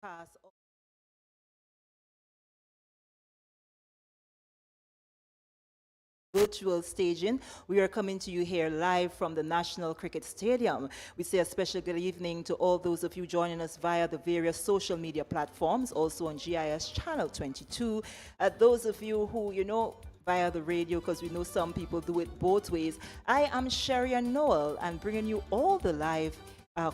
broadcast virtual staging. We are coming to you here live from the National Cricket Stadium. We say a special good evening to all those of you joining us via the various social media platforms, also on GIS Channel 22. Those of you who, via the radio, because we know some people do it both ways. I am Sherry and Noel, and bringing you all the live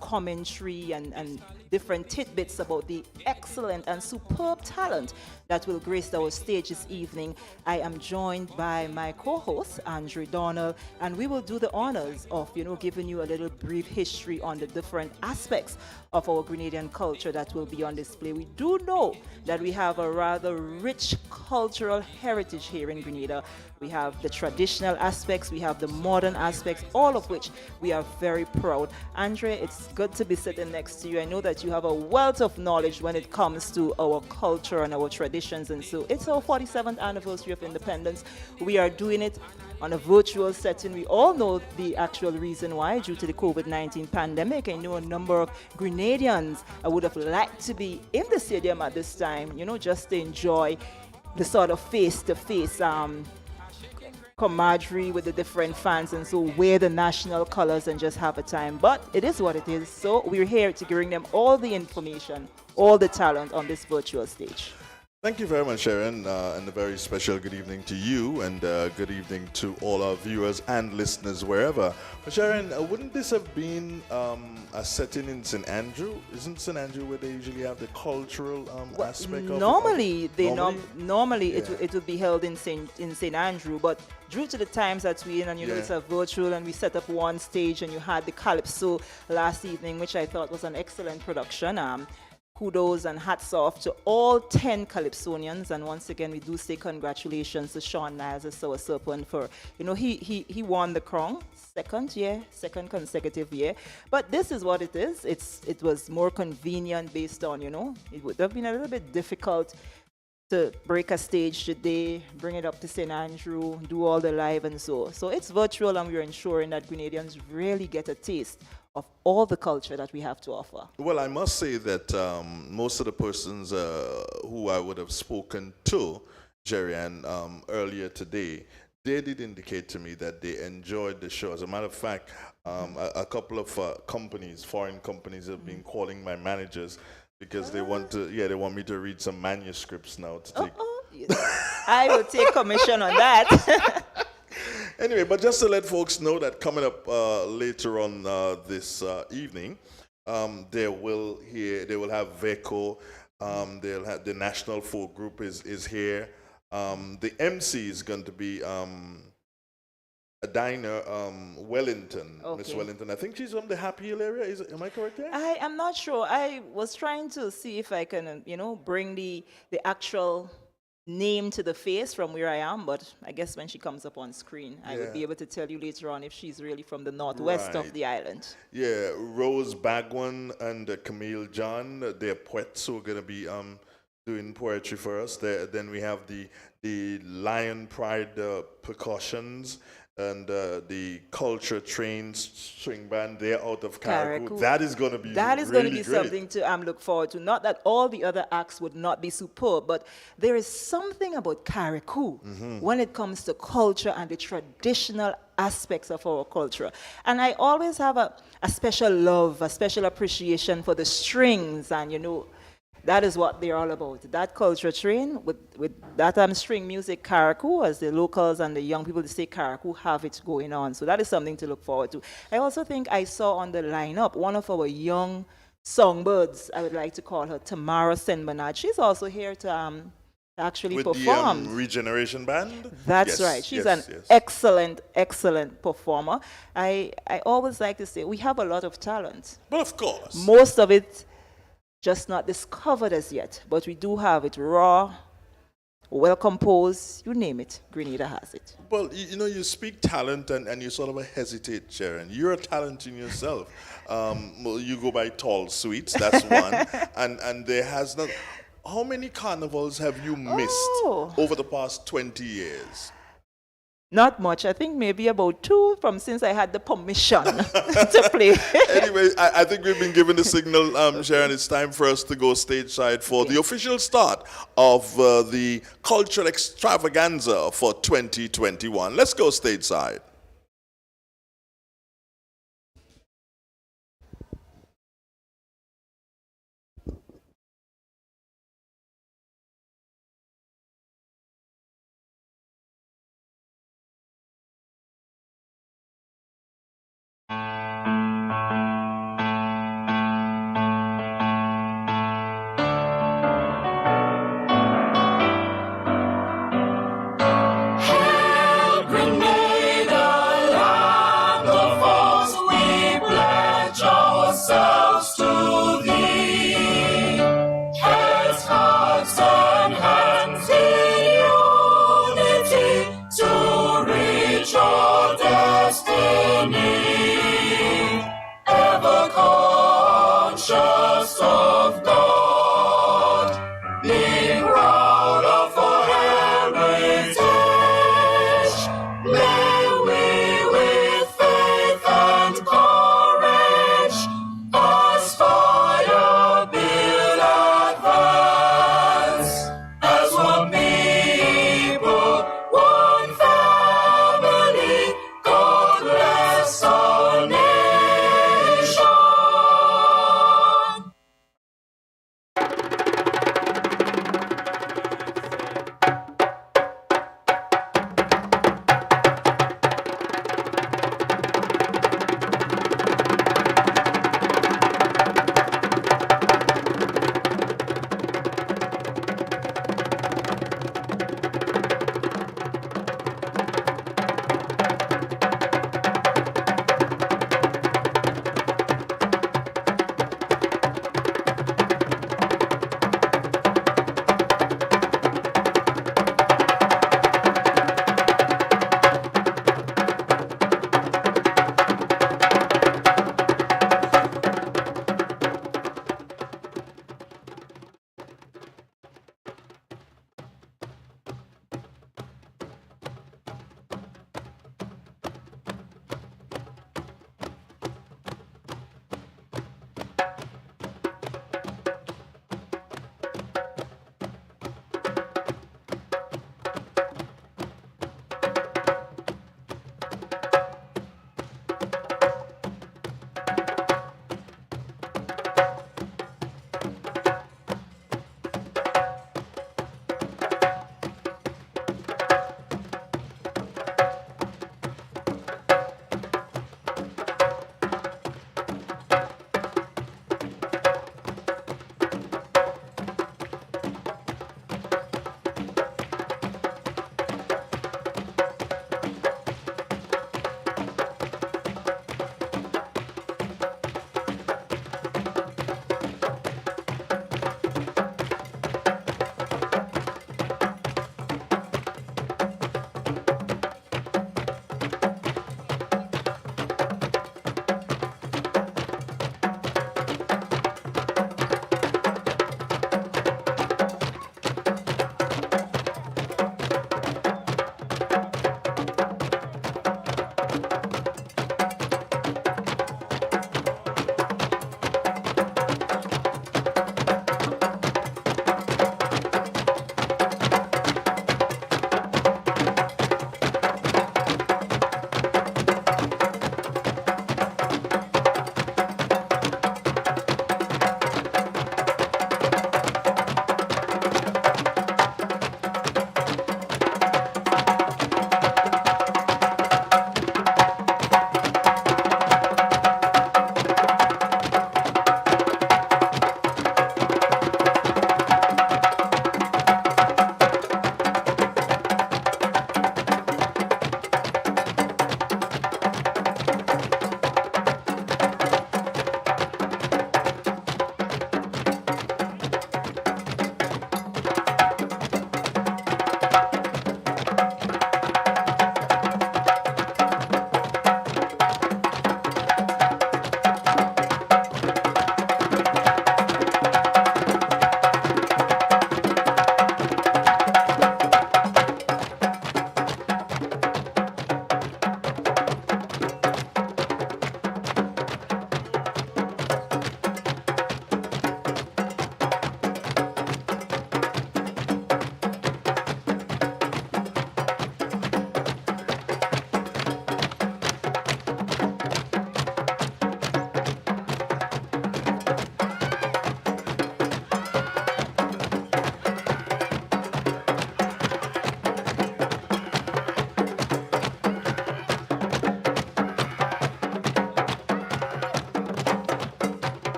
commentary and different tidbits about the excellent and superb talent that will grace our stage this evening. I am joined by my co-host, Andrew Donald, and we will do the honors of, giving you a little brief history on the different aspects of our Grenadian culture that will be on display. We do know that we have a rather rich cultural heritage here in Grenada. We have the traditional aspects, we have the modern aspects, all of which we are very proud. Andre, it's good to be sitting next to you. I know that you have a wealth of knowledge when it comes to our culture and our traditions, and so it's our 47th anniversary of independence. We are doing it on a virtual setting. We all know the actual reason why, due to the COVID-19 pandemic. I know a number of Grenadians would have liked to be in the stadium at this time, just to enjoy the sort of face-to-face camaraderie with the different fans, and so wear the national colors and just have a time. But it is what it is. So we're here to bring them all the information, all the talent on this virtual stage. Thank you very much, Sharon, and a very special good evening to you, and good evening to all our viewers and listeners wherever. But Sharon, wouldn't this have been a setting in St. Andrew? Isn't St. Andrew where they usually have the cultural aspect of normally, it? Normally Yeah. it would be held in St. Andrew, but due to the times that we're in, and it's a virtual, and we set up one stage, and you had the Calypso last evening, which I thought was an excellent production. Kudos and hats off to all 10 Calypsonians, and once again we do say congratulations to Sean Niles as our serpent for, he won the crown second consecutive year. But this is what it is. It was more convenient based on, it would have been a little bit difficult to break a stage today, bring it up to St. Andrew, do all the live and so. So it's virtual, and we're ensuring that Grenadians really get a taste of all the culture that we have to offer. Well, I must say that most of the persons who I would have spoken to, Jerry, and earlier today, they did indicate to me that they enjoyed the show. As a matter of fact, a couple of foreign companies have been calling my managers because they want me to read some manuscripts now to take. I will take commission on that. Anyway, but just to let folks know that coming up later on this evening, they will have VECO, they'll have the National Folk Group is here. The MC is going to be a diner, Wellington, Miss Okay. Wellington. I think she's from the Happy Hill area. Am I correct there? I am not sure. I was trying to see if I can, bring the actual name to the face from where I am, but I guess when she comes up on screen, I would be able to tell you later on if she's really from the northwest Right. of the island. Yeah, Rose Bagwan and Camille John, they're poets who are going to be doing poetry for us. Then we have the Lion Pride percussions and the Culture Train string band. They're out of Carriacou. Carriacou. That is going to be That is going to really be great. something to look forward to. Not that all the other acts would not be superb, but there is something about Carriacou when it comes to culture and the traditional aspects of our culture. And I always have a special love, a special appreciation for the strings, and that is what they're all about. That culture train with that string music, Carriacou, as the locals and the young people that say Carriacou have it going on. So that is something to look forward to. I also think I saw on the lineup one of our young songbirds, I would like to call her Tamara Senbernard. She's also here to actually With perform. the Regeneration Band? That's Yes, right. She's yes, an yes. excellent performer. I always like to say we have a lot of talent. But of course. Most of it just not discovered as yet, but we do have it raw, well composed, you name it, Grenada has it. Well, you speak talent and you sort of hesitate, Sharon. You're a talent in yourself. Well, you go by Tall Sweets, that's one. and there has not. How many carnivals have you missed Oh. over the past 20 years? Not much. I think maybe about 2 from since I had the permission to play. Anyway, I think we've been given the signal, Sharon. It's time for us to go stage side for the official start of the cultural extravaganza for 2021. Let's go stage side. Grenada, land of us, we pledge ourselves to thee. Heads, hearts, and hands in unity to reach our destiny. Ever conscious of God, being proud of our heritage. May we with faith and courage aspire, build, advance as one people, one family. God bless us.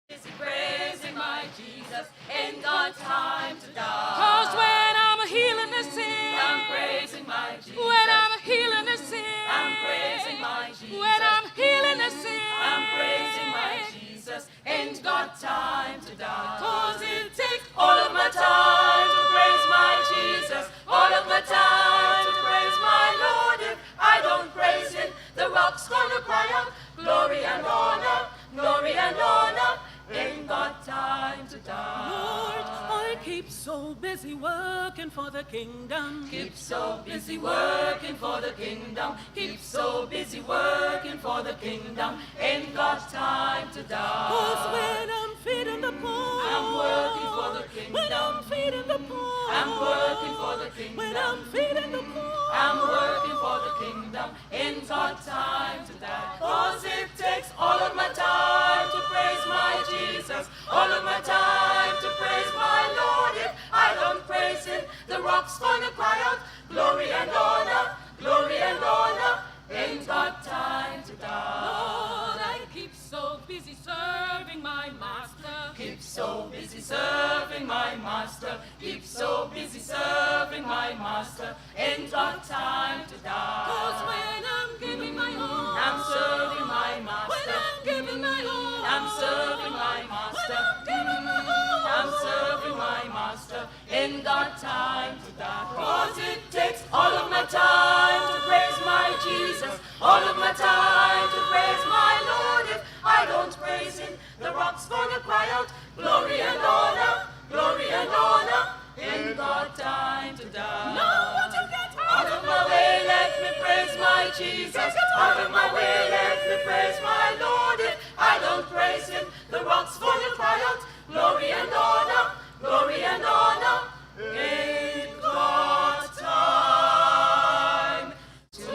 Busy praising my Jesus, ain't got time to die. 'Cause when I'm healing the sick, I'm praising my Jesus. when I'm healing the sick, I'm praising my Jesus. when I'm healing the sick, I'm praising my Jesus, ain't got time to die. 'cause it takes All of my time to praise my Jesus, all of my time to praise my Lord. If I don't praise him, the rock's gonna cry out, glory and honor, glory and honor. Ain't got time to die. Lord, I keep so busy working for the kingdom. Keep so busy working for the kingdom. Keep so busy working for the kingdom. Ain't got time to die. 'Cause when I'm feeding the poor, I'm working for the when I'm kingdom. feeding the poor, I'm working for the when kingdom. I'm feeding the poor, I'm working for the kingdom. Ain't got time to die. 'Cause it takes all of my time to praise my Jesus. All of my time to praise my Lord. If I don't praise him, the rock's gonna cry out, glory and honor, glory and honor. Ain't got time to die. Lord, I keep so busy serving my master. Keep so busy serving my master. Keep so busy serving my master. Ain't got time to 'Cause die. when I'm giving my all, I'm serving my when master. I'm giving my all, I'm serving my when master. I'm giving my all, I'm serving my master. Ain't got time to die. 'Cause it takes all of my time to praise my Jesus. All of my time to praise my Lord. If I don't praise him, the rock's gonna cry out, glory and honor, glory and honor. Ain't got time to die. no, won't you get Out of my way, let me praise my Jesus. Out of my way, let me praise my Lord. If I don't praise him, the rock's gonna cry out, glory and honor, glory and honor. Ain't got time to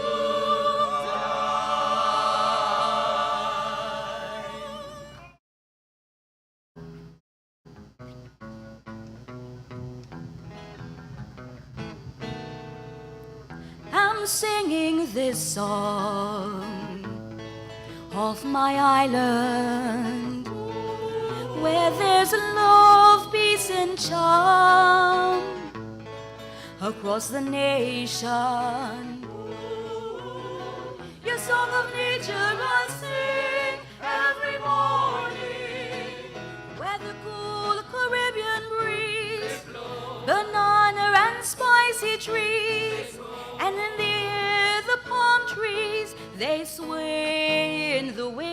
I'm singing this song of my island, where there's love, peace, and charm across the nation. Your song of nature I sing every morning, where the cool Caribbean breeze, banana and spicy trees, and in the air the palm trees, they sway in the wind.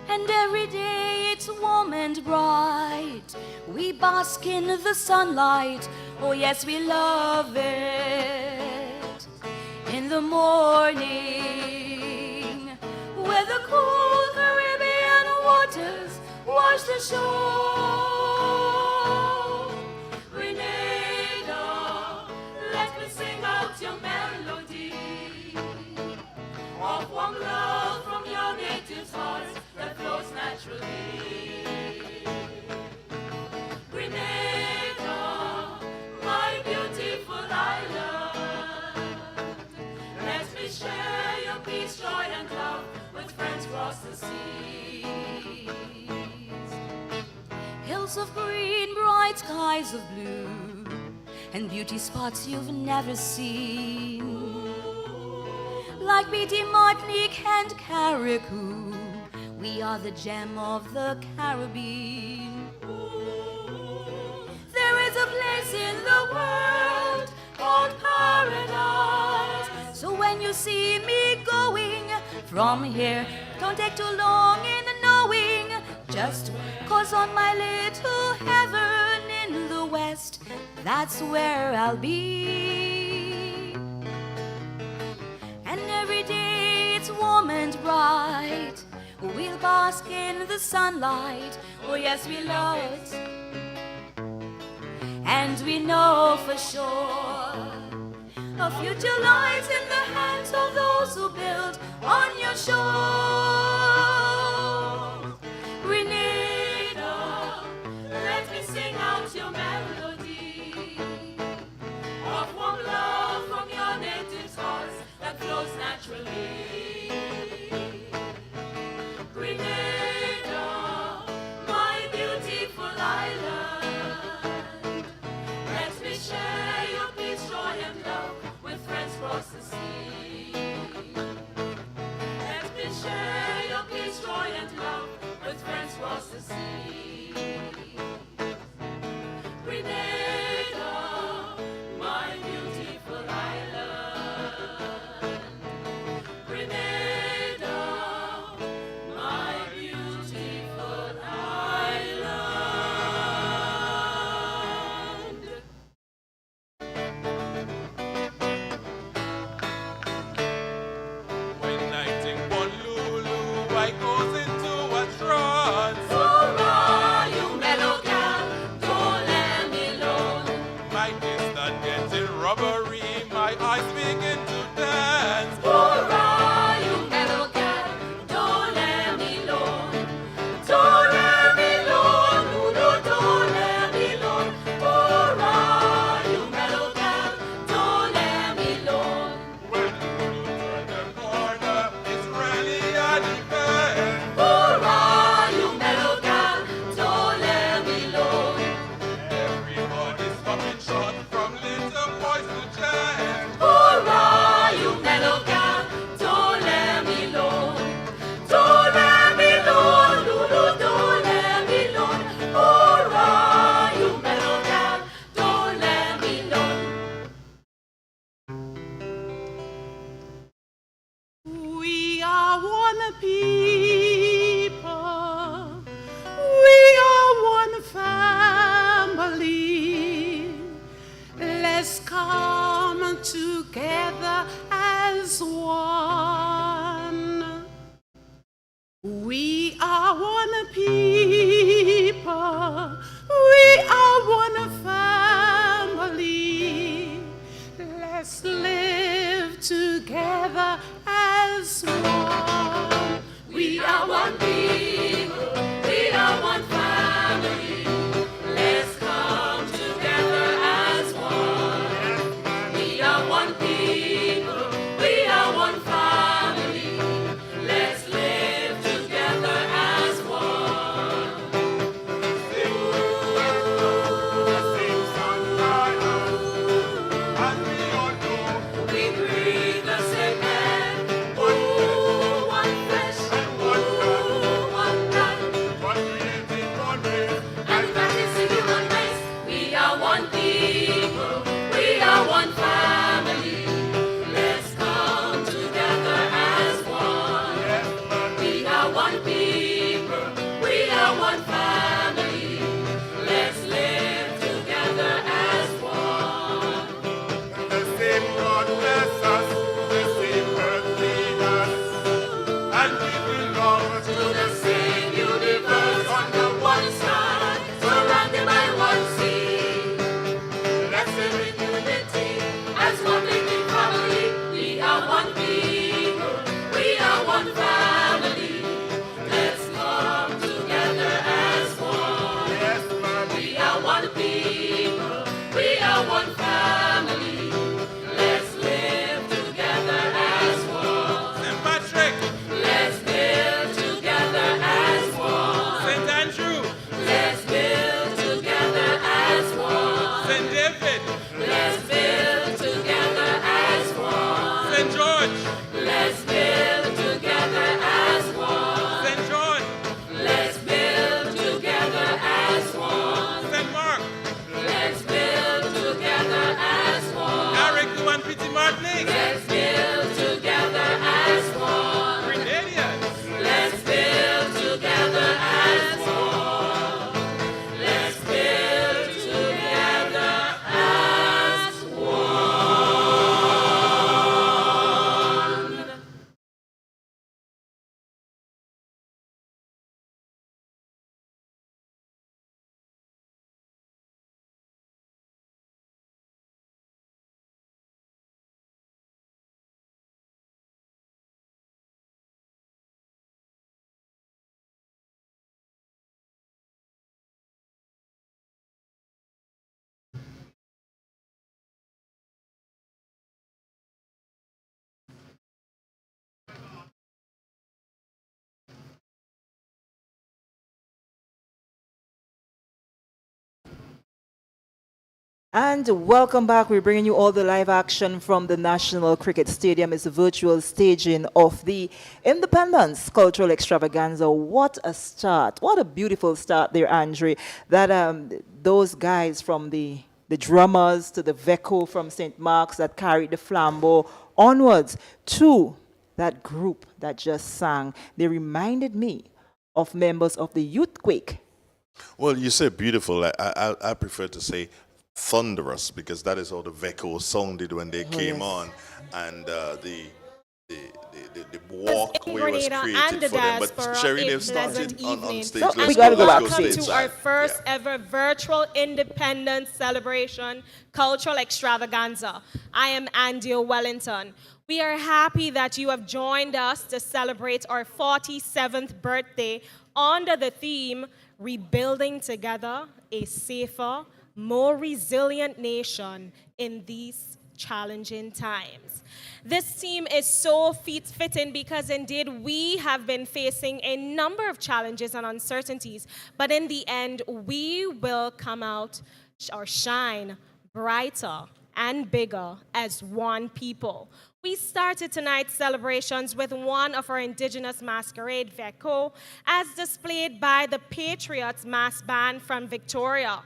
And every day it's warm and bright, we bask in the sunlight, oh yes we love it. In the morning, where the cool Caribbean waters wash the shore. Grenada, let me sing out your melody of warm love from your native heart that flows naturally. Grenada, my beautiful island, let me share your peace, joy, and love with friends across the seas. Hills of green, bright skies of blue, and beauty spots you've never seen. Like Beatty, Martinique, and Carriacou, we are the gem of the Caribbean. There is a place in the world called paradise. So when you see me going from here, don't take too long in knowing, just 'cause on my little heaven in the west, that's where I'll be. And every day it's warm and bright, we'll bask in the sunlight, oh yes we love it. And we know for sure a future lies in the hands of those who build on your shore. Grenada, let me sing out your melody of warm love from your native hearts that flows naturally. one people, we are one family. Let's live together as one. We are one people, we are one family. Let's come together as one. We are one people, we are one family. Let's live together as one. We breathe the same air, one flesh, one blood, and practice the human race. We are one people, we are one family. Let's come together as one. We are one people, we are one family. Let's live together as one. The same God bless us, the same earth feed us, and we belong to To the same universe under one sun, surrounded by one sea. Let's live in unity as one big family. We are one people, we are one family. Let's come together as one. yes, man. We are one people, we are one family. Let's live together as one. St. Patrick, Let's build together as one. St. Andrew, Let's build together as one. St. David, Let's build together as one. St. George, Let's build together as one. St. John, Let's build together as one. St. Mark, Let's build together as one. Eric, Luan, Pity Martinique, Let's build together as one. Grenadians, Let's build together as one. Let's build together as one. And welcome back. We're bringing you all the live action from the National Cricket Stadium. It's a virtual staging of the Independence Cultural Extravaganza. What a start. What a beautiful start there, Andre. That those guys from the drummers to the Veco from St. Mark's that carried the flambeau onwards to that group that just sang. They reminded me of members of the Youthquake. Well, you say beautiful. I prefer to say thunderous, because that is how the Veco sounded when they came on, and the walkway was Grenada created and the for them. But diaspora Sherry, a they've started pleasant on evening. stage. So Let's we gotta go back let's Welcome to stateside. our first Yeah. ever virtual independence celebration, Cultural Extravaganza. I am Andia Wellington. We are happy that you have joined us to celebrate our 47th birthday under the theme, Rebuilding Together, a Safer, More Resilient Nation in These Challenging Times. This theme is so fitting because indeed we have been facing a number of challenges and uncertainties, but in the end we will come out or shine brighter and bigger as one people. We started tonight's celebrations with one of our indigenous masquerade, Veco, as displayed by the Patriots Mass Band from Victoria.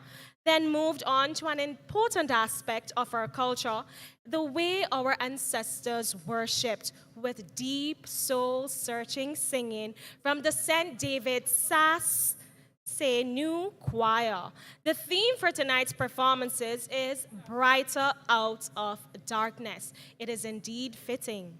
Then moved on to an important aspect of our culture, the way our ancestors worshipped with deep soul-searching singing from the St. David Sass Say New Choir. The theme for tonight's performances is Brighter Out of Darkness. It is indeed fitting.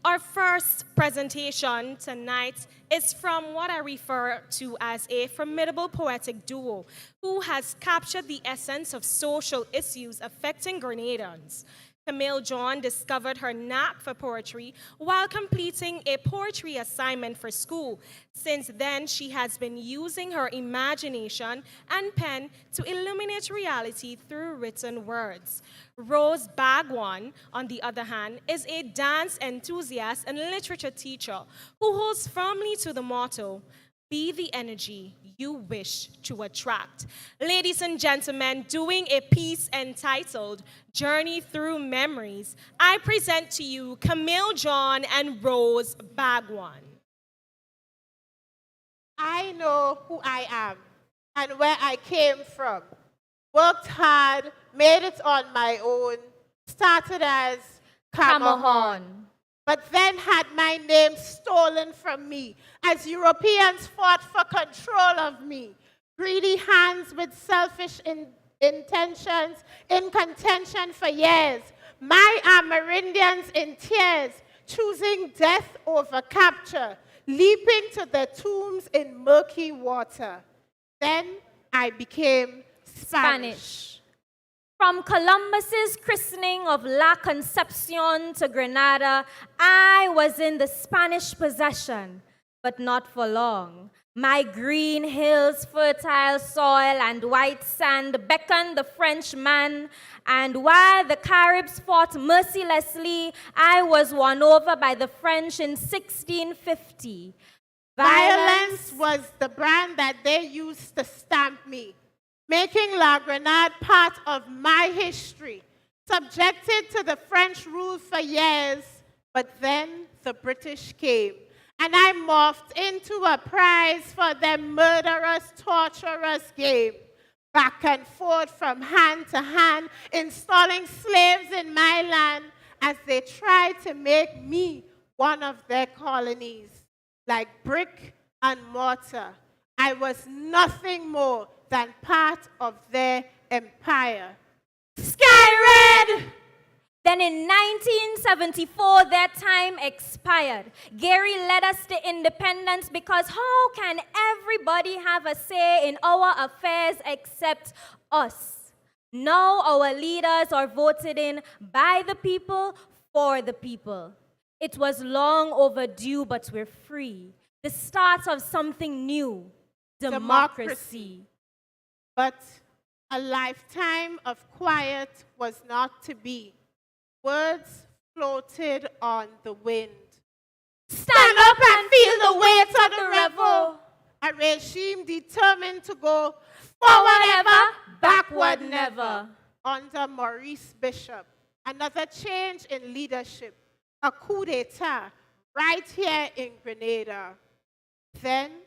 Our first presentation tonight is from what I refer to as a formidable poetic duo who has captured the essence of social issues affecting Grenadans. Camille John discovered her knack for poetry while completing a poetry assignment for school. Since then, she has been using her imagination and pen to illuminate reality through written words. Rose Bagwan, on the other hand, is a dance enthusiast and literature teacher who holds firmly to the motto, "Be the energy you wish to attract." Ladies and gentlemen, doing a piece entitled Journey Through Memories, I present to you Camille John and Rose Bagwan. I know who I am and where I came from. Worked hard, made it on my own, started as Camerhon, but then had my name stolen from me as Europeans fought for control of me. Greedy hands with selfish intentions in contention for years. My Amerindians in tears, choosing death over capture, leaping to their tombs in murky water. Then I became Spanish. From Columbus's christening of La Concepcion to Grenada, I was in the Spanish possession, but not for long. My green hills, fertile soil, and white sand beckoned the Frenchman, and while the Caribs fought mercilessly, I was won over by the French in 1650. Violence was the brand that they used to stamp me, making La Grenada part of my history, subjected to the French rule for years, but then the British came, and I morphed into a prize for their murderous, torturous game. Back and forth from hand to hand, installing slaves in my land as they tried to make me one of their colonies. Like brick and mortar, I was nothing more than part of their empire. Sky Red! Then in 1974, their time expired. Gary led us to independence because how can everybody have a say in our affairs except us? Now our leaders are voted in by the people, for the people. It was long overdue, but we're free. The start of something new, democracy. But a lifetime of quiet was not to be. Words floated on the wind. Stand up and feel the weight of the revel. A regime determined to go forward ever, backward never. Under Maurice Bishop, another change in leadership, a coup d'etat right here in Grenada. Then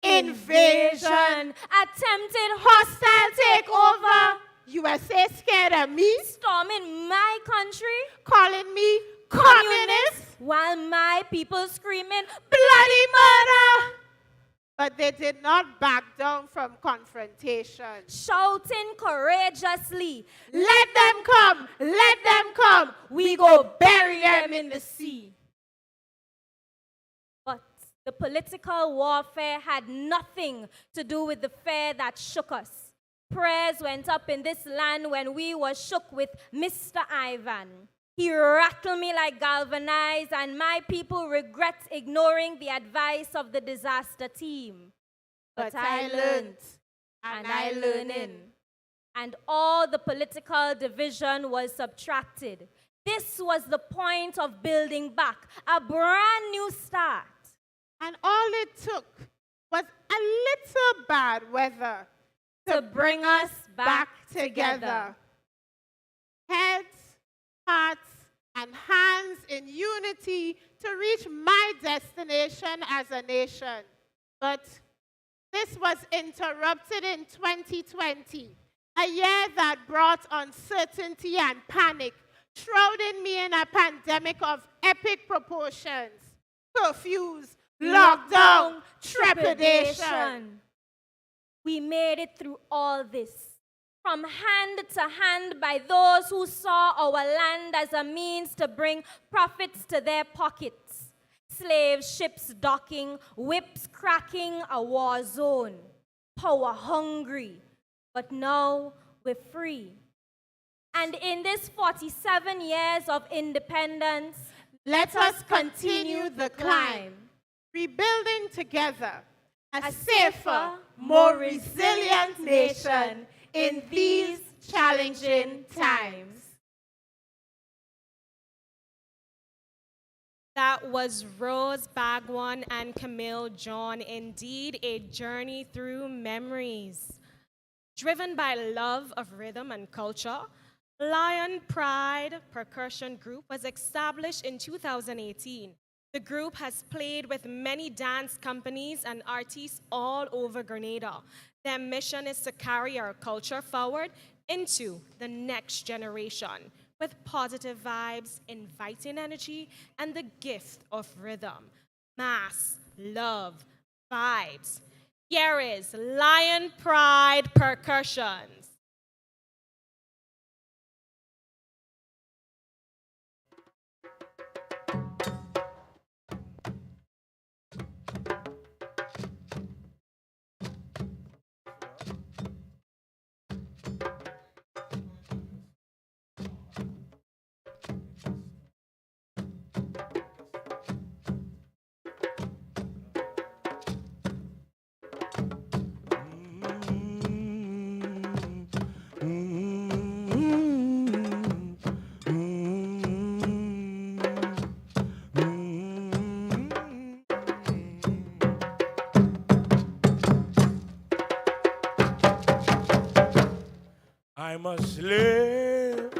invasion, attempted hostile takeover. USA scared of me, storming my country, calling me communist, while my people screaming bloody murder. But they did not back down from confrontation, shouting courageously, let them come, let them come. We go bury them in the sea. But the political warfare had nothing to do with the fear that shook us. Prayers went up in this land when we were shook with Mr. Ivan. He rattled me like galvanized, and my people regret ignoring the advice of the disaster team. But I learned, and I learning. And all the political division was subtracted. This was the point of building back, a brand new start. And all it took was a little bad weather to bring us back together. Heads, hearts, and hands in unity to reach my destination as a nation. But this was interrupted in 2020, a year that brought uncertainty and panic, shrouding me in a pandemic of epic proportions. Curfews, lockdown, trepidation. We made it through all this. from hand to hand by those who saw our land as a means to bring profits to their pockets. Slave ships docking, whips cracking, a war zone. Power hungry, but now we're free. And in this 47 years of independence, let us continue the climb, rebuilding together a safer, more resilient nation in these challenging times. That was Rose Bagwan and Camille John. Indeed, a journey through memories. Driven by love of rhythm and culture, Lion Pride Percussion Group was established in 2018. The group has played with many dance companies and artists all over Grenada. Their mission is to carry our culture forward into the next generation with positive vibes, inviting energy, and the gift of rhythm. Mass, love, vibes. Here is Lion Pride Percussions. I must live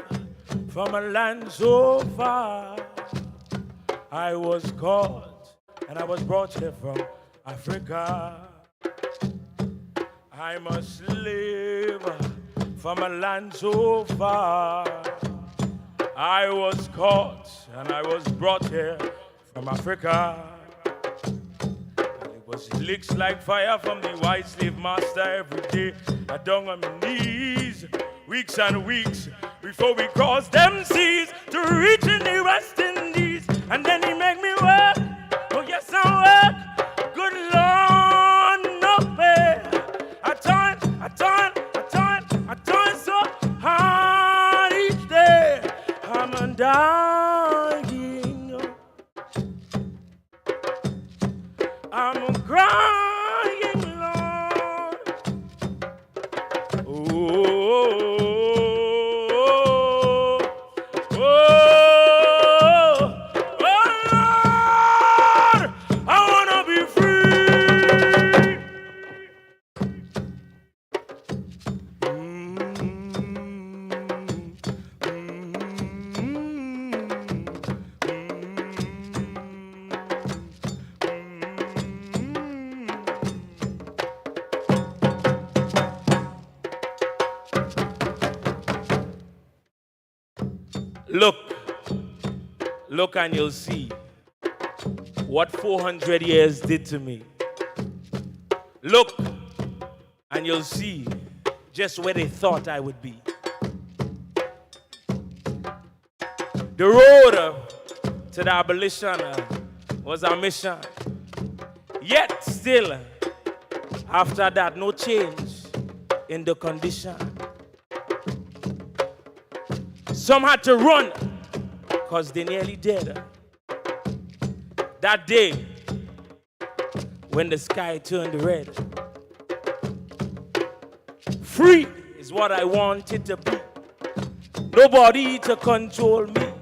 from a land so far. I was caught and I was brought here from Africa. I must live from a land so far. I was caught and I was brought here from Africa. It was licks like fire from the white slave master every day. I down on my knees, weeks and weeks, before we cross them seas to reach in the West Indies. And then he make me work, oh yes I work, good Lord, no pay. I turn so hard each day. I'm undying, I'm crying, Lord. Look and you'll see what 400 years did to me. Look and you'll see just where they thought I would be. The road to the abolition was our mission. Yet still, after that, no change in the condition. Some had to run because they nearly dead. That day, when the sky turned red. Free is what I wanted to be. Nobody to control me.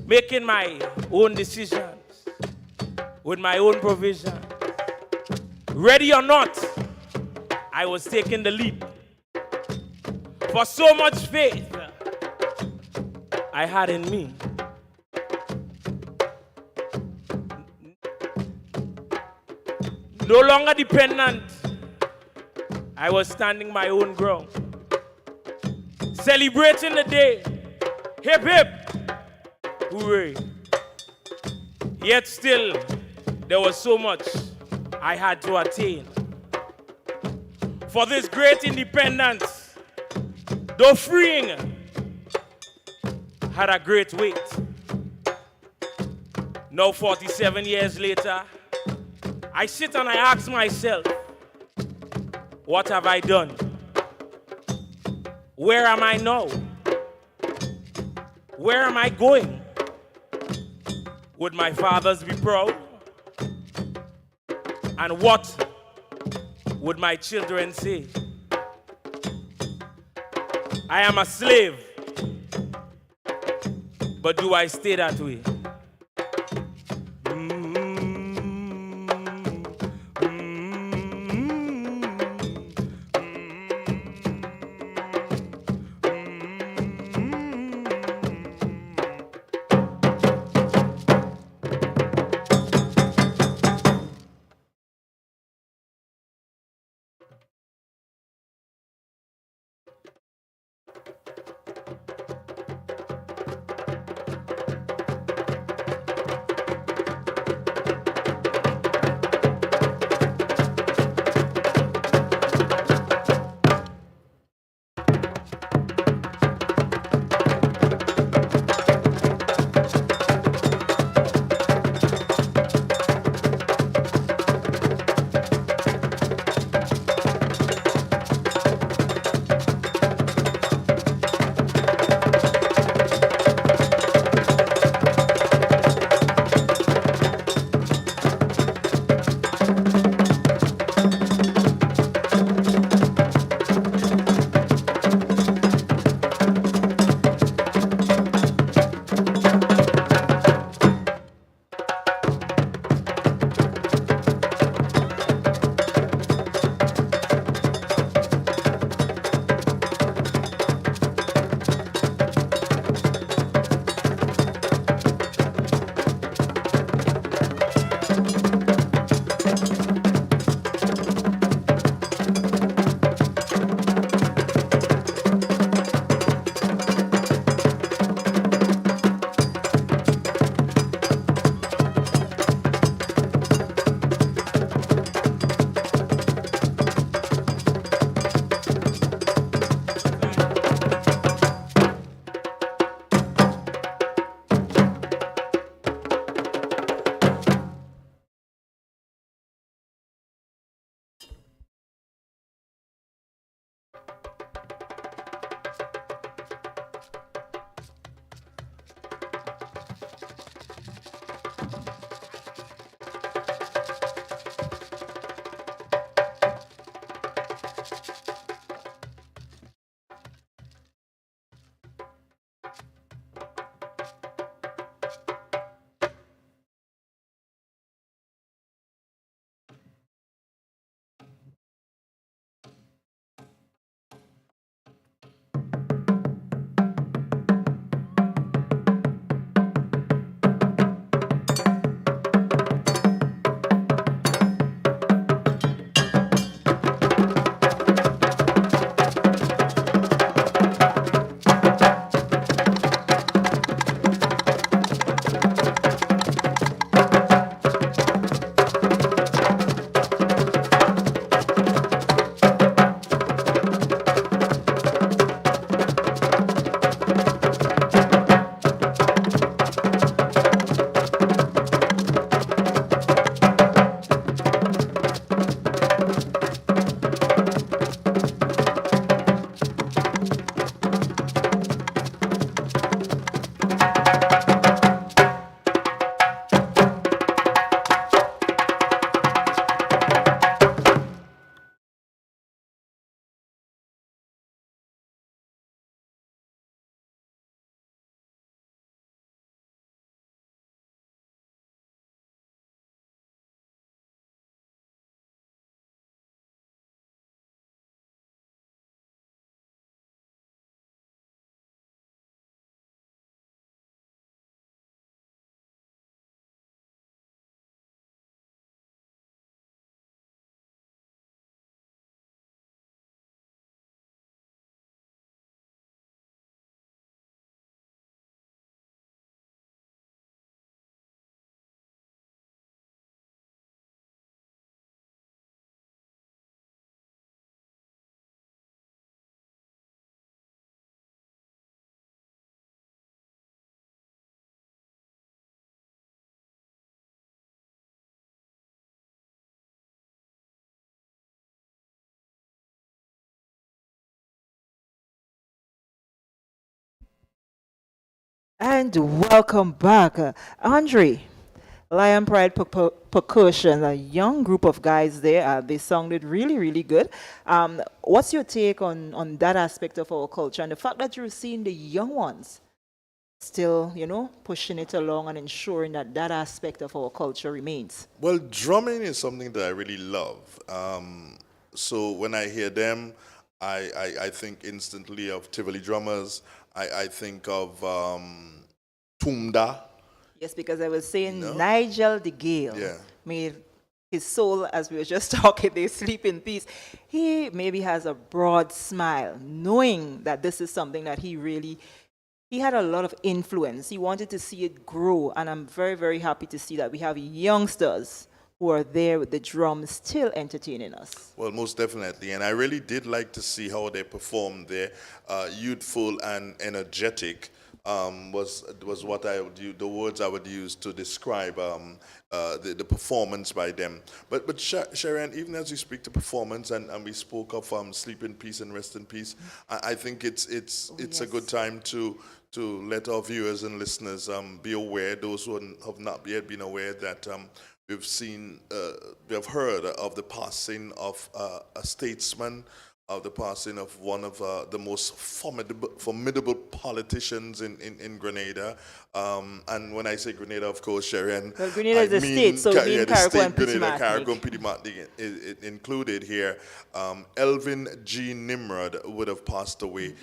Making my own decisions with my own provision. Ready or not, I was taking the leap. For so much faith I had in me. No longer dependent, I was standing my own ground. Celebrating the day, hip hip, hooray. Yet still, there was so much I had to attain. For this great independence, Though freeing had a great weight. Now 47 years later, I sit and I ask myself, what have I done? Where am I now? Where am I going? Would my fathers be proud? And what would my children say? I am a slave, but do I stay that way? And welcome back, Andre. Lion Pride Percussion, a young group of guys there. They sounded really, really good. What's your take on that aspect of our culture and the fact that you're seeing the young ones still, pushing it along and ensuring that that aspect of our culture remains? Well, drumming is something that I really love. So when I hear them, I think instantly of Tivoli drummers. I think of Tumda. Yes, because I was saying No? Nigel de Gale. Yeah. May his soul, as we were just talking, they sleep in peace. He maybe has a broad smile, knowing that this is something that he had a lot of influence. He wanted to see it grow, and I'm very, very happy to see that we have youngsters who are there with the drums still entertaining us. Well, most definitely. And I really did like to see how they performed there. Youthful and energetic was what I would use, the words I would use to describe the performance by them. But Sharon, even as you speak to performance and we spoke of sleep in peace and rest in peace, I think it's a good time to let our viewers and listeners be aware, those who have not yet been aware, that we have heard of the passing of a statesman, of the passing of one of the most formidable politicians in Grenada. And when I say Grenada, of course, Sharon, well, Grenada is a state, so we mean Carriacou and Grenada, Petit Carriacou and Petit Martinique included here. Elvin G. Nimrod would have passed away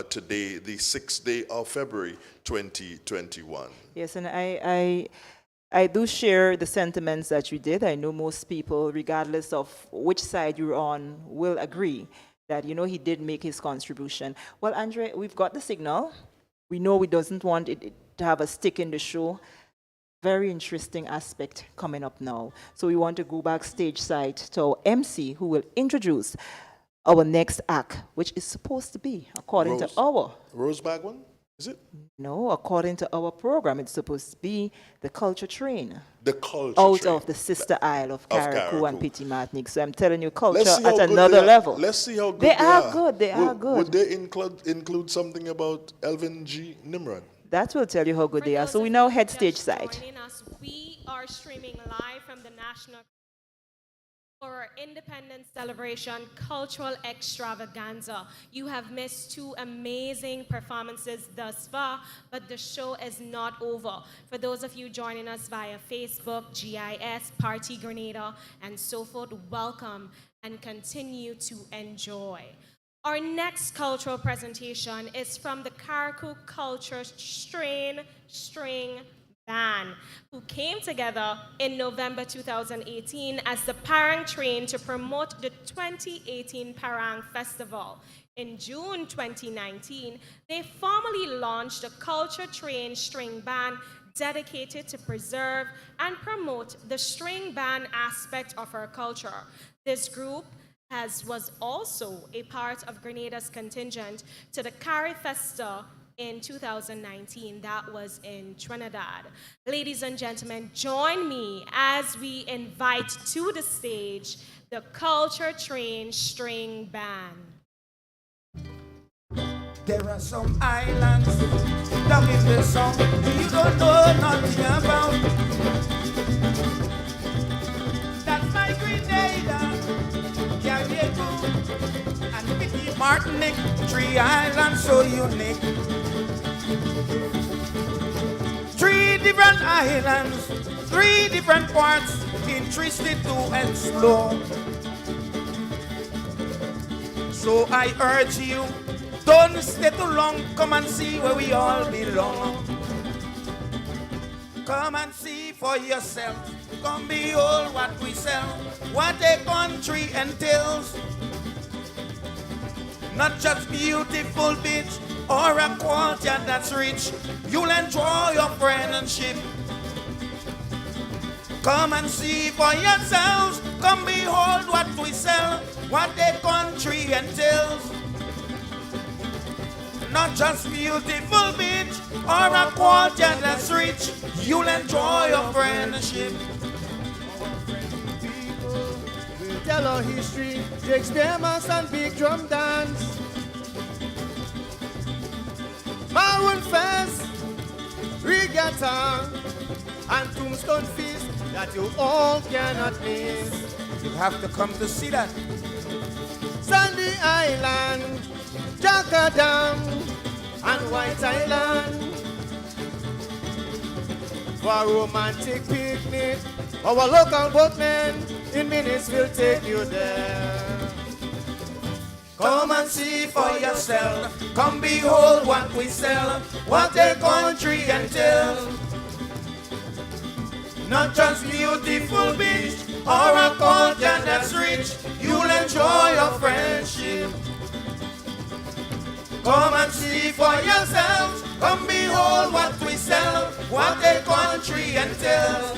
today, the 6th day of February, 2021. Yes, and I do share the sentiments that you did. I know most people, regardless of which side you're on, will agree that, he did make his contribution. Well, Andre, we've got the signal. We know we doesn't want it to have a stick in the show. Very interesting aspect coming up now. So we want to go backstage side to our MC, who will introduce our next act, which is supposed to be, according to our... Rose Bagwan, is it? No, according to our program, it's supposed to be the culture train. The culture Out train. of the sister isle of Carriacou and Carriacou. Petit Martinique. So I'm telling you, culture Let's see how at good another they are. level. Let's see how good They are good. They are good. Would they include something about Elvin G. Nimrod? That will tell you how good For they are. those So we of now you head just stage side. joining us, we are streaming live from the National for our Independence Celebration Cultural Extravaganza. You have missed two amazing performances thus far, but the show is not over. For those of you joining us via Facebook, GIS, Partygrenada, and so forth, welcome and continue to enjoy. Our next cultural presentation is from the Carriacou Culture String Band, who came together in November 2018 as the Parang Train to promote the 2018 Parang Festival. In June 2019, they formally launched the Culture Train String Band, dedicated to preserve and promote the string band aspect of our culture. This group was also a part of Grenada's contingent to the Carri Festa in 2019. That was in Trinidad. Ladies and gentlemen, join me as we invite to the stage the Culture Train String Band. There are some islands down in the sun you don't know nothing about. That's my Grenada, Calypso, and Petit Martinique, three islands so unique. Three different islands, three different parts, interested to explore. So I urge you, don't stay too long, come and see where we all belong. Come and see for yourself, come behold what we sell, what a country entails. Not just beautiful beach or a culture that's rich, you'll enjoy your friendship. Come and see for yourselves, come behold what we sell, what a country entails. Not just beautiful beach or a culture that's rich, you'll enjoy your friendship. We'll tell our history, the experiments and big drum dance. Maroon Fest, regatta and tombstone feast that you all cannot miss. You have to come to see that. Sandy Island, Jackadam, and White Island. For a romantic picnic, our local boatmen in minutes will take you there. Come and see for yourself. Come behold what we sell. What a country can tell. Not just beautiful beach or a culture that's rich. You'll enjoy your friendship. Come and see for yourself. Come behold what we sell. What a country can tell.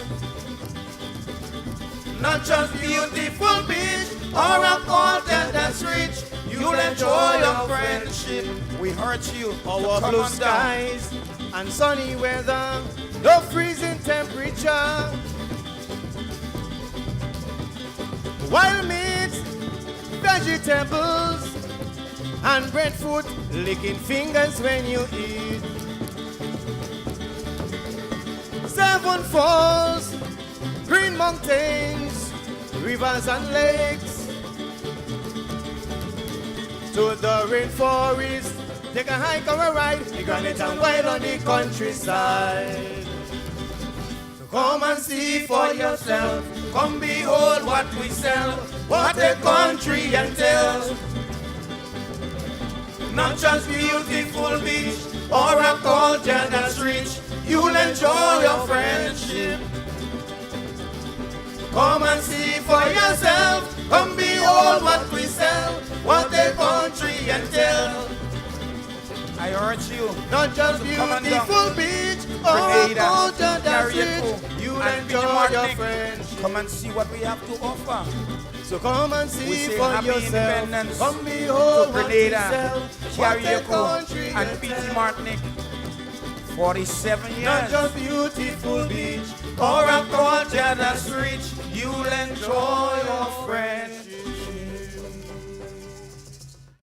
Not just beautiful beach or a culture that's rich. You'll enjoy your friendship. We hurt you. Our blue skies and sunny weather, no freezing temperature. Wild meat, vegetables, and breadfruit, licking fingers when you eat. Seven falls, green mountains, rivers and lakes. To the rainforest, take a hike or a ride, the granite and wild on the countryside. So come and see for yourself. Come behold what we sell. What a country can tell. Not just beautiful beach or a culture that's rich. You'll enjoy your friendship. Come and see for yourself. Come behold what we sell. What a country can tell. I urge you. Not just beautiful beach or a culture that's rich. You enjoy your friendship. Come and see what we have to offer. So come and see We say for happy yourself. independence Come behold to what we Grenada, sell. What a Carriacou, country and can P.T. tell. Martinic. 47 years. Not just beautiful beach or a culture that's rich. You'll enjoy your friendship.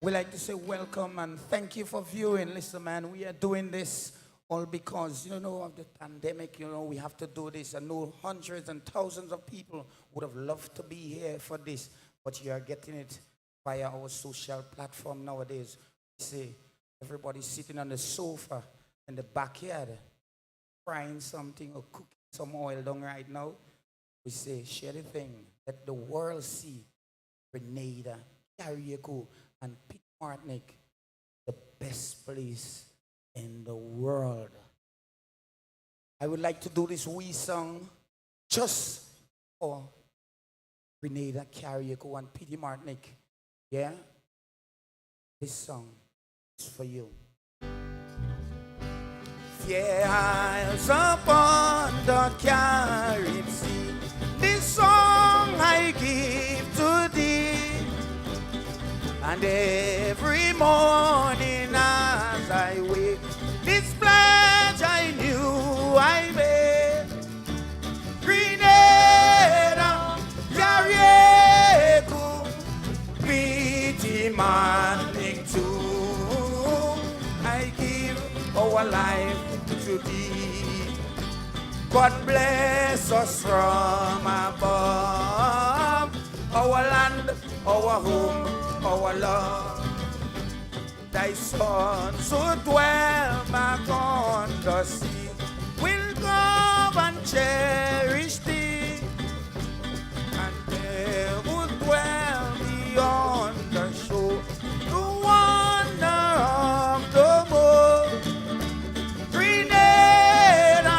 We like to say welcome and thank you for viewing. Listen, man, we are doing this all because, of the pandemic, we have to do this. I know hundreds and thousands of people would have loved to be here for this, but you are getting it via our social platform nowadays. We say everybody's sitting on the sofa in the backyard, frying something or cooking some oil down right now. We say, share the thing. Let the world see Grenada, Carriacou, and P.T. Martinic, the best place in the world. I would like to do this wee song just for Grenada, Carriacou, and P.T. Martinic. Yeah? This song is for you. Fields upon the Carib Sea, this song I give to thee. And every morning as I wake, this pledge I knew I made. Grenada, Carriacou, P.T. Martinic too. I give our life to thee. God bless us from above. Our land, our home, our love. Thy son so dwell back on the sea. Will come and cherish thee. And there will dwell beyond the shore the wonder of the moon. Grenada,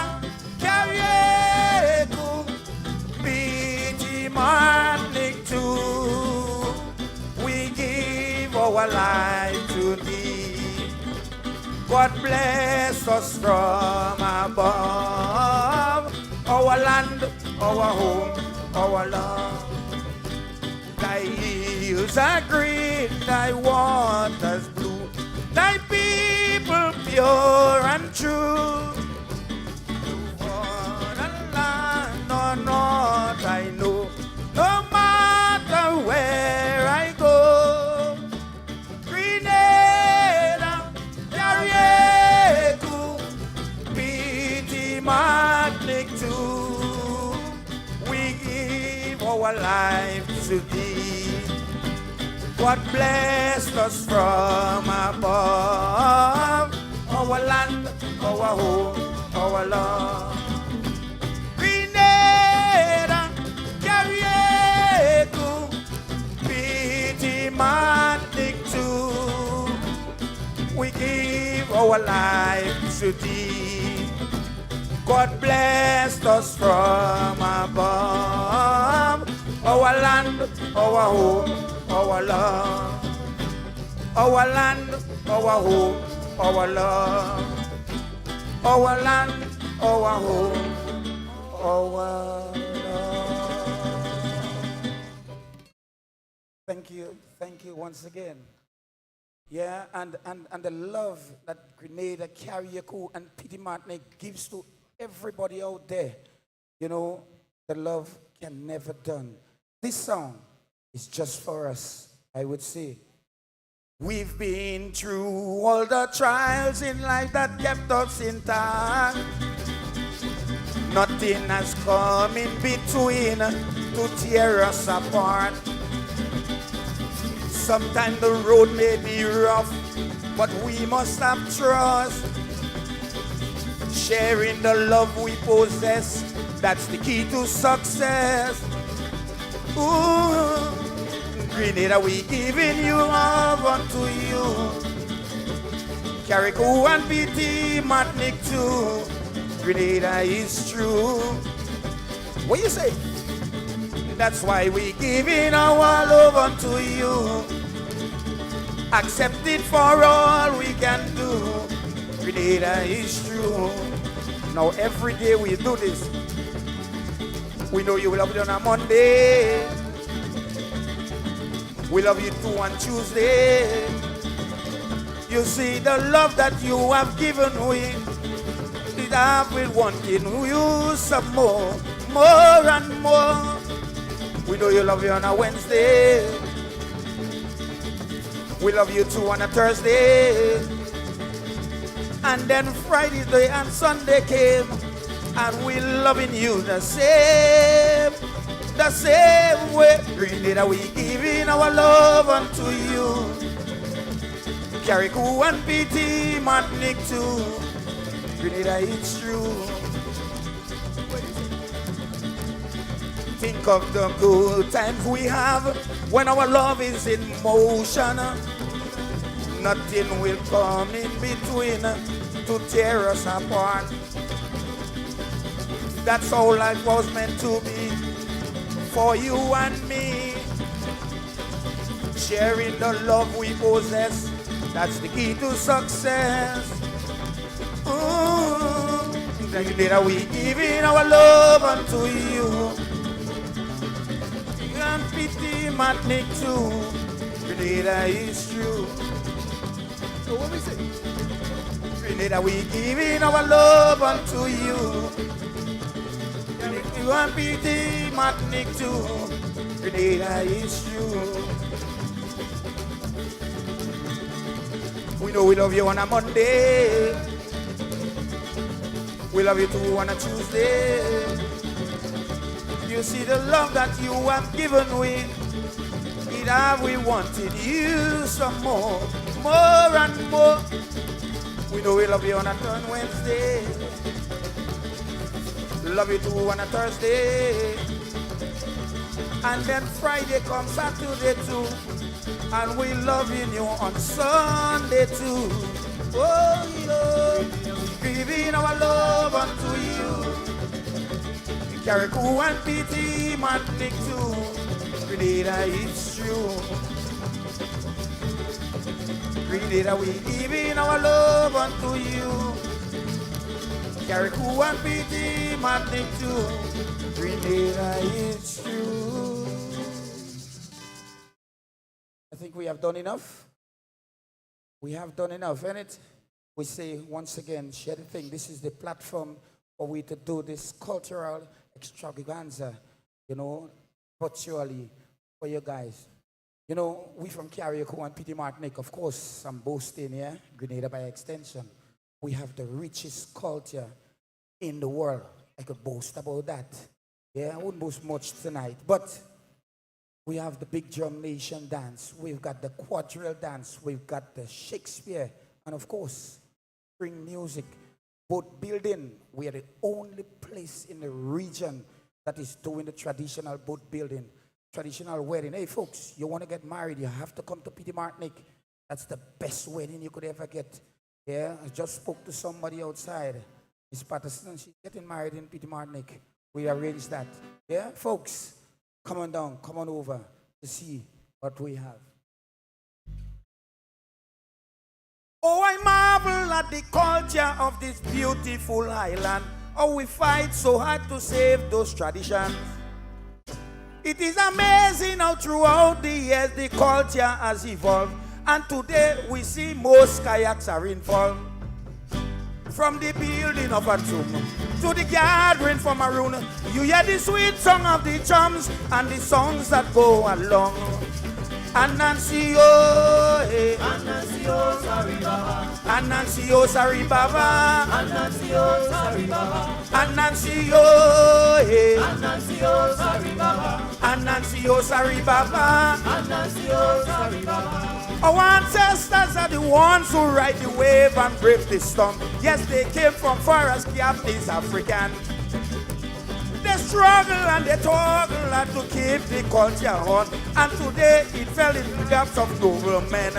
Carriacou, P.T. Martinic too. We give our life to thee. God bless us from above. Our land, our home, our love. Thy hills are green, thy waters blue, thy people pure and true. What a land or not I know, no matter where I go. Grenada, Carriacou, P.T. God blessed us from above. Our land, our home, our love. Grenada, Carriego, Pity Martic too. We give our life to thee. God blessed us from above. Our land, our home, our love. Our land, our home, our love. Our land, our home, our love. Thank you once again. Yeah, and the love that Grenada, Carriacou, and Pity Martinique gives to everybody out there, you know, the love can never done. This song is just for us, I would say. We've been through all the trials in life that kept us intact. Nothing has come in between to tear us apart. Sometimes the road may be rough, but we must have trust. Sharing the love we possess, that's the key to success. Ooh, Grenada, we giving you love unto you. Carriacou and Pity Martinique too. Grenada is true. What you say? That's why we giving our love unto you. Accept it for all we can do. Grenada is true. Now every day we do this. We know you will love it on a Monday. We love you too on Tuesday. You see the love that you have given we. It have been wanting you some more and more. We know you love you on a Wednesday. We love you too on a Thursday. And then Friday day and Sunday came, and we loving you the same way. Grenada, we giving our love unto you. Carriacou and Pity Martinique too. Grenada, it's true. Think of the good times we have when our love is in motion. Nothing will come in between to tear us apart. That's how life was meant to be, for you and me. Sharing the love we possess, that's the key to success. Ooh, Grenada, we giving our love unto you. And Pity Martinique too. Grenada is true. So what we say? Grenada, we giving our love unto you. You and Pity Martinique too. Grenada is true. We know we love you on a Monday. We love you too on a Tuesday. You see the love that you have given we. It have we wanted you some more and more. We know we love you on a Wednesday. Love you too on a Thursday. And then Friday comes Saturday too. And we loving you on Sunday too. Oh, giving our love unto you. Carriacou and Pity Martinique too. Grenada is true. Grenada, we giving our love unto you. Carriacou and Pity Martinique too. Grenada is true. I think we have done enough. We have done enough, ain't it? We say once again, share the thing. This is the platform for we to do this cultural extravaganza, you know, virtually for you guys. You know, we from Carriacou and Pity Martinique, of course, some boasting here, Grenada by extension. We have the richest culture in the world. I could boast about that. Yeah, I wouldn't boast much tonight, but We have the big drum nation dance. We've got the quadrille dance. We've got the Shakespeare. And of course, string music. Boat building. We are the only place in the region that is doing the traditional boat building. Traditional wedding. Hey folks, you want to get married, you have to come to P.D. Martinic. That's the best wedding you could ever get. Yeah, I just spoke to somebody outside. Miss Patterson, she's getting married in P.D. Martinic. We arranged that. Yeah, folks, come on down, come on over to see what we have. Oh, I marvel at the culture of this beautiful island. Oh, we fight so hard to save those traditions. It is amazing how throughout the years the culture has evolved. And today we see most kayaks are involved. From the building of a tomb to the gathering for maroon, you hear the sweet song of the chums and the songs that go along. Anancio, hey. Anancio, sorry baba. Anancio, sorry baba. Anancio, sorry baba. Anancio, hey. Anancio, sorry baba. Anancio, sorry baba. Anancio, sorry baba. Our ancestors are the ones who ride the wave and brave the storm. Yes, they came from far as captains African. They struggle and they toggle and to keep the culture on. And today it fell in the gaps of noble men.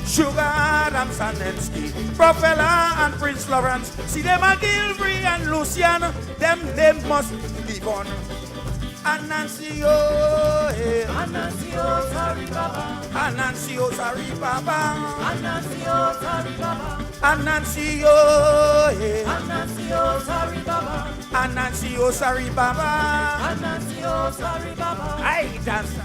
Sugar Adams and Nensky, Profela and Prince Lawrence. See them and Gilbury and Lucian. Them must live on. Anancio, hey. Anancio, sorry baba. Anancio, sorry baba. Anancio, sorry baba. Anancio, hey. Anancio, sorry baba. Anancio, sorry baba. Anancio, sorry baba. Aye, dancer.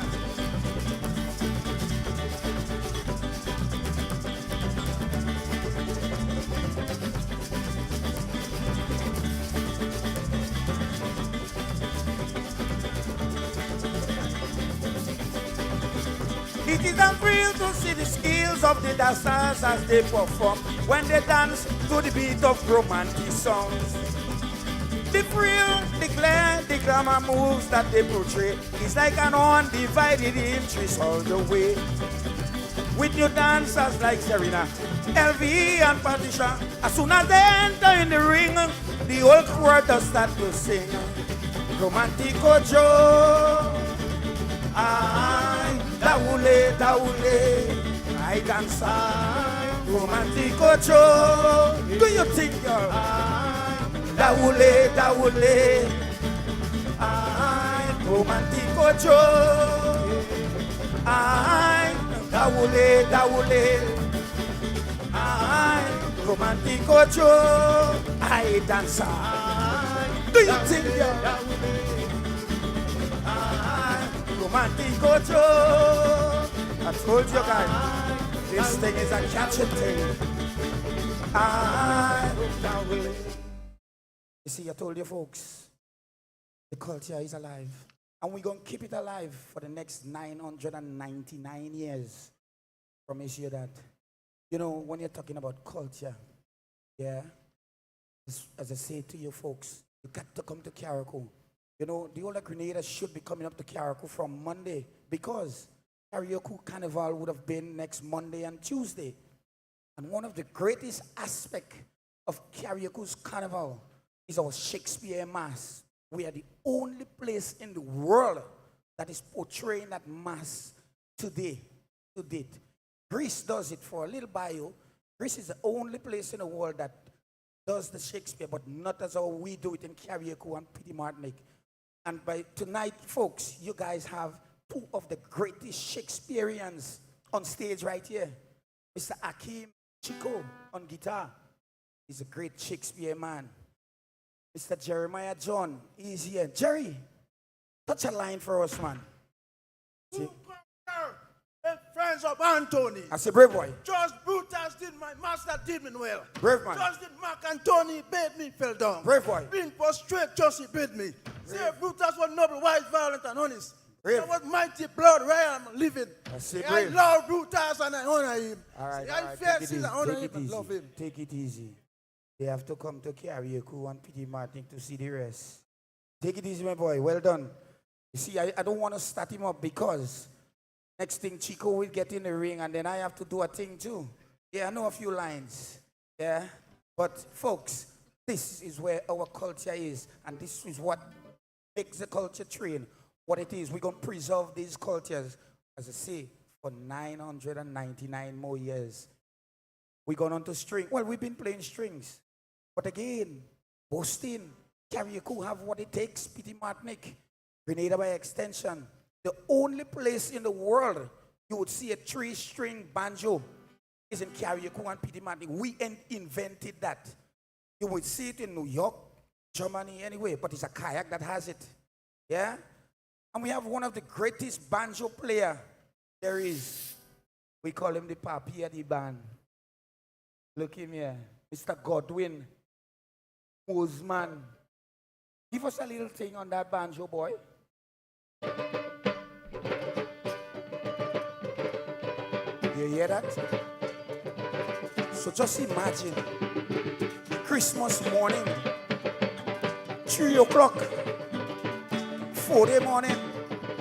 It is a thrill to see the skills of the dancers as they perform when they dance to the beat of romantic songs. The thrill, the glare, the glamour moves that they portray is like an undivided interest all the way. With new dancers like Serena, LV and Patricia, as soon as they enter in the ring, the whole crowd does start to sing. Romantico Joe, ay, daule, daule, I dance, Romantico Joe. Do you think you're daule, daule, ay, Romantico Joe, ay, daule, daule, ay, Romantico Joe, I dance. Do you think you're Romantico Joe? I told you guys, this thing is a catchy thing. You see, I told you folks, the culture is alive. And we're going to keep it alive for the next 999 years. Promise you that. You know, when you're talking about culture, yeah, as I say to you folks, you got to come to Carriacou. You know, the older Grenada should be coming up to Carriacou from Monday because Carriacou Carnival would have been next Monday and Tuesday. And one of the greatest aspects of Carriacou's Carnival is our Shakespeare Mass. We are the only place in the world that is portraying that Mass today, to date. Greece does it. For a little bio, Greece is the only place in the world that does the Shakespeare, but not as how we do it in Carriacou and P.D. Martinic. And by tonight, folks, you guys have two of the greatest Shakespeareans on stage right here. Mr. Akeem Chico on guitar. He's a great Shakespeare man. Mr. Jeremiah John, he's here. Jerry, touch a line for us, man. See? Friends of Anthony. I say, brave boy. Just Brutus did my master did me well. Brave man. Just did Mark Antony bade me fell down. Brave boy. Being prostrate, just he bid me. Say Brutus was noble, wise, violent, and honest. Brave. There was mighty blood where I'm living. I say, I brave. love Brutus and I honor him. All right, I fear sin, I honor him and love him. Take it easy. They have to come to Carriacou and P.D. Martinic to see the rest. Take it easy, my boy. Well done. You see, I don't want to start him up because next thing Chico will get in the ring and then I have to do a thing too. Yeah, I know a few lines. Yeah, but folks, this is where our culture is, and this is what makes the culture train what it is. We're going to preserve these cultures, as I say, for 999 more years. We're going on to string. Well, we've been playing strings, but again, Boston, Karaoke have what it takes. P.T. Martinic, Grenada by extension. The only place in the world you would see a 3-string banjo is in Karaoke and P.T. Martinic. We invented that. You would see it in New York, Germany, anyway, but it's a kayak that has it. Yeah? And we have one of the greatest banjo player there is. We call him the Papi of the band. Look him here. Mr. Godwin Mosman. Give us a little thing on that banjo, boy. You hear that? So just imagine Christmas morning, 3 o'clock, 4 morning,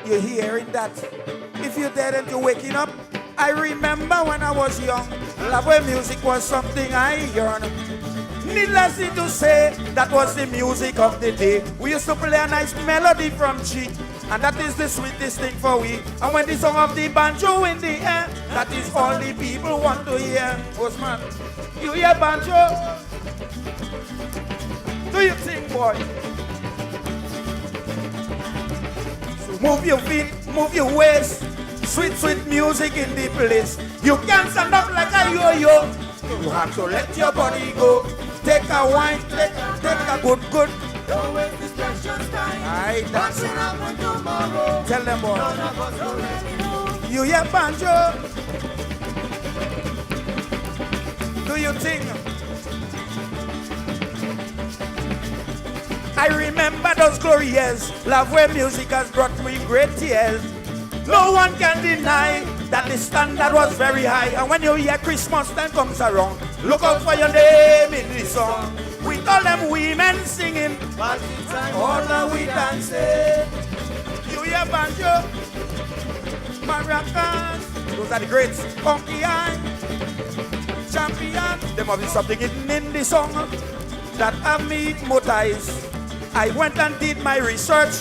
you're hearing that. If you're dead and you're waking up, I remember when I was young, love when music was something I yearned. Needless to say, that was the music of the day. We used to play a nice melody from G, and that is the sweetest thing for we. And when the song of the banjo in the air, that is all the people want to hear. Postman, you hear banjo? Do you think, boy? So move your feet, move your waist. Sweet, sweet music in the place. You can't stand up like a yo-yo. You have to let your body go. Take a wine, take a good. Don't waste this precious time. Aye, that's it. Happen tomorrow. Tell them, boy. None of us already know. You hear banjo? Do you think? I remember those glory years. Love where music has brought me great tears. No one can deny that the standard was very high. And when you hear Christmas time comes around, look out for your name in this song. We call them women singing, Party time, all the we dancing. You hear banjo, maracas, those are the greats. Funky eye, champion. There must be something hidden in the song that have me hypnotized. I went and did my research.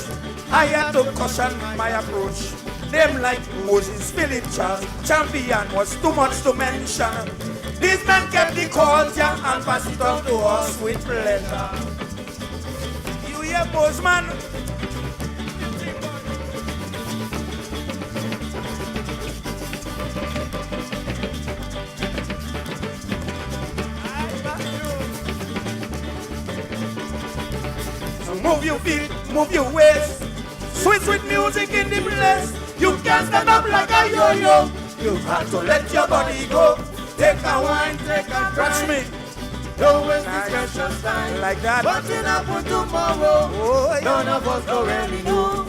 I had to caution my approach. Them like Moses, Philip, Charles, champion was too much to mention. These men kept the culture and passed it on to us with pleasure. You hear, Bozeman? So move your feet, move your waist. Sweet, sweet music in the place. You can't stand up like a yo-yo. You have to let your body go. Take a wine, take a touch me. Don't waste this precious time. Like that. But it happen tomorrow. Oh, yeah. None of us already know.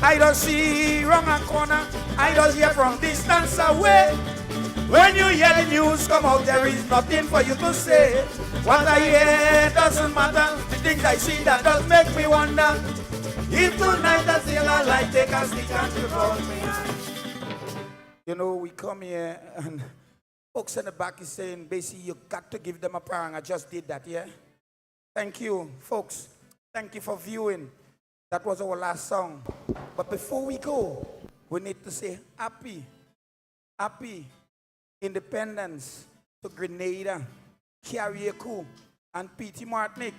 I don't see wrong a corner. I just hear from distance away. When you hear the news come out, there is nothing for you to say. What I hear doesn't matter. The things I see that does make me wonder. If tonight I see a light, take a stick and you call me. You know, we come here and folks in the back is saying, basically, you got to give them a parang. I just did that, yeah? Thank you, folks. Thank you for viewing. That was our last song. But before we go, we need to say happy independence to Grenada, Karaoke, and P.T. Martinic.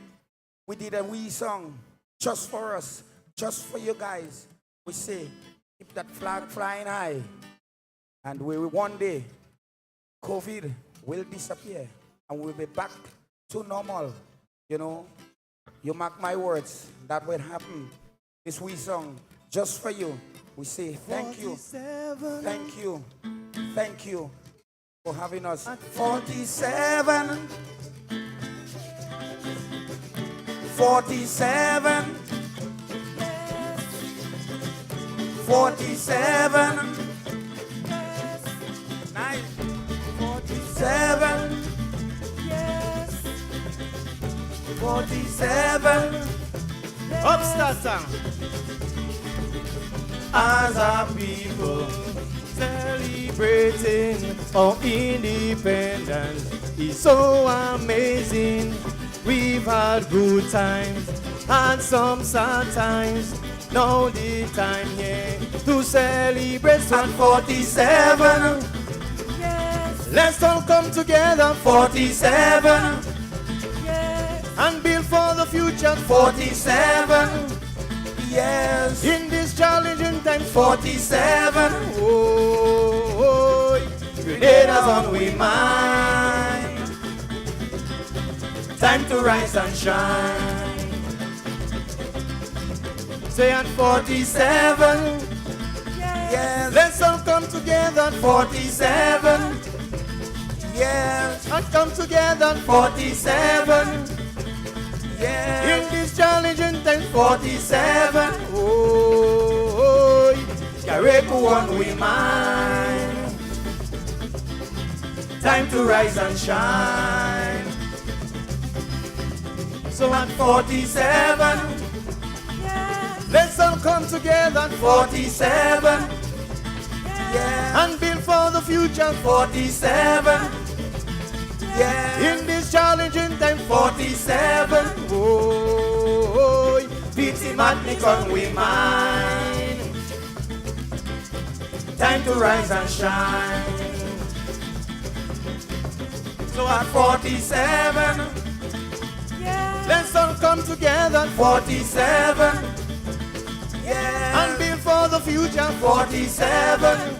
We did a wee song just for us. Just for you guys, we say, keep that flag flying high. And we will one day, COVID will disappear. And we'll be back to normal. You know, you mark my words, that will happen. This wee song, just for you. We say thank you. Thank you. Thank you for having us. 47. 47. 47. Nice. 47. 47. Upstart song. as a people, celebrating our independence is so amazing. We've had good times and some sad times. Now the time here to celebrate 147. Yes. Let's all come together 47. Yes. And build for the future 47. Yes. In this challenging time 47. Oh, Grenada's on we mind. Time to rise and shine. Say at 47. Yes. Let's all come together at 47. Yes. And come together at 47. Yes. In this challenging time 47. Oh, Gareku on we mind. Time to rise and shine. So at 47. Let's all come together at 47. Yeah. And build for the future 47. Yeah. In this challenging time 47. Oh, pity matnik on we mind. Time to rise and shine. So at 47. Yeah. Let's all come together at 47. Yeah. And build for the future 47.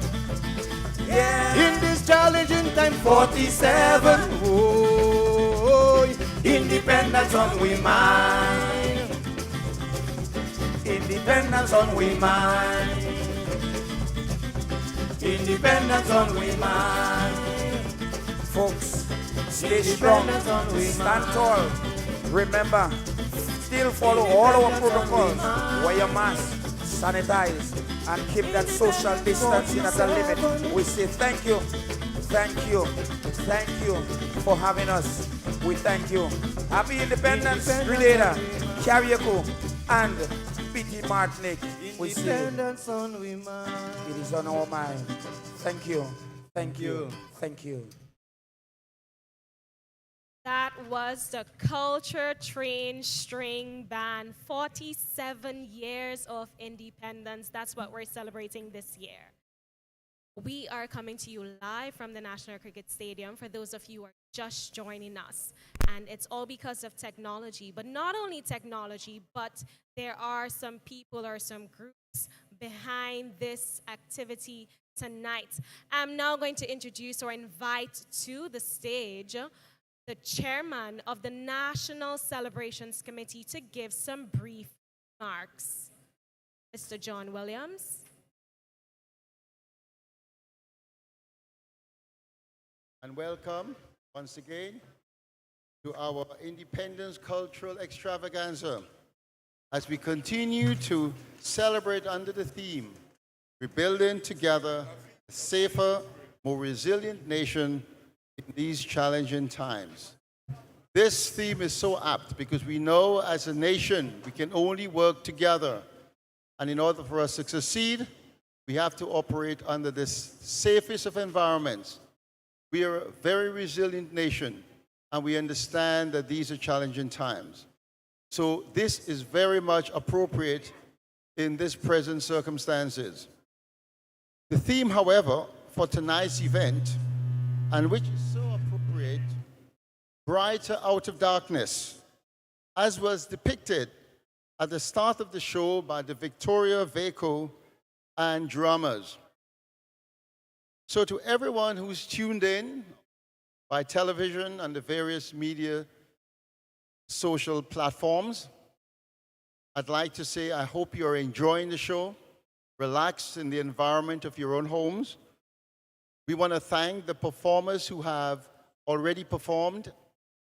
Yeah. In this challenging time 47. Oh, independence on we mind. Independence on we mind. Independence on we mind. Folks, stay strong, stand tall. Remember, still follow all our protocols. Wear your mask, sanitize, and keep that social distancing at a limit. We say thank you, thank you, thank you for having us. We thank you. Happy Independence, Grenada, Carriacou, and P.T. Martinique. We say it is on our mind. Thank you, thank you, thank you. That was the Culture Train String Band, 47 years of independence. That's what we're celebrating this year. We are coming to you live from the National Cricket Stadium for those of you who are just joining us. And it's all because of technology, but not only technology, but there are some people or some groups behind this activity tonight. I'm now going to introduce or invite to the stage the chairman of the National Celebrations Committee to give some brief remarks. Mr. John Williams. And welcome once again to our Independence Cultural Extravaganza as we continue to celebrate under the theme, Rebuilding Together a Safer, More Resilient Nation in these challenging times. This theme is so apt because we know as a nation we can only work together, and in order for us to succeed we have to operate under this safest of environments. We are a very resilient nation and we understand that these are challenging times. So this is very much appropriate in this present circumstances. The theme, however, for tonight's event, and which is so appropriate, brighter out of darkness, as was depicted at the start of the show by the Victoria Vaco and drummers. So to everyone who's tuned in by television and the various media social platforms, I'd like to say I hope you're enjoying the show, relaxed in the environment of your own homes. We want to thank the performers who have already performed,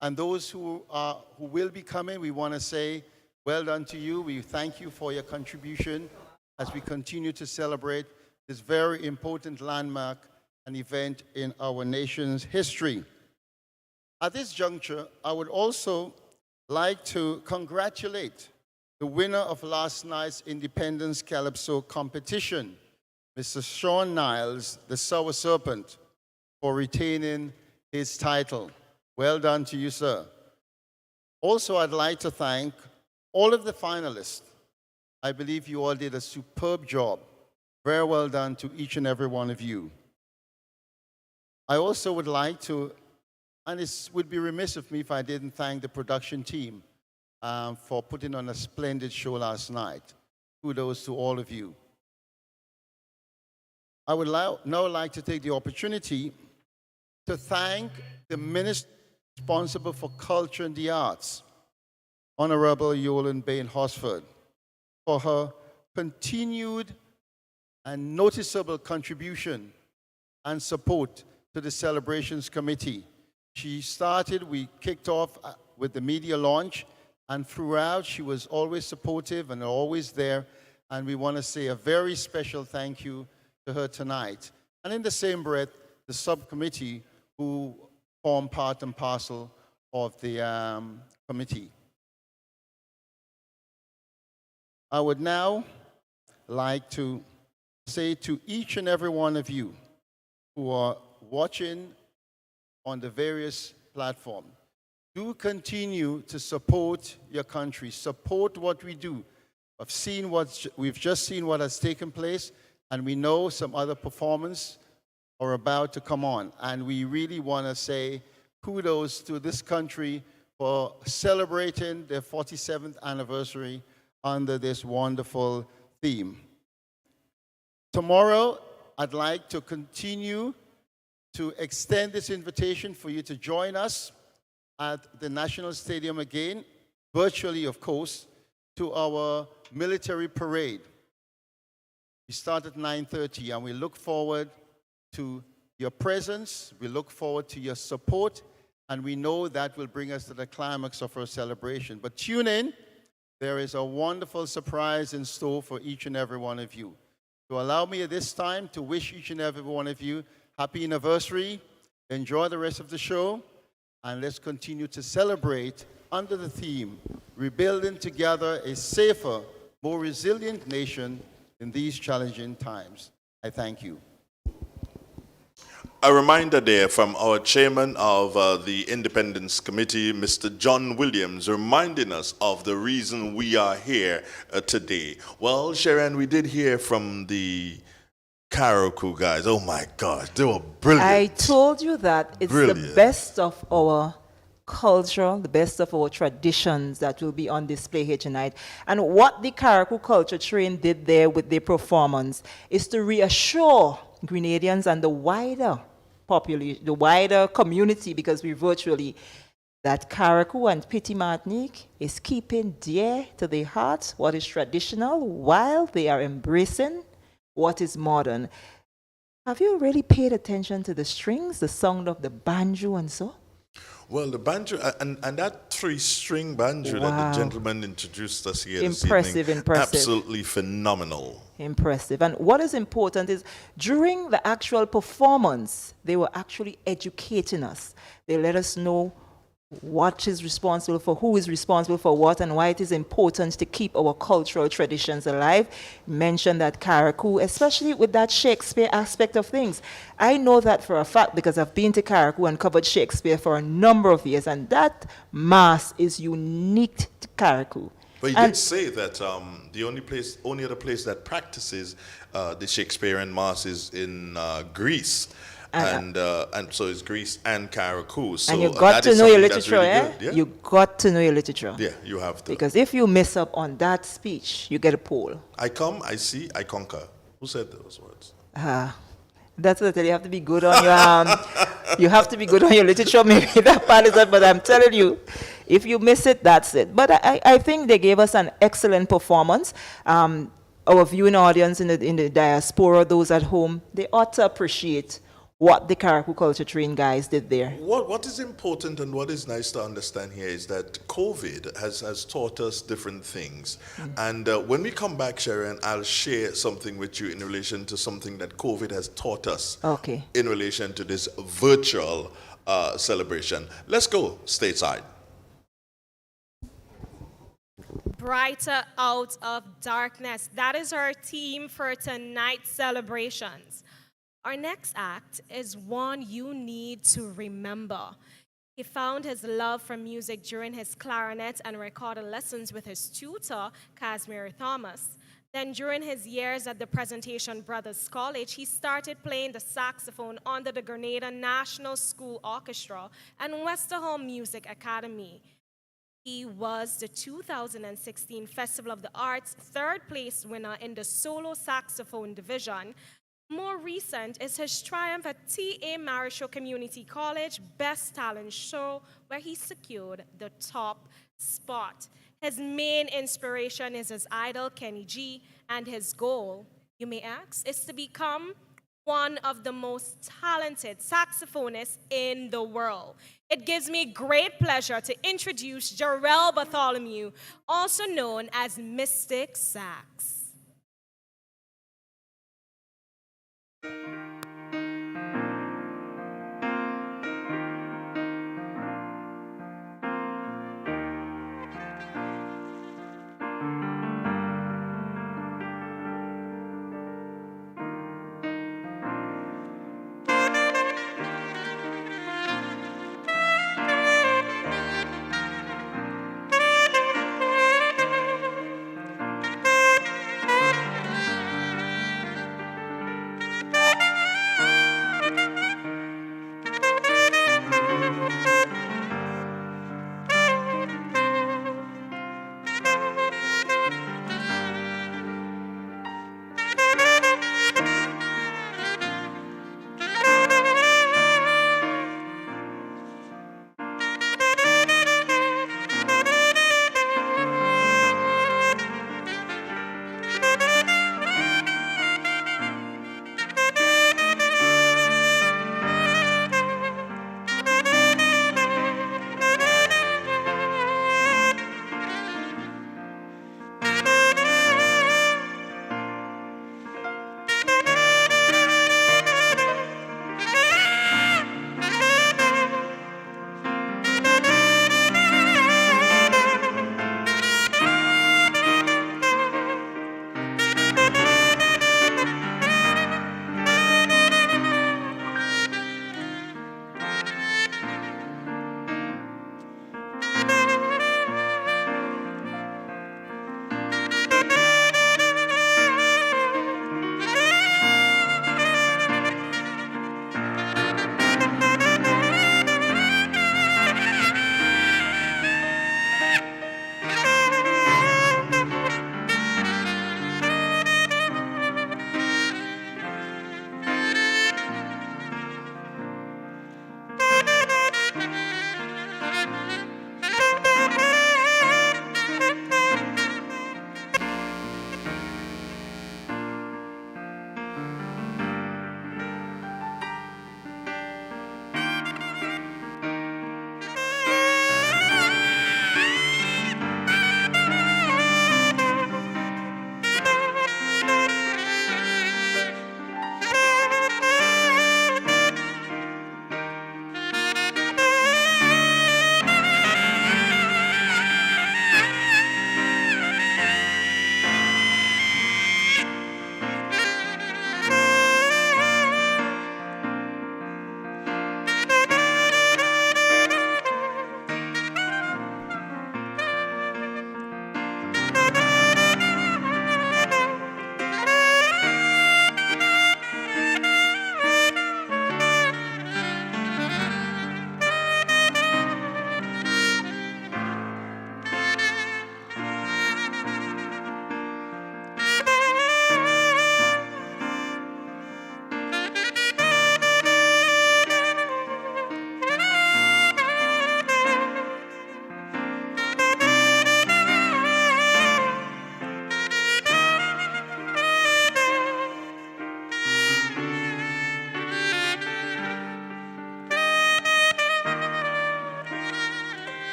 and those who will be coming. We want to say well done to you. We thank you for your contribution as we continue to celebrate this very important landmark and event in our nation's history. At this juncture, I would also like to congratulate the winner of last night's Independence Calypso competition, Mr. Sean Niles, the Sour Serpent, for retaining his title. Well done to you, sir. Also, I'd like to thank all of the finalists. I believe you all did a superb job. Very well done to each and every one of you. I also would like to, and it would be remiss of me if I didn't thank the production team for putting on a splendid show last night. Kudos to all of you. I would now like to take the opportunity to thank the Minister responsible for culture and the arts, Honorable Yolande Bain Hosford, for her continued and noticeable contribution and support to the Celebrations Committee. We kicked off with the media launch, and throughout she was always supportive and always there, and we want to say a very special thank you to her tonight. And in the same breath, the subcommittee who form part and parcel of the committee. I would now like to say to each and every one of you who are watching on the various platforms, do continue to support your country, support what we do. We've just seen what has taken place, and we know some other performance are about to come on. And we really want to say kudos to this country for celebrating their 47th anniversary under this wonderful theme. Tomorrow, I'd like to continue to extend this invitation for you to join us at the National Stadium again, virtually, of course, to our military parade. We start at 9:30, and we look forward to your presence, we look forward to your support, and we know that will bring us to the climax of our celebration. But tune in, there is a wonderful surprise in store for each and every one of you. So allow me at this time to wish each and every one of you happy anniversary, enjoy the rest of the show, and let's continue to celebrate under the theme, rebuilding together a safer, more resilient nation in these challenging times. I thank you. A reminder there from our chairman of the Independence Committee, Mr. John Williams, reminding us of the reason we are here today. Well, Sharon, we did hear from the Karaoke guys. Oh my gosh, they were brilliant. I told you that it's the best of our culture, the best of our traditions that will be on display here tonight. And what the Karaoke Culture Train did there with their performance is to reassure Grenadians and the wider population, the wider community, because we virtually, that Karaoke and Petit Martinique is keeping dear to their hearts what is traditional while they are embracing what is modern. Have you really paid attention to the strings, the sound of the banjo and so? Well, the banjo, and that three-string banjo that the gentleman introduced us here this Impressive. absolutely phenomenal. Impressive. And what is important is during the actual performance, they were actually educating us. They let us know what is responsible for who is responsible for what and why it is important to keep our cultural traditions alive. Mention that Karaoke, especially with that Shakespeare aspect of things. I know that for a fact because I've been to Karaoke and covered Shakespeare for a number of years, and that mass is unique to Karaoke. But you did say that the only other place that practices the Shakespearean mass is in Greece. And so it's Greece and Karaoke. So and you got to know your literature, really yeah? You got to know your literature. Yeah, you have to. Because if you mess up on that speech, you get a pole. I come, I see, I conquer. Who said those words? That's what I tell you. You have to be good on your you have to be good on your literature. Maybe that part is that, but I'm telling you, if you miss it, that's it. But I think they gave us an excellent performance. Our viewing audience in the diaspora, those at home, they ought to appreciate what the Karaoke Culture Train guys did there. What is important and what is nice to understand here is that COVID has taught us different things. And when we come back, Sharon, I'll share something with you in relation to something that COVID has taught us in relation to this virtual celebration. Let's go stateside. brighter out of darkness. That is our theme for tonight's celebrations. Our next act is one you need to remember. He found his love for music during his clarinet and recorded lessons with his tutor, Casimir Thomas. Then during his years at the Presentation Brothers College, he started playing the saxophone under the Grenada National School Orchestra and Westerholm Music Academy. He was the 2016 Festival of the Arts third place winner in the solo saxophone division. More recent is his triumph at T.A. Marichaud Community College Best Talent Show, where he secured the top spot. His main inspiration is his idol, Kenny G, and his goal, you may ask, is to become one of the most talented saxophonists in the world. It gives me great pleasure to introduce Jarrell Bartholomew, also known as Mystic Sax.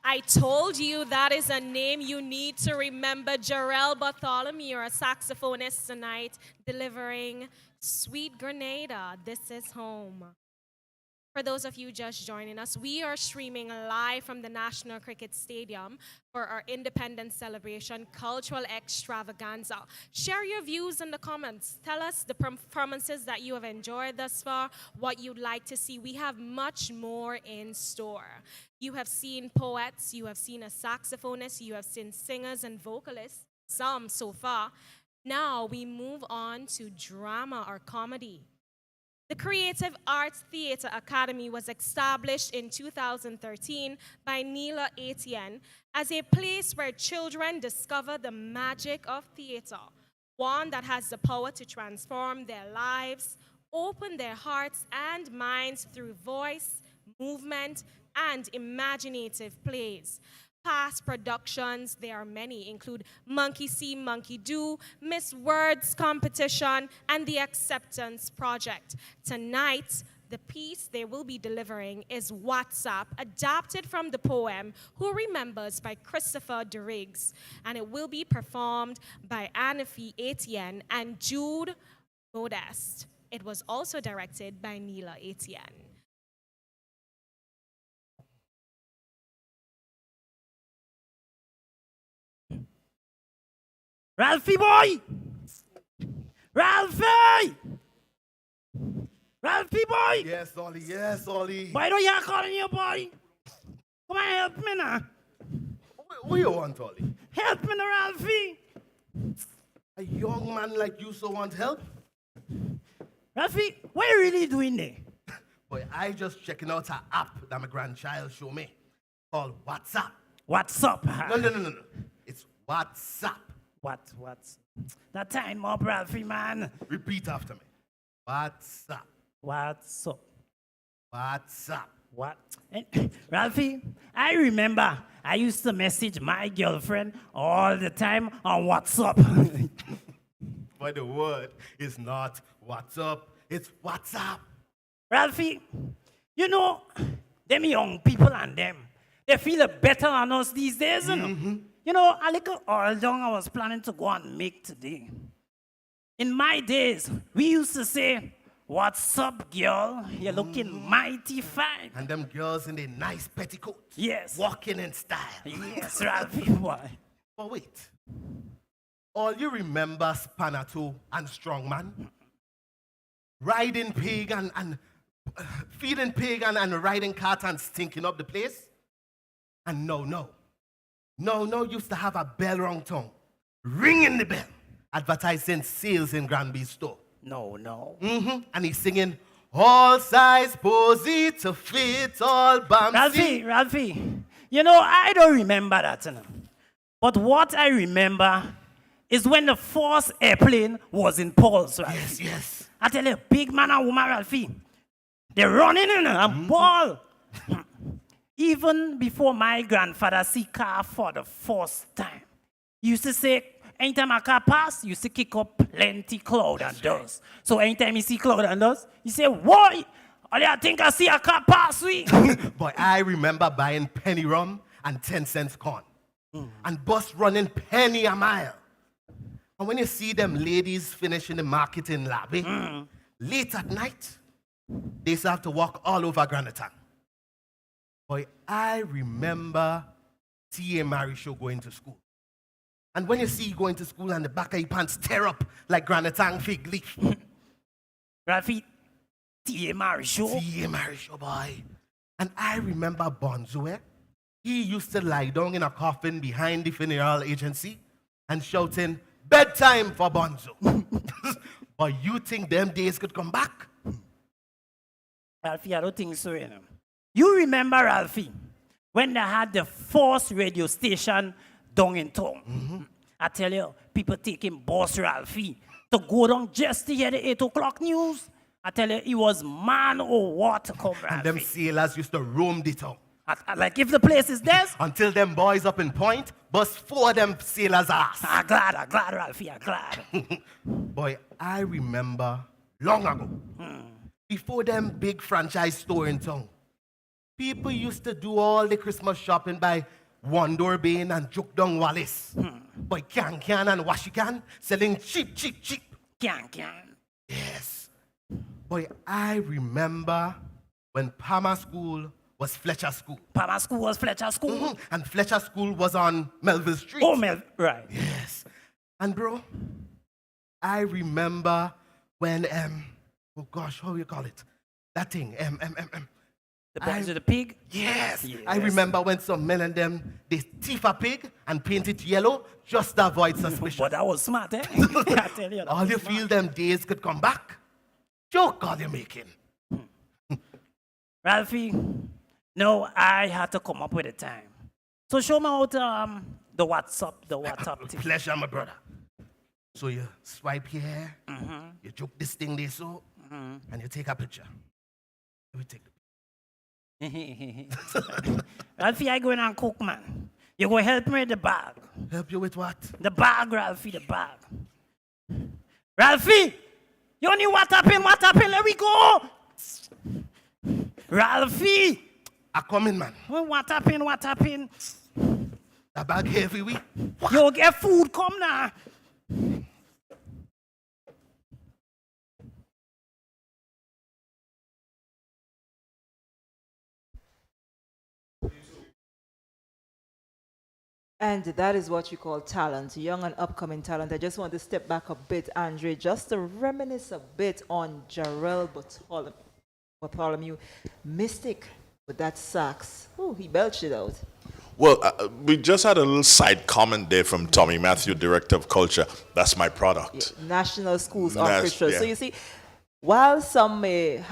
I told you that is a name you need to remember. Jarrell Bartholomew, a saxophonist tonight, delivering Sweet Grenada, This Is Home. For those of you just joining us, we are streaming live from the National Cricket Stadium for our Independence Celebration Cultural Extravaganza. Share your views in the comments. Tell us the performances that you have enjoyed thus far, what you'd like to see. We have much more in store. You have seen poets, you have seen a saxophonist, you have seen singers and vocalists, some so far. Now we move on to drama or comedy. The Creative Arts Theatre Academy was established in 2013 by Neela Etienne as a place where children discover the magic of theatre, one that has the power to transform their lives, open their hearts and minds through voice, movement, and imaginative plays. Past productions, there are many, include Monkey See, Monkey Do, Miss Words Competition, and the Acceptance Project. Tonight, the piece they will be delivering is WhatsApp, adapted from the poem Who Remembers by Christopher Duriggs, and it will be performed by Anne-Fie Etienne and Jude Modeste. It was also directed by Neela Etienne. Ralphie boy! Ralphie! Ralphie boy! Yes, Ollie, yes, Ollie. Why don't you calling you boy? Come on, help me now. What you want, Ollie? Help me now, Ralphie. A young man like you so want help? Ralphie, what are you really doing there? Boy, I just checking out an app that my grandchild showed me called WhatsApp. What's up? No. It's WhatsApp. What's that time up, Ralphie, man? Repeat after me. WhatsApp. What's up? WhatsApp. What? Ralphie, I remember I used to message my girlfriend all the time on WhatsApp. But the word is not WhatsApp, it's WhatsApp. Ralphie, you know, them young people and them, they feel better than us these days, you know? You know, a little oil down I was planning to go and make today. In my days, we used to say, "What's up, girl? You're looking mighty fine." And them girls in their nice petticoats. Yes. Walking in style. Yes, Ralphie, boy. But wait. All you remember Spanato and Strongman? Riding pig and feeding pig and riding cart and stinking up the place? And no, used to have a bell rung tongue, ringing the bell, advertising sales in Granby's store. No. And he's singing, all size posy to fit all bumpsy. Ralphie, you know, I don't remember that, you know. But what I remember is when the first airplane was in Paul's, Ralphie. Yes. I tell you, big man and woman, Ralphie, they're running in and Paul. Even before my grandfather see car for the first time, he used to say, anytime a car pass, you used to kick up plenty cloud and dust. So anytime you see cloud and dust, you say, "Why? I think I see a car pass, we." Boy, I remember buying penny rum and 10 cents corn. And bus running penny a mile. And when you see them ladies finishing the market in Labby, late at night, they used to have to walk all over Grenada. Boy, I remember T.A. Mary show going to school. And when you see you going to school and the back of your pants tear up like Granatang fig leaf. Ralphie, T.A. Mary show? T.A. Mary show, boy. And I remember Bonzo, he used to lie down in a coffin behind the funeral agency and shouting, "Bedtime for Bonzo." But you think them days could come back? Ralphie, I don't think so, you know. You remember, Ralphie, when they had the first radio station down in town? I tell you, people taking Boss Ralphie to go down just to hear the 8 o'clock news. I tell you, it was man or what to come, Ralphie. And them sailors used to roam the town. Like if the place is there? Until them boys up in Point bust 4 of them sailors' ass. I'm glad, Ralphie, I'm glad. Boy, I remember long ago, before them big franchise store in town, people used to do all the Christmas shopping by Wandor Bain and Jukdong Wallace. By Can and Washikan selling cheap. Can. Yes. Boy, I remember when Palmer School was Fletcher School. Palmer School was Fletcher School? And Fletcher School was on Melville Street. Oh, right. Yes. And bro, I remember when, oh gosh, how you call it? That thing, The pig? Yes. I remember when some men and them, they thief a pig and paint it yellow just to avoid suspicion. But that was smart, eh? I tell you, all you feel them days could come back. Joke all you're making. Ralphie, no, I had to come up with a time. So show me out the WhatsApp thing. Pleasure, my brother. So you swipe here, you joke this thing there so, and you take a picture. We take the picture. Ralphie, I go in and cook, man. You go help me with the bag. Help you with what? The bag, Ralphie, the bag. Ralphie! You need what happened, let me go! Ralphie! I come in, man. What happened? The bag heavy, we. You get food, come now. And that is what you call talent, young and upcoming talent. I just want to step back a bit, Andre, just to reminisce a bit on Jarrell Bartholomew, Mystic, with that sax. Oh, he belched it out. Well, we just had a little side comment there from Tommy Matthew, Director of Culture. That's my product. Yeah, National Schools Orchestra. Yeah. So you see, while some may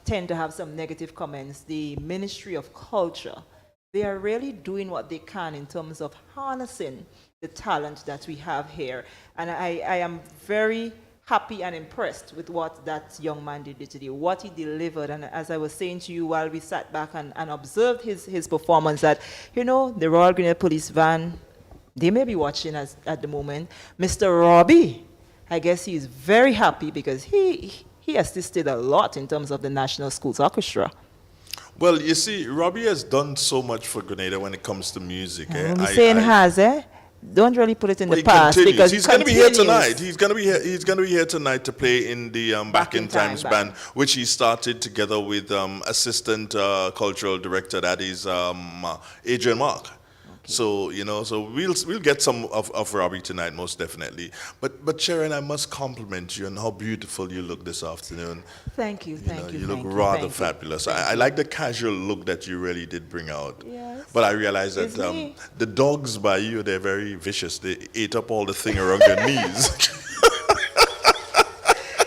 tend to have some negative comments, the Ministry of Culture, they are really doing what they can in terms of harnessing the talent that we have here. And I am very happy and impressed with what that young man did today, what he delivered. And as I was saying to you while we sat back and observed his performance, that, you know, the Royal Grenada Police Van, they may be watching us at the moment. Mr. Robbie, I guess he is very happy because he assisted a lot in terms of the National Schools Orchestra. Well, you see, Robbie has done so much for Grenada when it comes to music. When we saying has, don't really put it in the past because he's going to be here tonight. He's going to be here. He's going to be here tonight to play in the Back in Times band, which he started together with assistant cultural director, that is Adrian Mark. So, you know, so we'll get some of Robbie tonight, most definitely. But Sharon, I must compliment you on how beautiful you look this afternoon. Thank you, thank you. You look rather fabulous. I like the casual look that you really did bring out. Yes. But I realize that the dogs by you, they're very vicious. They ate up all the thing around your knees.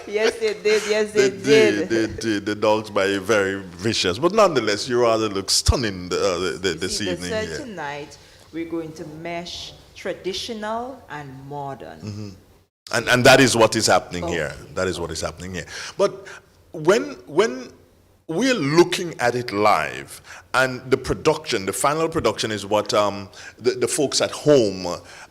Yes, they did. Yes, they did. They did. The dogs by you very vicious. But nonetheless, you rather look stunning this evening. So tonight, we're going to mesh traditional and modern. Mm-hmm. And that is what is happening here. That is what is happening here. But when we're looking at it live, and the production, the final production is what the folks at home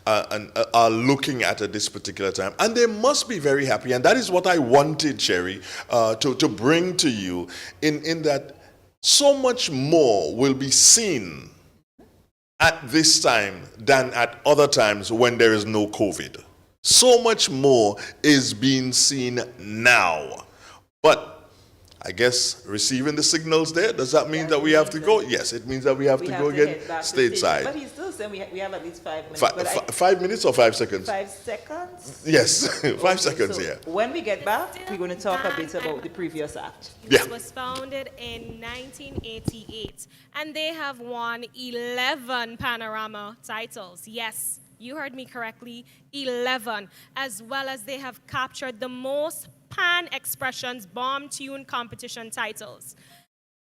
are looking at this particular time. And they must be very happy. And that is what I wanted, Sherry, to bring to you, in that so much more will be seen at this time than at other times when there is no COVID. So much more is being seen now. But I guess receiving the signals there, does that mean that we have to go? Yes, it means that we have to go again stateside. But he's still saying we have at least 5 minutes. 5 minutes or 5 seconds? 5 seconds? Yes, 5 seconds, yeah. When we get back, we're going to talk a bit about the previous act. Yeah. It was founded in 1988, and they have won 11 Panorama titles. Yes, you heard me correctly, 11, as well as they have captured the most Pan Expressions Bomb Tune competition titles.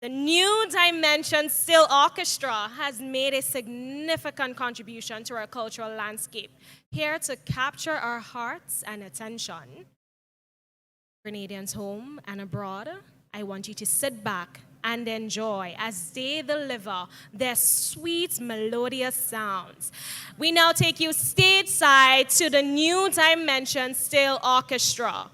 The New Dimension Still Orchestra has made a significant contribution to our cultural landscape, here to capture our hearts and attention. Grenadians home and abroad, I want you to sit back and enjoy as they deliver their sweet, melodious sounds. We now take you stateside to the New Dimension Still Orchestra.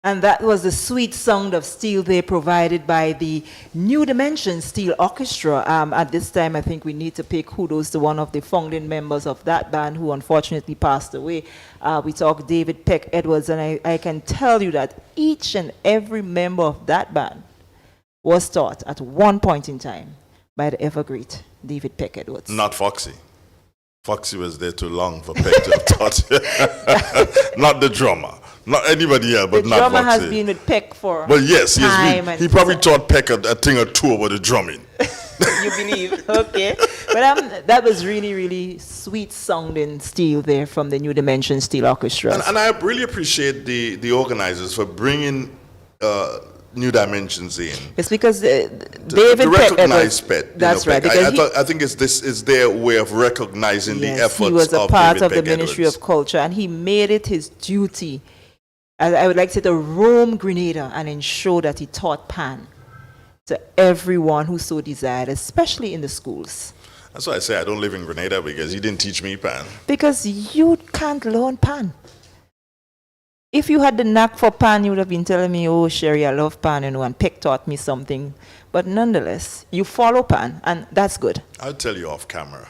And that was the sweet sound of steel there provided by the New Dimension Steel Orchestra. At this time, I think we need to pay kudos to one of the founding members of that band who unfortunately passed away. We talk David Peck Edwards, and I can tell you that each and every member of that band was taught at one point in time by the ever great David Peck Edwards. Not Foxy. Foxy was there too long for Peck to have taught. Not the drummer. Not anybody else, but the not Foxy. The drummer has been with Peck for But yes, time. He probably taught Peck a thing or two about the drumming. You believe? Okay. But that was really, really sweet sounding steel there from the New Dimension Steel Orchestra. And I really appreciate the organizers for bringing New Dimensions in. It's because David Peck recognize Pet. That's right. I think it's their way of recognizing the efforts of he was a part David of the Peck Ministry Edwards. of Culture, and he made it his duty, I would like to say, to roam Grenada and ensure that he taught pan to everyone who so desired, especially in the schools. That's why I say I don't live in Grenada, because he didn't teach me pan. Because you can't learn pan. If you had the knack for pan, you would have been telling me, oh, Sherry, I love pan, and Peck taught me something. But nonetheless, you follow pan, and that's good. I'll tell you off camera.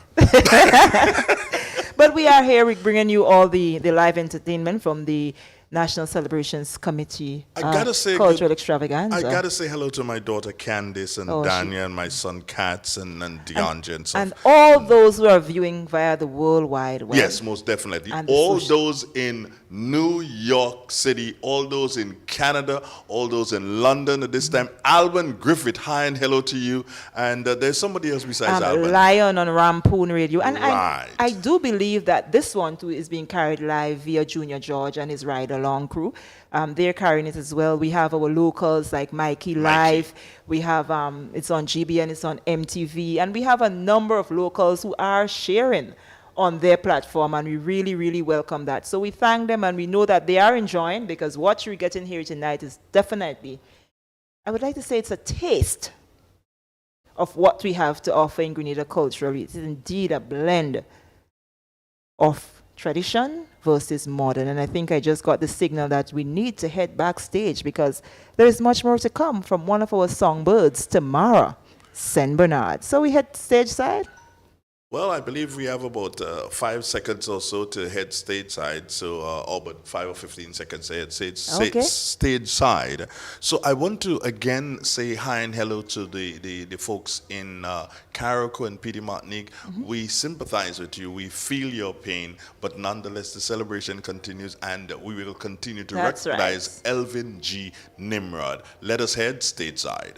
But we are here, we're bringing you all the live entertainment from the National Celebrations Committee, Cultural Extravaganza. I gotta say hello to my daughter Candice and Dania and my son Katz and DeAndre and so and all those who are viewing via the World Wide Web. Yes, most definitely. And all those in New York City, all those in Canada, all those in London at this time. Alban Griffith, hi and hello to you. And there's somebody else besides Alban. Lion on Rampoon Radio. And right. I do believe that this one too is being carried live via Junior George and his ride-along crew. They're carrying it as well. We have our locals like Mikey Live. We have, it's on GBN, it's on MTV. And we have a number of locals who are sharing on their platform, and we really, really welcome that. So we thank them, and we know that they are enjoying, because what you're getting here tonight is definitely, I would like to say, it's a taste of what we have to offer in Grenada culturally. It is indeed a blend of tradition versus modern, and I think I just got the signal that we need to head backstage, because there is much more to come from one of our songbirds, Tamara St. Bernard. So we head stage side. Well, I believe we have about 5 seconds or so to head stateside. So, but 5 or 15 seconds to head stage side. So I want to again say hi and hello to the folks in Carriacou and Petite Martinique. We sympathize with you. We feel your pain, but nonetheless, the celebration continues, and we will continue to recognize Elvin G. Nimrod. Let us head stateside.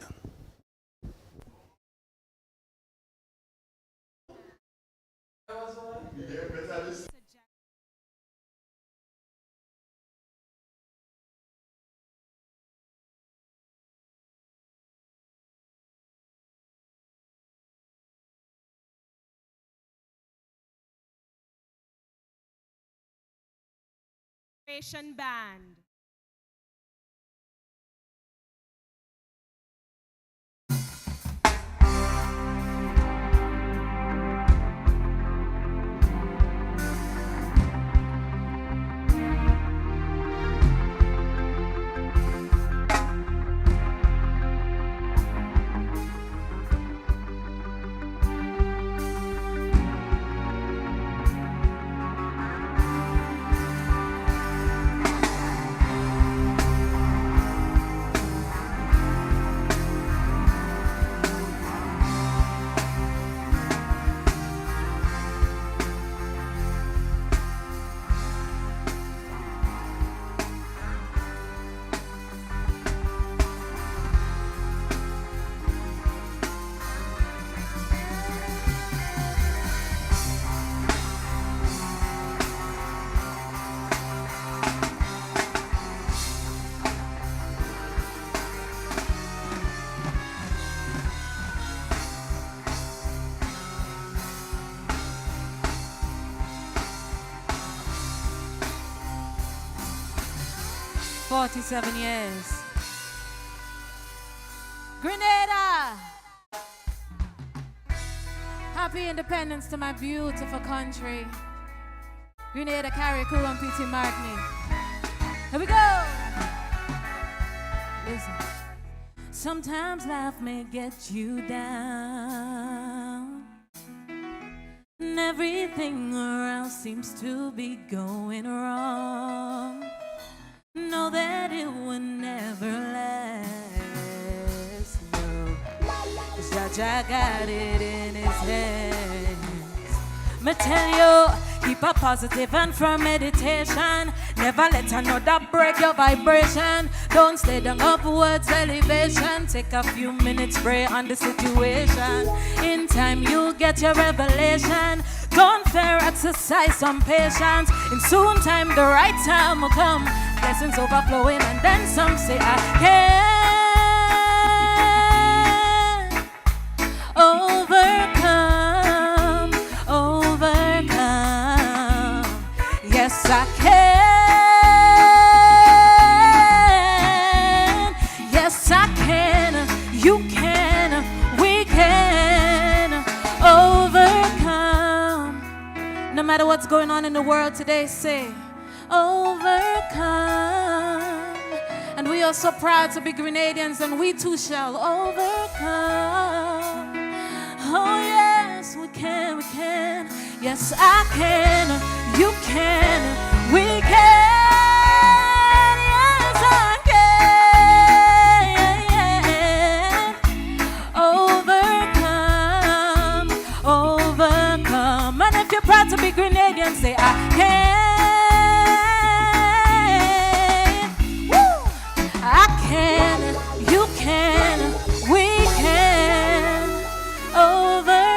Band. "47 years. Grenada! Happy independence to my beautiful country. Grenada, Carriacou, and Petite Martinique. Here we go! Listen. Sometimes life may get you down, and everything around seems to be going wrong. Know that it will never last. No, 'cause Jaja got it in his hands. Me tell you, keep a positive and firm meditation. Never let another break your vibration. Don't stay down upwards elevation. Take a few minutes, pray on the situation. In time you'll get your revelation. Don't fear, exercise some patience. In soon time the right time will come. Blessings overflowing and then some say I can overcome, overcome. Yes, I can. Yes, I can. You can. We can overcome. No matter what's going on in the world today, say overcome. And we are so proud to be Grenadians, and we too shall overcome. Oh yes, we can, we can. Yes, I can, you can, we can. Yes, I can. Overcome, overcome. And if you're proud to be Grenadian, say I can. I can, you can, we can overcome.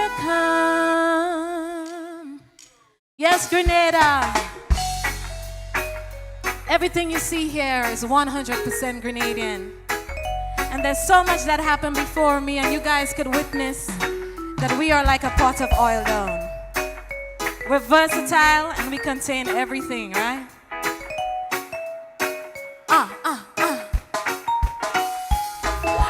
Yes, Grenada. Everything you see here is 100% Grenadian. And there's so much that happened before me, and you guys could witness that we are like a pot of oil down. We're versatile and we contain everything, right?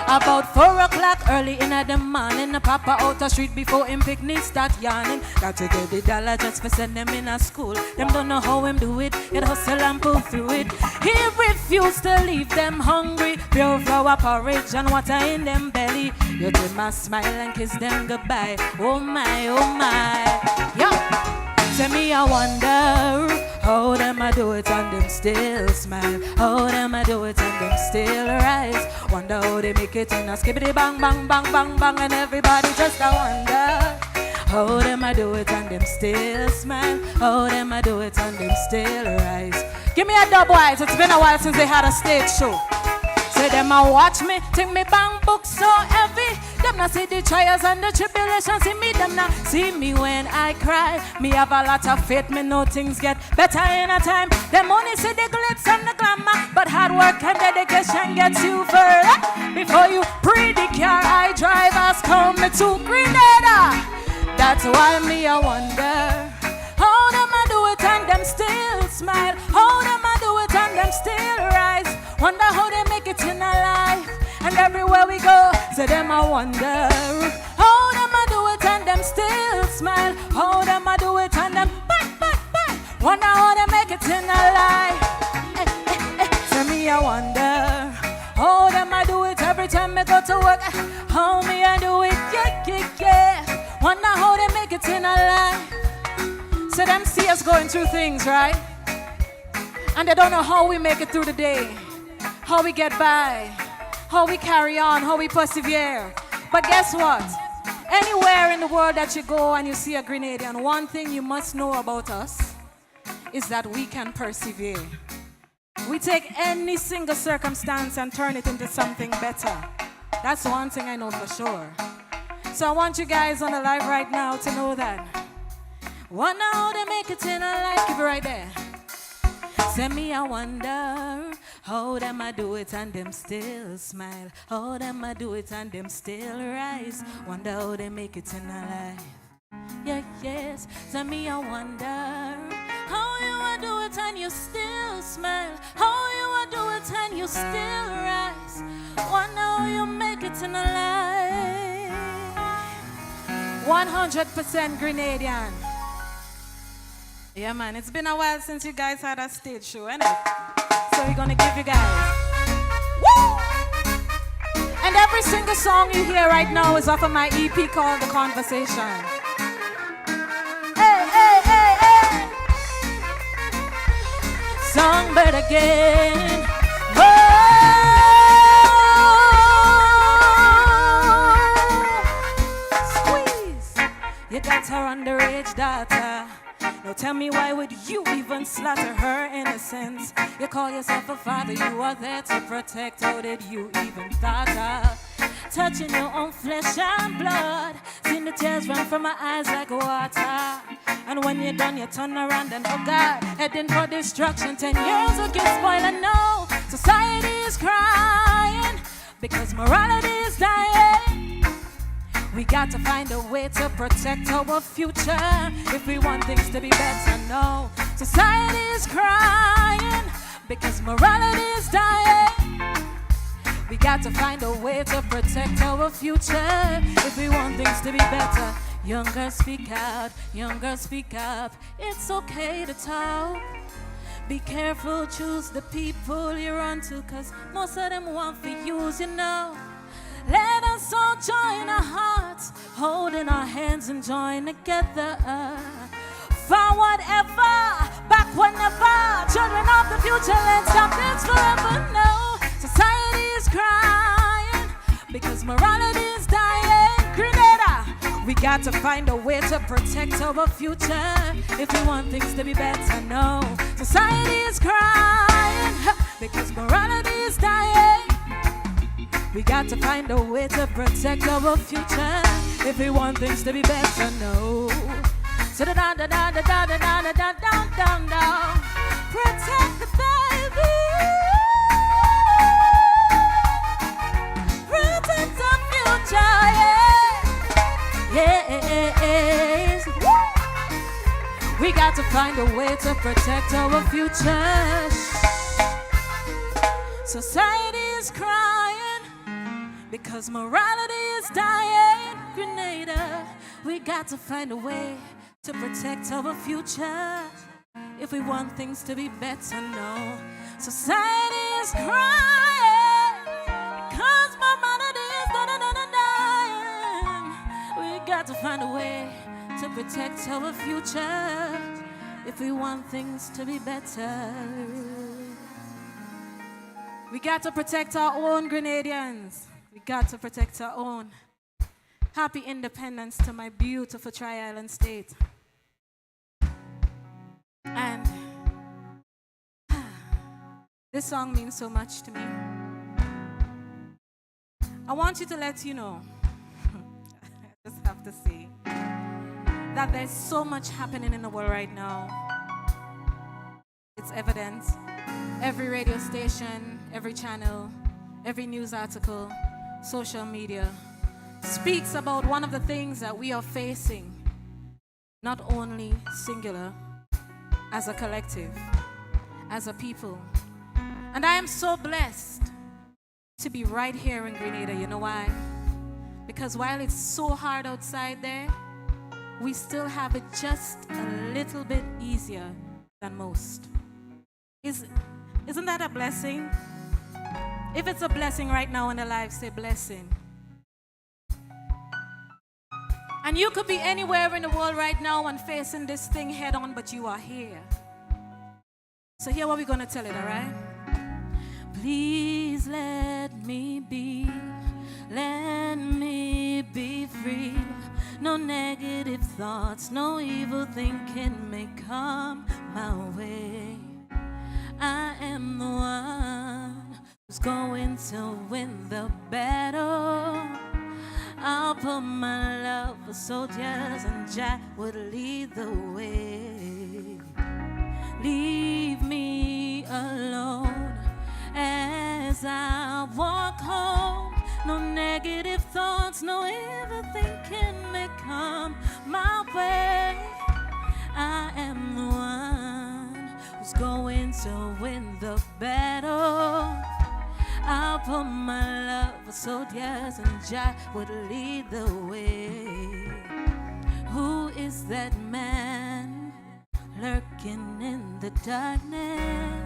About 4 o'clock early in the morning, the papa out the street before him picnic start yarning. Got to get the dollar just for send them in a school. Them don't know how him do it, yet hustle and pull through it. He refused to leave them hungry. Pure flour porridge and water in them belly. You take my smile and kiss them goodbye. Oh my, oh my. Yo. Tell me I wonder how them I do it and them still smile. How them I do it and them still rise. Wonder how they make it in a skibbity bang bang bang bang bang, and everybody just a wonder how them I do it and them still smile. How them I do it and them still rise. Give me a double eyes. It's been a while since they had a stage show. Say them a watch me, take me bang book so heavy. Them not see the trials and the tribulations. See me, them not see me when I cry. Me have a lot of faith, me know things get better in a time. Them only see the glitz and the glamour, but hard work and dedication gets you further. Before you pre the car I drive, ask come me to Grenada. That's why me I wonder how them I do it and them still smile. How them I do it and them still rise. Wonder how they make it in a life. And everywhere we go, say them I wonder how them I do it and them still smile. How them I do it and them bang, bang, bang. Wonder how they make it in a life. Say me I wonder how them I do it every time I go to work. How me I do it, yeah, yeah, yeah. Wonder how they make it in a life. So them see us going through things, right? And they don't know how we make it through the day, how we get by, how we carry on, how we persevere. But guess what? Anywhere in the world that you go and you see a Grenadian, one thing you must know about us is that we can persevere. We take any single circumstance and turn it into something better. That's one thing I know for sure. So I want you guys on the live right now to know that. Wonder how they make it in a life. Keep it right there. Say me I wonder how them I do it and them still smile. How them I do it and them still rise. Wonder how they make it in a life. Yeah, yes. Say me I wonder how you I do it and you still smile. How you I do it and you still rise. Wonder how you make it in a life. 100% Grenadian. Yeah, man, it's been a while since you guys had a stage show, innit? So we're gonna give you guys. Woo! every single song you hear right now is off of my EP called The Conversation. Hey, hey, hey, hey. Songbird again. Squeeze. You got her underage daughter. Now tell me, why would you even slaughter her innocence? You call yourself a father, you are there to protect. How did you even thought of touching your own flesh and blood? Seen the tears run from my eyes like water. And when you're done, you turn around and oh God, heading for destruction. 10 years will get spoiled and no, society is crying because morality is dying. We got to find a way to protect our future if we want things to be better. No, society is crying because morality is dying. We got to find a way to protect our future if we want things to be better. Young girls speak out, young girls speak up. It's okay to talk. Be careful, choose the people you run to, cause most of them want for use, you know. Let us all join our hearts, holding our hands and join together. Forward ever, back whenever. Children of the future, let's stop this forever. No, society is crying because morality is dying. Grenada, we got to find a way to protect our future if we want things to be better. No, society is crying because morality is dying. We got to find a way to protect our future if we want things to be better. No. So down, down, down, down, down, down, down, down, down, down. Protect the baby. Protect the future. Yeah. Yes. We got to find a way to protect our future. Society is crying because morality is dying. Grenada, we got to find a way to protect our future if we want things to be better. No, society is crying because morality is dying. We got to find a way to protect our future if we want things to be better. We got to protect our own Grenadians. We got to protect our own. Happy independence to my beautiful Tri-Island state. And this song means so much to me. I want you to let you know, I just have to say, that there's so much happening in the world right now. It's evident. Every radio station, every channel, every news article, social media speaks about one of the things that we are facing, not only singular, as a collective, as a people. And I am so blessed to be right here in Grenada. You know why? Because while it's so hard outside there, we still have it just a little bit easier than most. Isn't that a blessing? If it's a blessing right now in the life, say blessing. And you could be anywhere in the world right now and facing this thing head on, but you are here. So here's what we're going to tell it, all right? Please let me be free. No negative thoughts, no evil thinking may come my way. I am the one who's going to win the battle. I'll put my love for soldiers and Jack would lead the way. Leave me alone as I walk home. No negative thoughts, no evil thinking may come my way. I am the one who's going to win the battle. I'll put my love for soldiers and Jah would lead the way. Who is that man lurking in the darkness?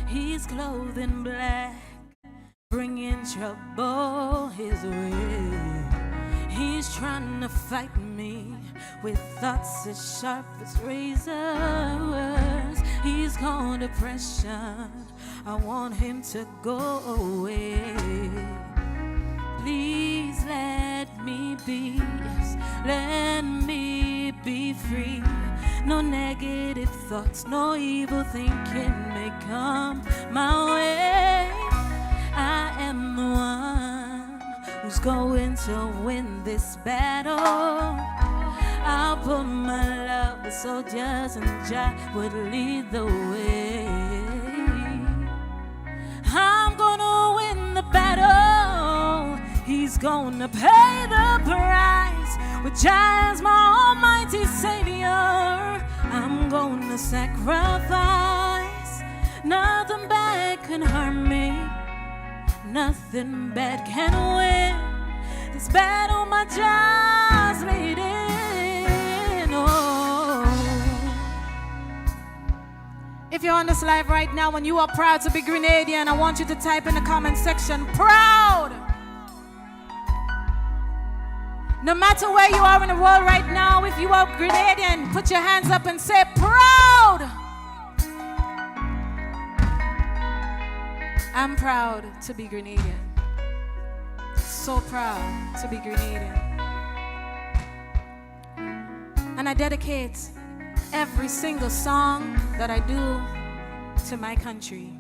He's clothed in black bringing trouble his way. He's trying to fight me with thoughts as sharp as razors. He's calling depression. I want him to go away. Please let me be, yes, let me be free. No negative thoughts, no evil thinking may come my way. I am the one who's going to win this battle. I'll put my love with soldiers and Jah would lead the way. I'm gonna win the battle. He's gonna pay the price with Jah as my almighty savior. I'm gonna sacrifice. Nothing bad can harm me. Nothing bad can win this battle. My Jah's leading. Oh. If you're on this live right now and you are proud to be Grenadian, I want you to type in the comment section, proud. No matter where you are in the world right now, if you are Grenadian, put your hands up and say, proud. I'm proud to be Grenadian. So proud to be Grenadian. And I dedicate every single song that I do to my country.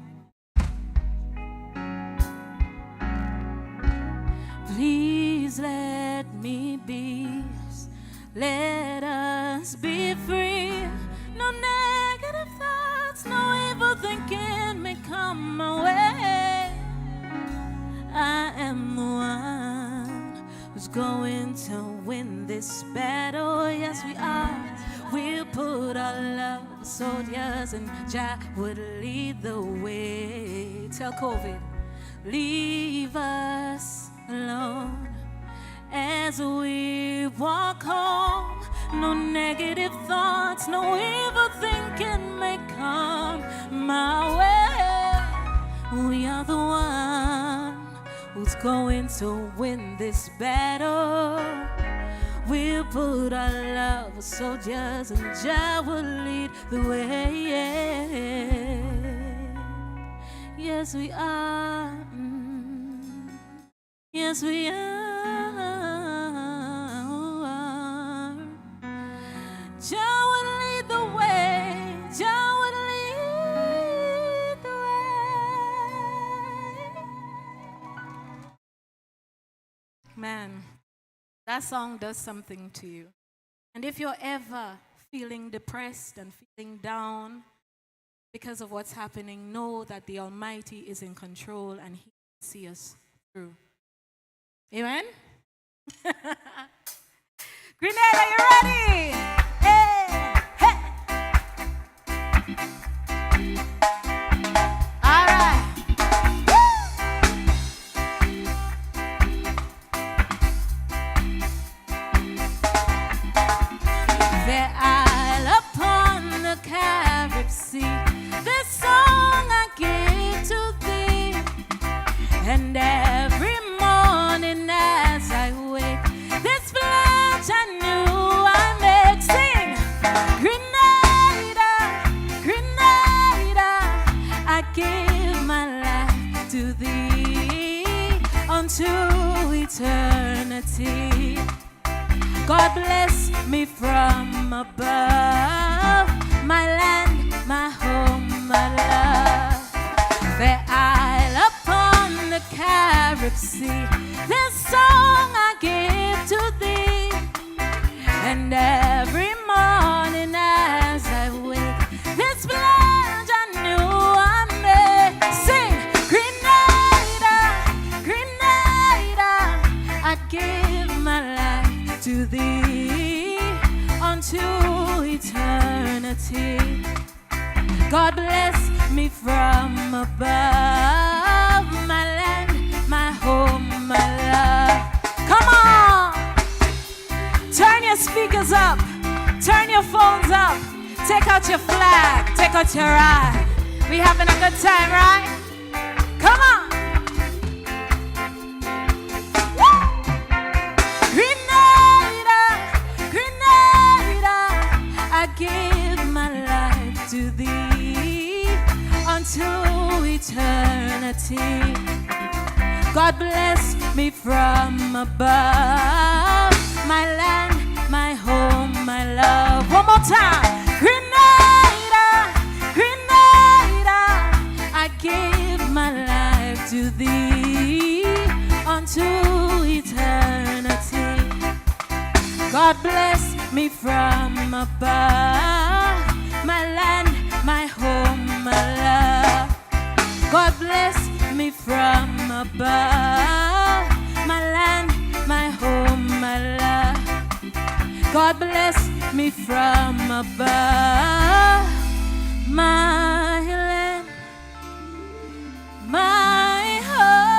Please let me be, let us be free. No negative thoughts, no evil thinking may come my way. I am the one who's going to win this battle. Yes, we are. We'll put our love soldiers and Jah would lead the way. Tell COVID, leave us alone as we walk home. No negative thoughts, no evil thinking may come my way. We are the one who's going to win this battle. We'll put our love with soldiers and Jah will lead the way. Yes, we are. Yes, we are. Jah will lead the way. Jah will lead the way. Man, that song does something to you. And if you're ever feeling depressed and feeling down because of what's happening, know that the Almighty is in control and He will see us through. Amen? Grenada, you ready? Hey, hey. All right. The isle upon the Carib Sea, this song I give to thee, and every morning as I wake, this pledge I knew I make. Sing, Grenada, Grenada, I give my life to thee unto eternity. God bless me from above, my land, my home, my love. The isle upon the Carib Sea, this song I give to thee, and every morning as I wake, this pledge I knew I made. Sing, Grenada, Grenada, I give my life to thee unto eternity. God bless me from above, my land, my home, my love. Come on! Turn your speakers up, turn your phones up, take out your flag, take out your ride. We having a good time, right? Come on! give my life to thee unto eternity. God bless me from above, my land, my home, my love. One more time. Grenada, Grenada, I give my life to thee unto eternity. God bless me from above, my land, my home, my love. God bless me from above, my land, my home, my love. God bless me from above, my land, my home,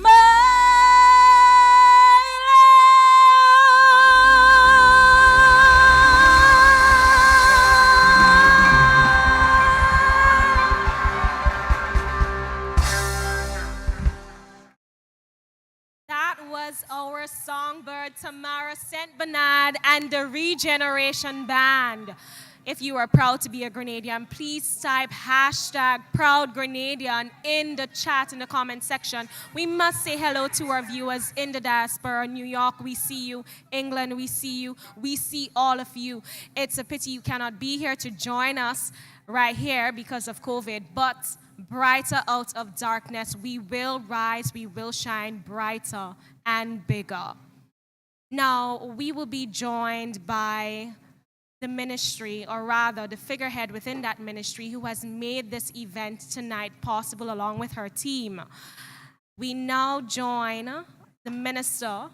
my That was our songbird Tamara St. Bernard and the Regeneration Band. If you are proud to be a Grenadian, please type hashtag ProudGrenadian in the chat, in the comment section. We must say hello to our viewers in the diaspora. New York, we see you. England, we see you. We see all of you. It's a pity you cannot be here to join us right here because of COVID, but brighter out of darkness, we will rise, we will shine brighter and bigger. Now, we will be joined by the ministry, or rather the figurehead within that ministry who has made this event tonight possible along with her team. We now join the Minister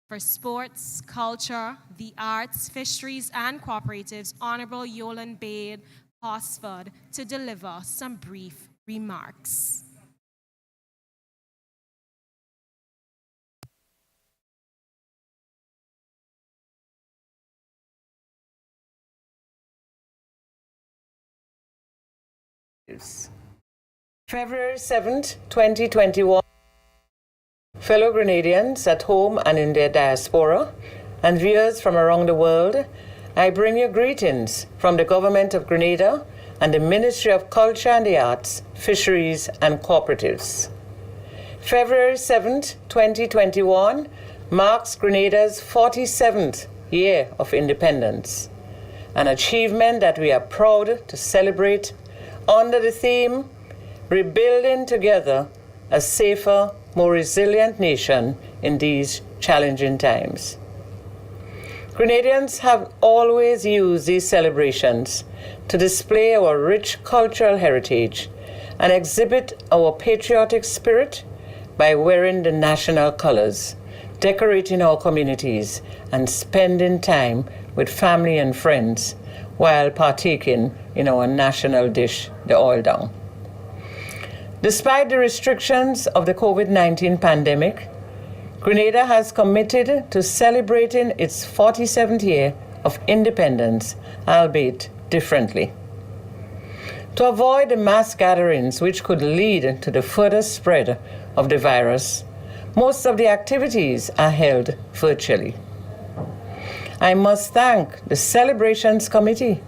for Sports, Culture, the Arts, Fisheries and Cooperatives, Honorable Yolande Bade Hosford, to deliver some brief remarks. February 7th, 2021. Fellow Grenadians at home and in their diaspora, and viewers from around the world, I bring you greetings from the Government of Grenada and the Ministry of Culture and the Arts, Fisheries and Cooperatives. February 7th, 2021 marks Grenada's 47th year of independence, an achievement that we are proud to celebrate under the theme, Rebuilding Together a Safer, More Resilient Nation in These Challenging Times. Grenadians have always used these celebrations to display our rich cultural heritage and exhibit our patriotic spirit by wearing the national colors, decorating our communities, and spending time with family and friends while partaking in our national dish, the oil down. Despite the restrictions of the COVID-19 pandemic, Grenada has committed to celebrating its 47th year of independence, albeit differently. To avoid the mass gatherings which could lead to the further spread of the virus, most of the activities are held virtually. I must thank the Celebrations Committee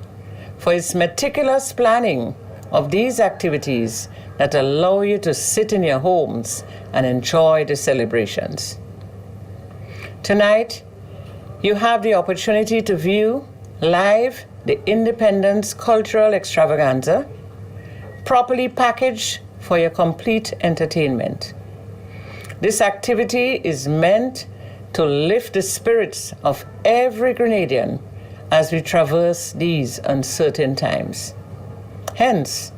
for its meticulous planning of these activities that allow you to sit in your homes and enjoy the celebrations. Tonight, you have the opportunity to view live the Independence Cultural Extravaganza, properly packaged for your complete entertainment. This activity is meant to lift the spirits of every Grenadian as we traverse these uncertain times. Hence,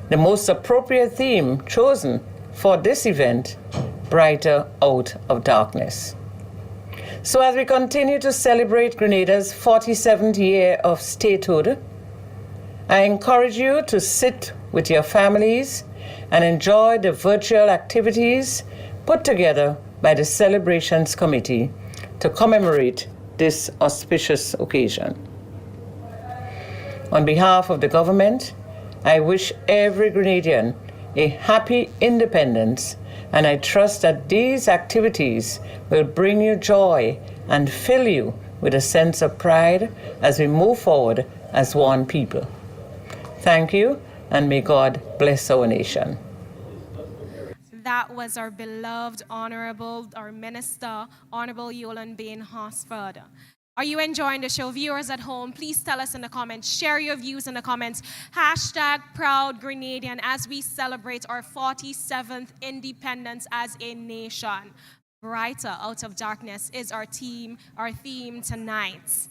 the most appropriate theme chosen for this event, Brighter Out of Darkness. So as we continue to celebrate Grenada's 47th year of statehood, I encourage you to sit with your families and enjoy the virtual activities put together by the Celebrations Committee to commemorate this auspicious occasion. On behalf of the government, I wish every Grenadian a happy independence, and I trust that these activities will bring you joy and fill you with a sense of pride as we move forward as one people. Thank you, and may God bless our nation. That was our beloved, our minister, Honorable Yolan Bain Hosford. Are you enjoying the show? Viewers at home, please tell us in the comments. Share your views in the comments. Hashtag Proud Grenadian as we celebrate our 47th independence as a nation. Brighter out of darkness is our theme tonight.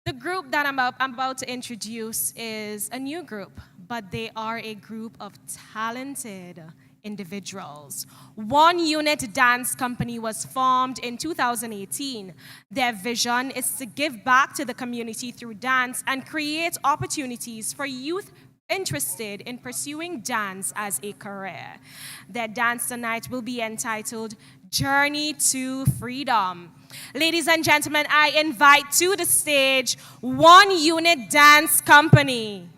The group that I'm about to introduce is a new group, but they are a group of talented individuals. One Unit Dance Company was formed in 2018. Their vision is to give back to the community through dance and create opportunities for youth interested in pursuing dance as a career. Their dance tonight will be entitled Journey to Freedom. Ladies and gentlemen, I invite to the stage One Unit Dance Company.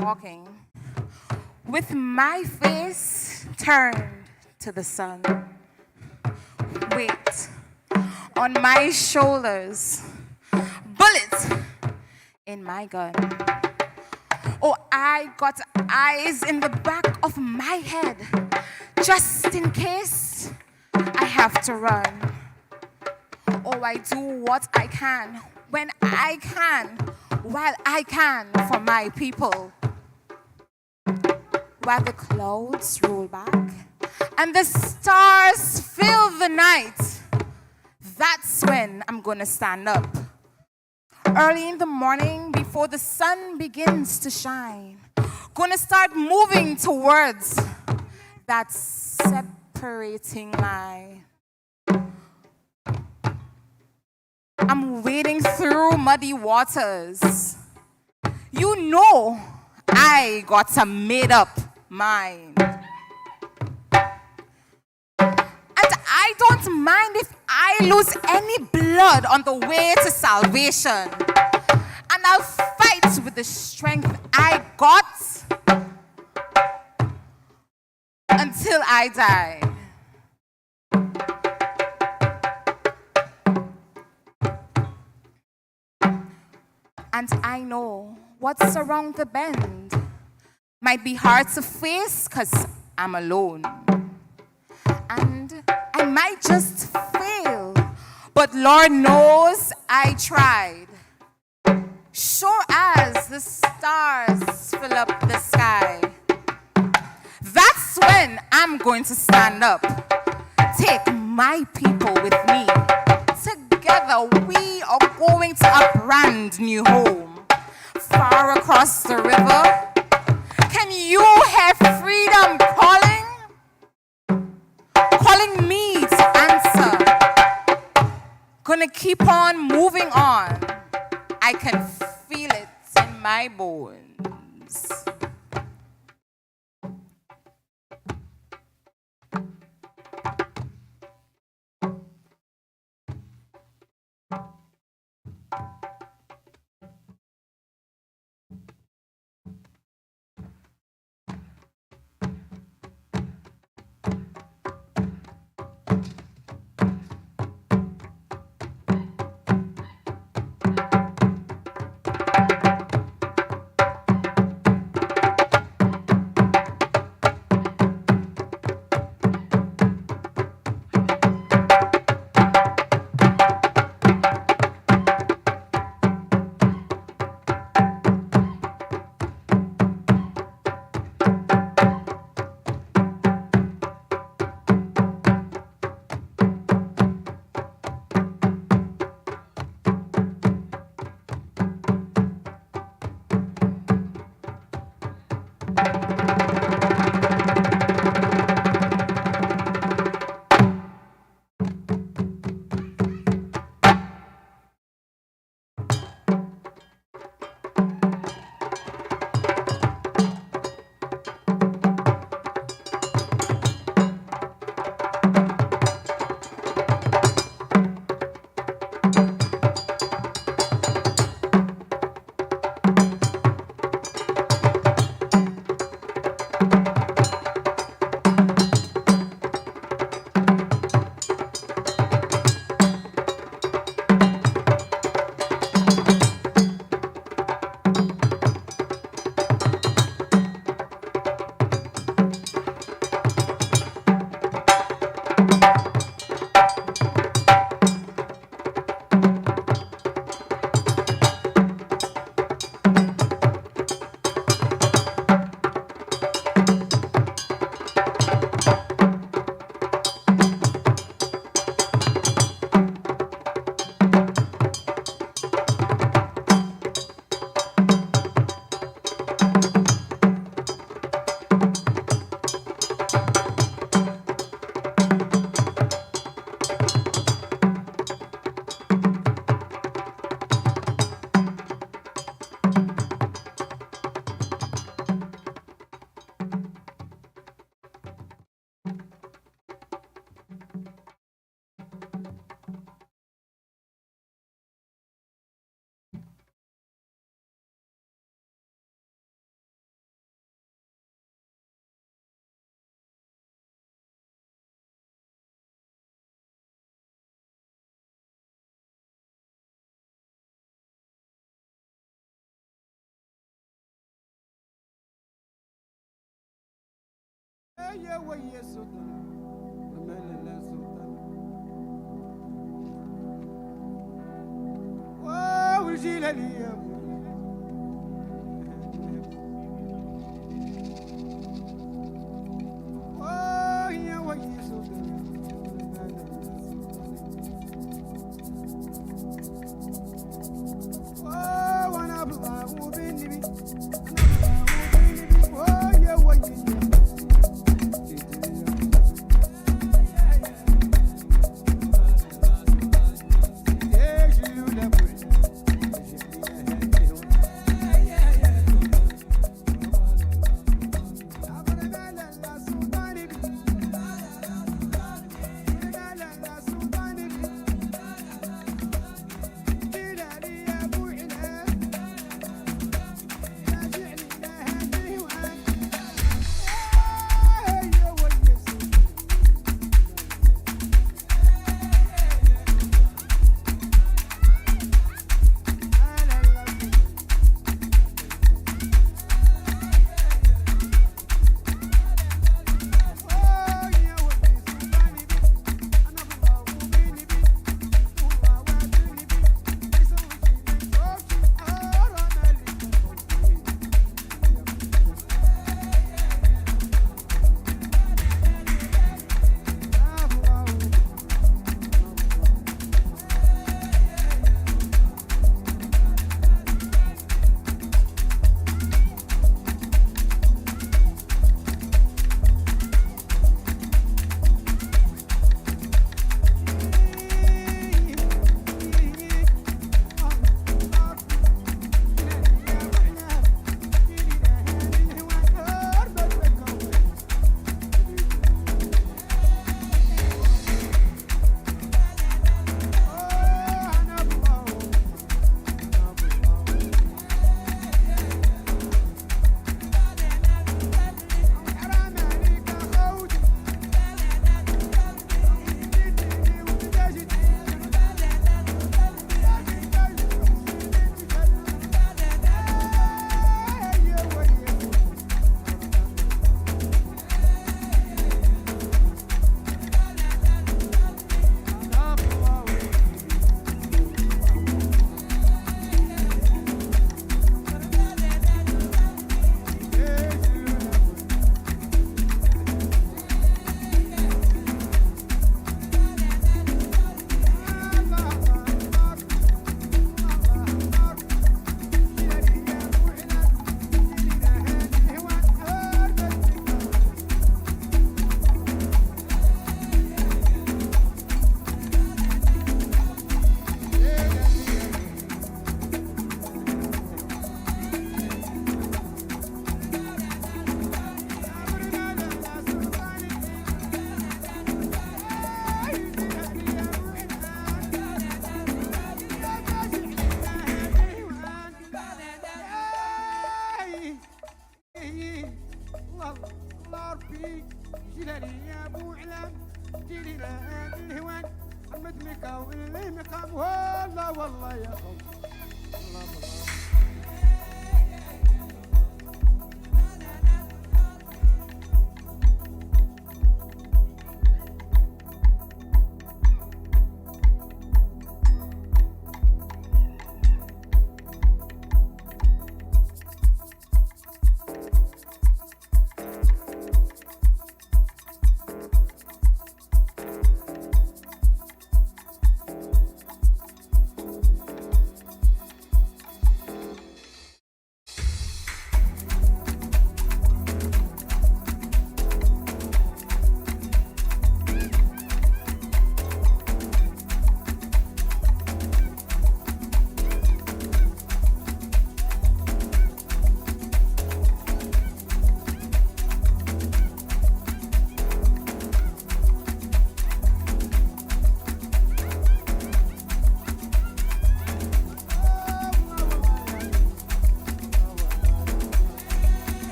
Walking with my face turned to the sun. Weight on my shoulders, bullets in my gun. Oh, I got eyes in the back of my head, just in case I have to run. Oh, I do what I can, when I can, while I can for my people. While the clouds roll back and the stars fill the night, that's when I'm gonna stand up. Early in the morning, before the sun begins to shine, gonna start moving towards that separating line. I'm wading through muddy waters. You know I got a made-up mind. I don't mind if I lose any blood on the way to salvation. And I'll fight with the strength I got until I die. And I know what's around the bend might be hard to face because I'm alone. And I might just fail, but Lord knows I tried. Sure as the stars fill up the sky, that's when I'm going to stand up. Take my people with me. Together we are going to a brand new home. Far across the river, can you hear freedom calling? Calling me to answer. Gonna keep on moving on. I can feel it in my bones.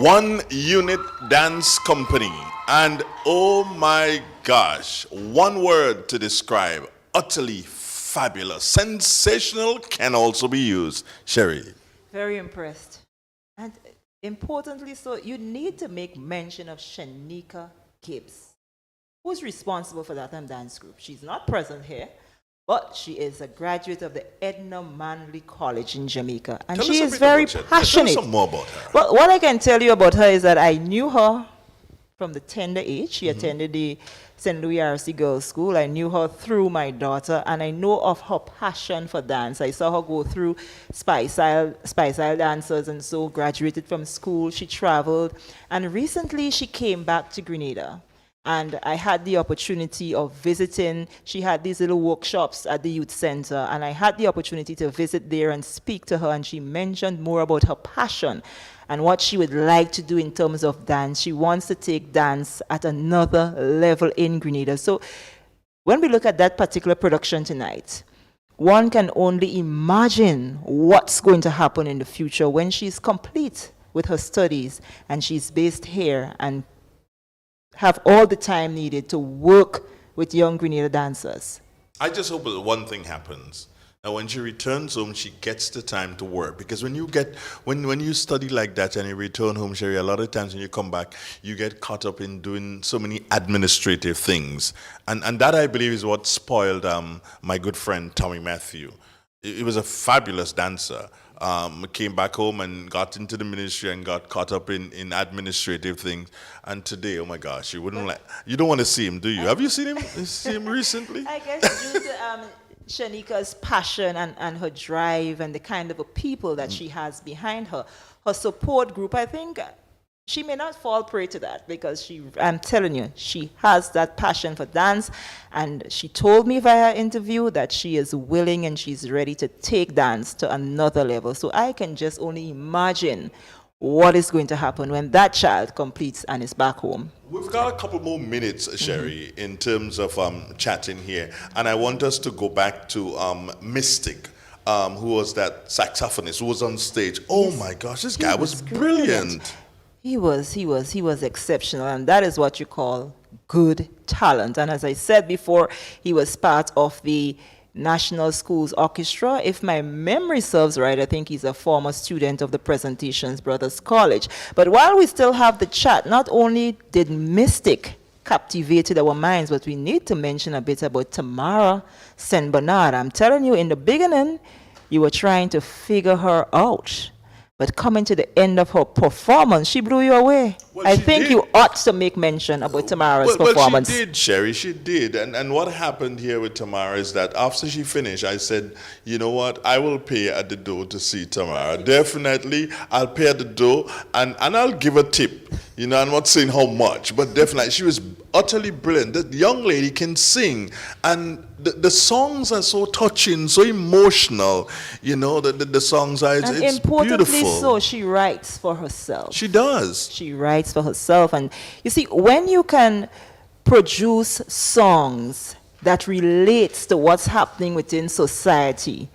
One unit dance company, and oh my gosh, one word to describe: utterly fabulous. Sensational can also be used. Sherry. Very impressed. And importantly, so you need to make mention of Shanika Gibbs, who's responsible for that dance group. She's not present here, but she is a graduate of the Edna Manley College in Jamaica. And Tell she us a is bit very about her. passionate. Tell us some more about her. Well, what I can tell you about her is that I knew her from the tender age. She attended the St. Louis RC Girls School. I knew her through my daughter, and I know of her passion for dance. I saw her go through Spice Isle dancers, and so graduated from school. She traveled, and recently she came back to Grenada. And I had the opportunity of visiting. She had these little workshops at the youth center, and I had the opportunity to visit there and speak to her, and she mentioned more about her passion and what she would like to do in terms of dance. She wants to take dance at another level in Grenada. So when we look at that particular production tonight, one can only imagine what's going to happen in the future when she's complete with her studies and she's based here and have all the time needed to work with young Grenada dancers. I just hope that one thing happens. Now, when she returns home, she gets the time to work. Because when you study like that and you return home, Sherry, a lot of times when you come back, you get caught up in doing so many administrative things. And that, I believe, is what spoiled my good friend Tommy Matthew. He was a fabulous dancer. Came back home and got into the ministry and got caught up in administrative things. And today, oh my gosh, you don't want to see him, do you? Have you seen him recently? I guess due to Shanika's passion and her drive and the kind of a people that she has behind her, her support group, I think she may not fall prey to that because I'm telling you, she has that passion for dance, and she told me via interview that she is willing and she's ready to take dance to another level. So I can just only imagine what is going to happen when that child completes and is back home. We've got a couple more minutes, Sherry, in terms of chatting here, and I want us to go back to Mystic. Who was that saxophonist who was on stage? Oh my gosh, this guy was brilliant. He was exceptional, and that is what you call good talent. And as I said before, he was part of the National Schools Orchestra. If my memory serves right, I think he's a former student of the Presentations Brothers College. But while we still have the chat, not only did Mystic captivated our minds, but we need to mention a bit about Tamara St. Bernard. I'm telling you, in the beginning, you were trying to figure her out. But coming to the end of her performance, she blew you away. Well, I think you ought to make mention about Tamara's performance. Well, she did, Sherry, she did. And what happened here with Tamara is that after she finished, I said, you know what, I will pay at the door to see Tamara. Definitely, I'll pay at the door, and I'll give a tip. You know, I'm not saying how much, but definitely, she was utterly brilliant. The young lady can sing, and the songs are so touching, so emotional. You know, the songs are, it's importantly beautiful. So, she writes for herself. She does. She writes for herself. And you see, when you can produce songs that relates to what's happening within society,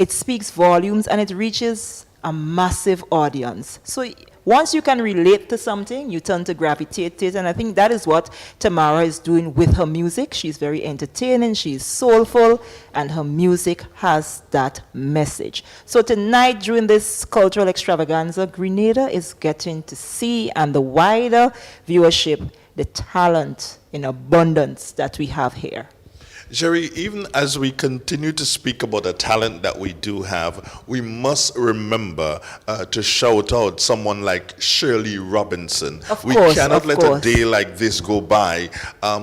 it speaks volumes and it reaches a massive audience. So once you can relate to something, you tend to gravitate to it, and I think that is what Tamara is doing with her music. She's very entertaining, she's soulful, and her music has that message. So tonight, during this cultural extravaganza, Grenada is getting to see, and the wider viewership, the talent in abundance that we have here. Jerry, even as we continue to speak about the talent that we do have, we must remember to shout out someone like Shirley Robinson. We cannot let a day like this go by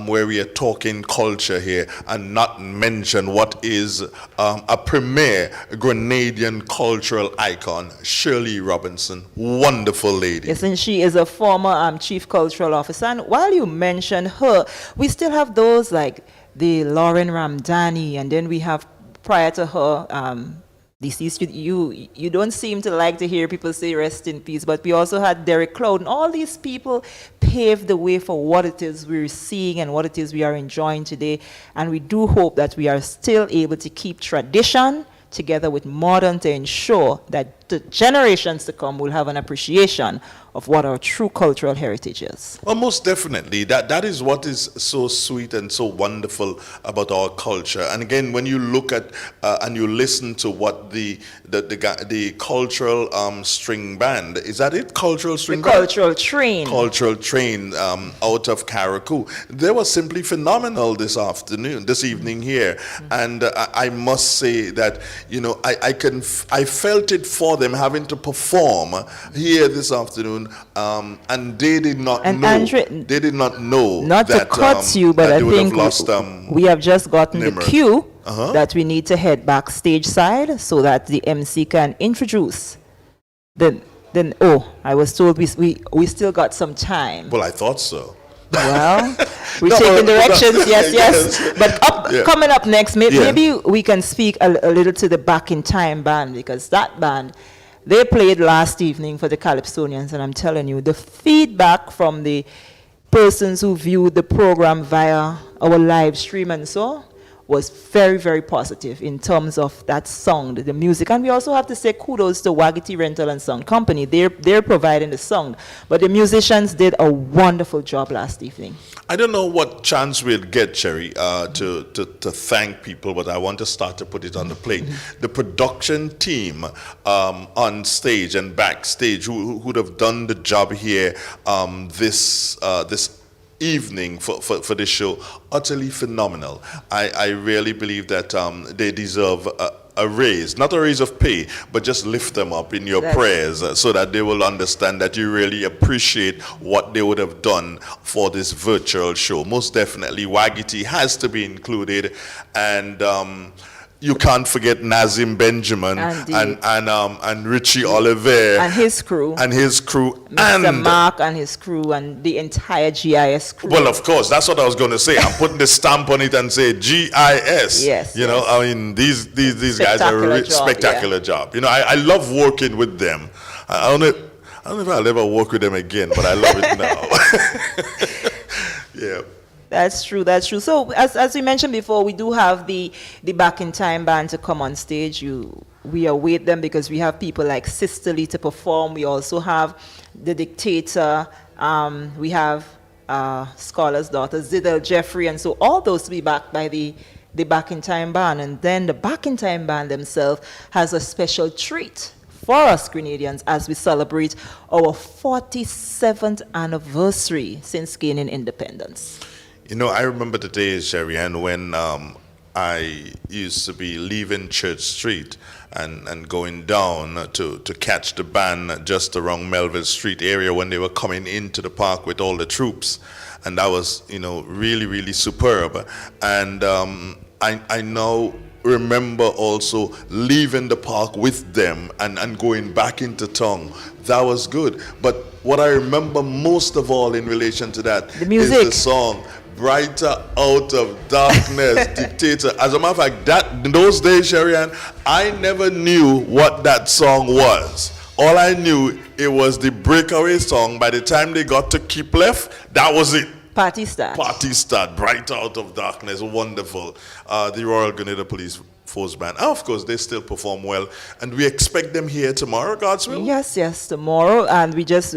where we are talking culture here and not mention what is a premier Grenadian cultural icon, Shirley Robinson. Wonderful lady. Yes, and she is a former chief cultural officer. And while you mention her, we still have those like the Lauren Ramdani, and then we have, prior to her, deceased, you don't seem to like to hear people say rest in peace, but we also had Derek Cloud, and all these people paved the way for what it is we're seeing and what it is we are enjoying today, and we do hope that we are still able to keep tradition together with modern to ensure that the generations to come will have an appreciation of what our true cultural heritage is. Well, most definitely. That is what is so sweet and so wonderful about our culture. And again, when you look at and you listen to what the cultural string band, is that it? Cultural string band? Cultural train. Cultural train out of Carriacou. They were simply phenomenal this evening here. And I must say that, you know, I felt it for them having to perform here this afternoon, and they did not know. Andre, they did not know not that, to cut you, but I think we have just gotten the cue that we need to head backstage side so that the MC can introduce. Then I was told we still got some time. Well, I thought so. Well, we're taking directions, yes. But coming up next, maybe we can speak a little to the Back in Time band, because that band, they played last evening for the Calypsonians, and I'm telling you, the feedback from the persons who viewed the program via our live stream and so was very, very positive in terms of that sound, the music. And we also have to say kudos to Wagity Rental and Sound Company. They're providing the sound. But the musicians did a wonderful job last evening. I don't know what chance we'll get, Cherry, to thank people, but I want to start to put it on the plate. The production team on stage and backstage who would have done the job here this evening for this show, utterly phenomenal. I really believe that they deserve a raise, not a raise of pay, but just lift them up in your prayers so that they will understand that you really appreciate what they would have done for this virtual show. Most definitely, Wagity has to be included, and you can't forget Nazim Benjamin and Richie Oliver and his crew Mr. Mark and his crew and the entire GIS crew. Well, of course, that's what I was going to say. I'm putting the stamp on it and say GIS. Yes, you know, I mean, these guys are a spectacular job. You know, I love working with them. I don't know if I'll ever work with them again, but I love it now. Yeah. That's true. So as we mentioned before, we do have the Back in Time band to come on stage. We await them because we have people like Sisterly to perform. We also have the Dictator. We have Scholar's Daughter, Zidel Jeffrey, and so all those to be backed by the Back in Time band. And then the Back in Time band themselves has a special treat for us Grenadians as we celebrate our 47th anniversary since gaining independence. You know, I remember the days, Sherry, and when I used to be leaving Church Street and going down to catch the band just around Melville Street area when they were coming into the park with all the troops. And that was, you know, really, really superb. And I now remember also leaving the park with them and going back into town. That was good. But what I remember most of all in relation to that is the song Brighter Out of Darkness, Dictator. As a matter of fact, that in those days, Sherry-Ann, I never knew what that song was. All I knew, it was the breakaway song. By the time they got to Keep Left, that was it. Party Start. Party Start, Brighter Out of Darkness, wonderful. The Royal Grenada Police, Force Band. And of course, they still perform well. And we expect them here tomorrow, God's will? Yes, tomorrow. And we just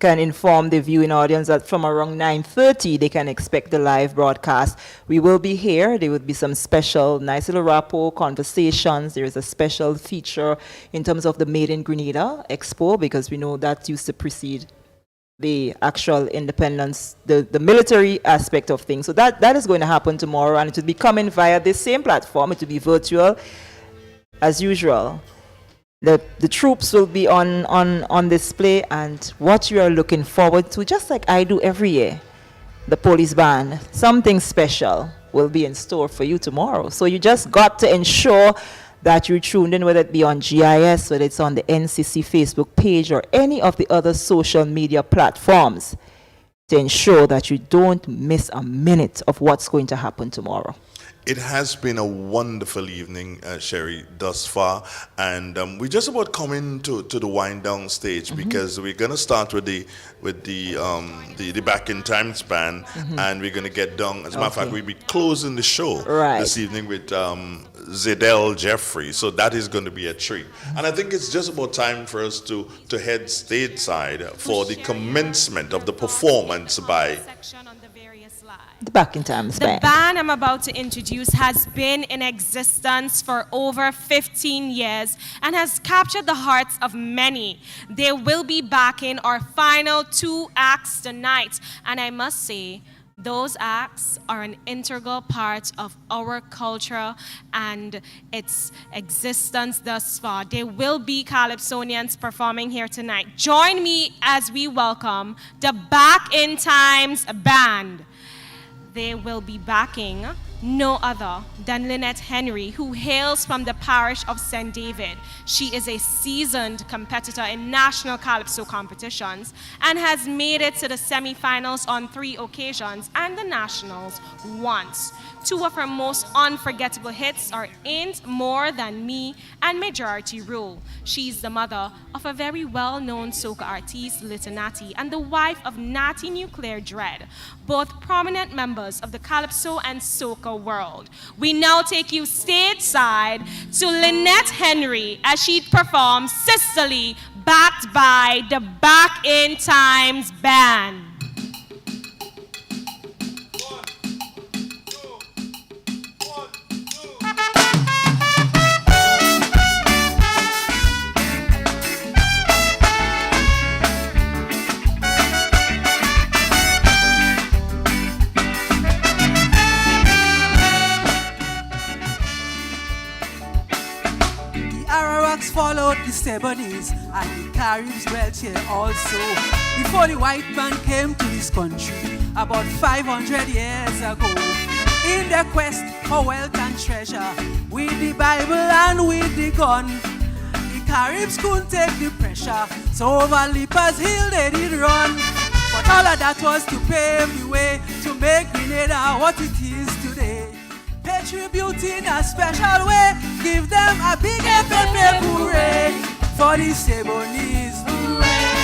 can inform the viewing audience that from around 9:30, they can expect the live broadcast. We will be here. There will be some special, nice little rapport, conversations. There is a special feature in terms of the Made in Grenada Expo, because we know that used to precede the actual independence, the military aspect of things. So that is going to happen tomorrow, and it will be coming via this same platform. It will be virtual as usual. The troops will be on display, and what you are looking forward to, just like I do every year, the police band, something special will be in store for you tomorrow. So you just got to ensure that you're tuned in, whether it be on GIS, whether it's on the NCC Facebook page or any of the other social media platforms, to ensure that you don't miss a minute of what's going to happen tomorrow. It has been a wonderful evening, Sherry, thus far, and we're just about coming to the wind down stage, because we're going to start with the Back in Times band, and we're going to get down. As a matter of fact, we'll be closing the show this evening with Zedel Jeffrey, so that is going to be a treat. And I think it's just about time for us to head stateside for the commencement of the performance by the Back in Times The band. band I'm about to introduce has been in existence for over 15 years and has captured the hearts of many. They will be backing our final 2 acts tonight, and I must say, those acts are an integral part of our culture and its existence thus far. There will be Calypsonians performing here tonight. Join me as we welcome the Back in Times band. They will be backing no other than Lynette Henry, who hails from the parish of St. David. She is a seasoned competitor in national Calypso competitions and has made it to the semifinals on 3 occasions and the nationals once. 2 of her most unforgettable hits are Ain't More Than Me and Majority Rule. She's the mother of a very well-known soca artist, Little Natty, and the wife of Natty Nuclear Dread, both prominent members of the Calypso and soca world. We now take you stateside to Lynette Henry as she performs Sicily, backed by the Back in Times band. Followed the Sebonies and the Caribs dwelt here also. Before the white man came to this country about 500 years ago, in their quest for wealth and treasure, with the Bible and with the gun, the Caribs couldn't take the pressure, so over Lipa's Hill they did run. But all of that was to pave the way to make Grenada what it is today. Pay tribute in a special way, give them a big hooray for the Sebonies, hooray,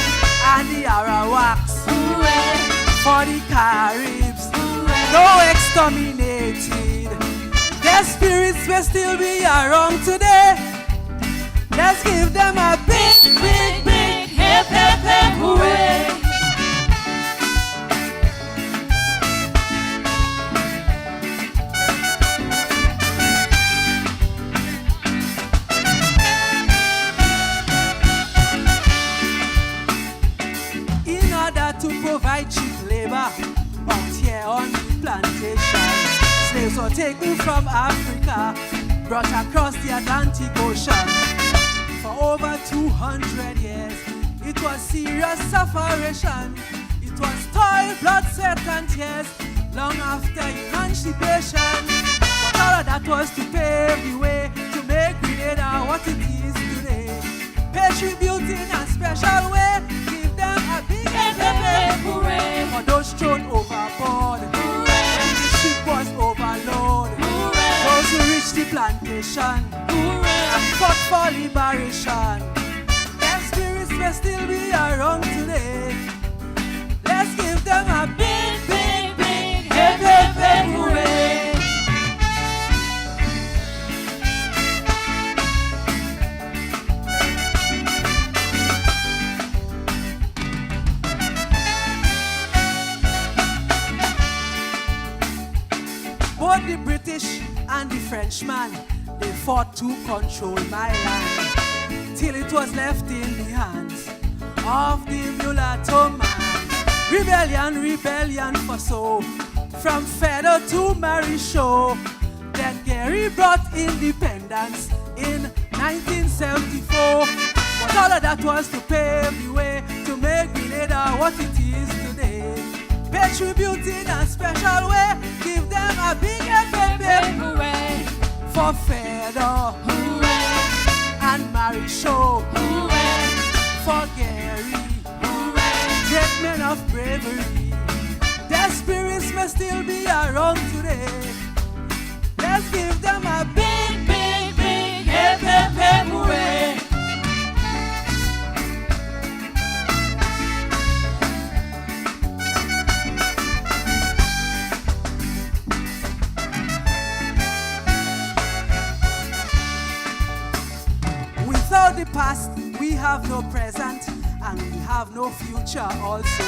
and the Arawaks, hooray, for the Caribs, hooray, though exterminated, their spirits will still be around today. Let's give them a big, big, big hip, hip, hip, hooray. To provide cheap labor out here on the plantation, slaves were taken from Africa, brought across the Atlantic Ocean. For over 200 years, it was serious sufferation. It was toil, blood, sweat, and tears, long after emancipation. But all of that was to pave the way to make Grenada what it is today. Pay tribute in a special way, give them a big hooray for those thrown overboard. Hooray. When the ship was overloaded. Hooray. Those who reached the plantation. Hooray. And fought for liberation. Their spirits may still be around today. Let's give them a big, big, big hip, hip, hip, hooray. Frenchmen, they fought to control my land, till it was left in the hands of the mulatto man. Rebellion, rebellion for so, from Federal to Marisho. Then Gary brought independence in 1974. But all of that was to pave the way to make Grenada what it is today. Pay tribute in a special way, give them a big hooray for Federal, hooray, and Marisho, hooray, for Gary, hooray, great men of bravery. Their spirits may still be around today. Let's give them a big, big, big hip, hip, hip, hooray. Without the past, we have no present, and we have no future also.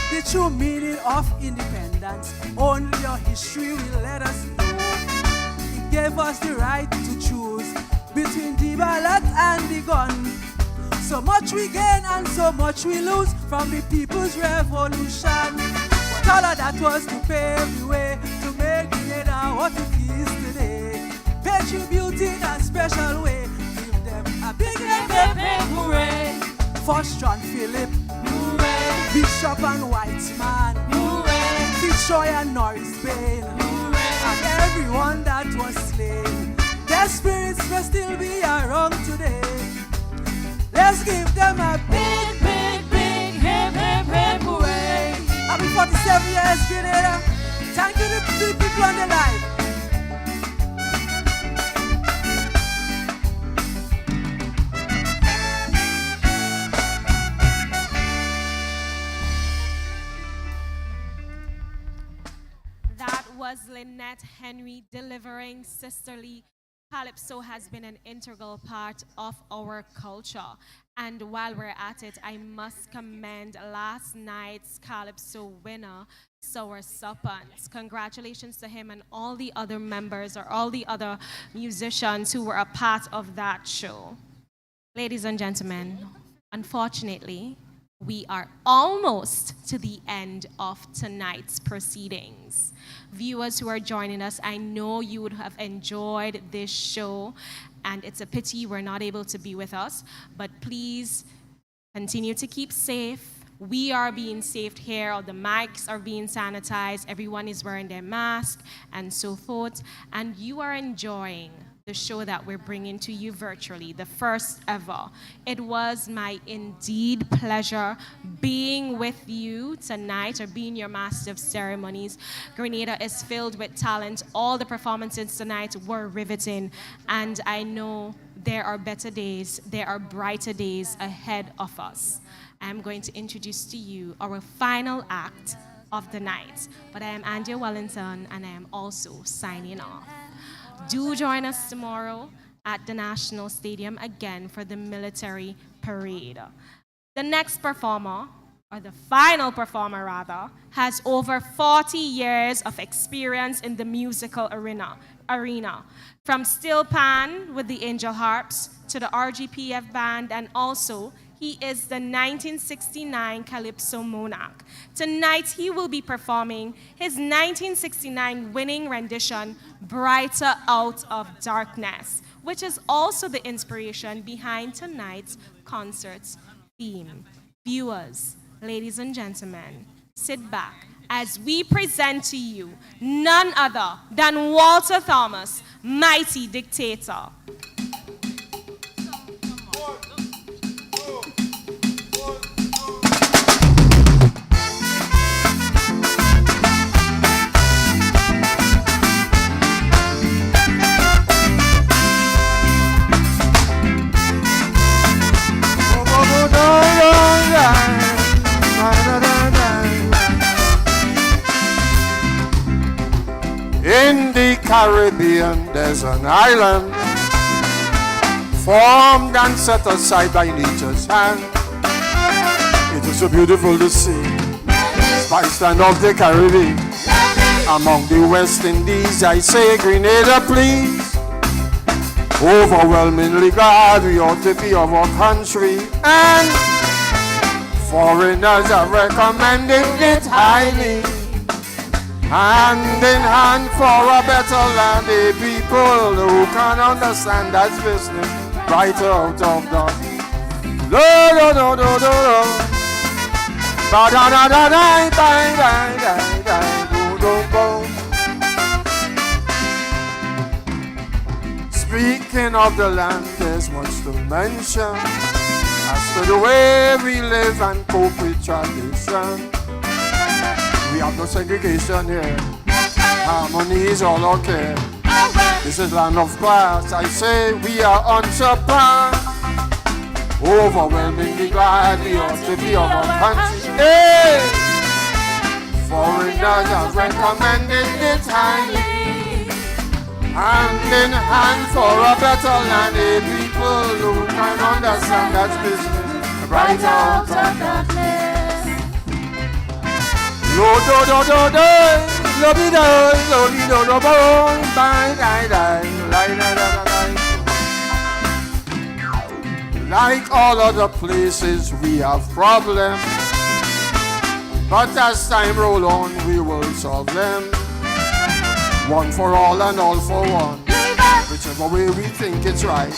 The true meaning of independence, only your history will let us know. It gave us the right to choose between the ballot and the gun. So much we gain and so much we lose from the people's revolution. But all of that was to pave the way to make Grenada what it is today. Pay tribute in a special way, give them a big hooray. First John Philip, hooray. Bishop and Whiteman, hooray. Fitzroy and Norris Bain, hooray. And everyone that was slain. Their spirits may still be around today. Let's give them a big, big, big hip, hip, hip, hooray. Happy 47 years, Grenada. Thank you to the people on the line. Was Lynette Henry delivering Sisterly. Calypso has been an integral part of our culture. And while we're at it, I must commend last night's Calypso winner, Sour Suppans. Congratulations to him and all the other members or all the other musicians who were a part of that show. Ladies and gentlemen, unfortunately, we are almost to the end of tonight's proceedings. Viewers who are joining us, I know you would have enjoyed this show, and it's a pity we're not able to be with us, but please continue to keep safe. We are being saved here, the mics are being sanitized, everyone is wearing their mask, and so forth, and you are enjoying the show that we're bringing to you virtually, the first ever. It was my indeed pleasure being with you tonight, or being your master of ceremonies. Grenada is filled with talent. All the performances tonight were riveting, and I know there are better days, there are brighter days ahead of us. I'm going to introduce to you our final act of the night, but I am Andrea Wellington, and I am also signing off. Do join us tomorrow at the National Stadium again for the military parade. The next performer, or the final performer rather, has over 40 years of experience in the musical arena. From steel pan with the Angel Harps to the RGPF band, and also he is the 1969 Calypso Monarch. Tonight he will be performing his 1969 winning rendition, Brighter Out of Darkness, which is also the inspiration behind tonight's concert's theme. Viewers, ladies and gentlemen, sit back as we present to you none other than Walter Thomas, Mighty Dictator. In the Caribbean, there's an island formed and set aside by nature's hand. It is so beautiful to see, spice land of the Caribbean. Among the West Indies, I say, Grenada, please. Overwhelmingly glad we ought to be of our country, and foreigners have recommended it highly. Hand in hand for a better land, a people who can understand that's business right out of the do do do do do do ba da da da da da da do do do. Speaking of the land, there's much to mention as to the way we live and cope with tradition. We have no segregation here. Harmony is all okay. This is land of class. I say we are unsurpassed. Overwhelmingly glad we ought to be of our country. Hey! Foreigners have recommended it highly. Hand in hand for a better land. A people who can understand that business right out of darkness. Lo do do do do, lo bi do, lo bi do do bo, bye die die, lie die die die. Like all other places, we have problems, but as time roll on, we will solve them. One for all and all for one, whichever way we think it's right.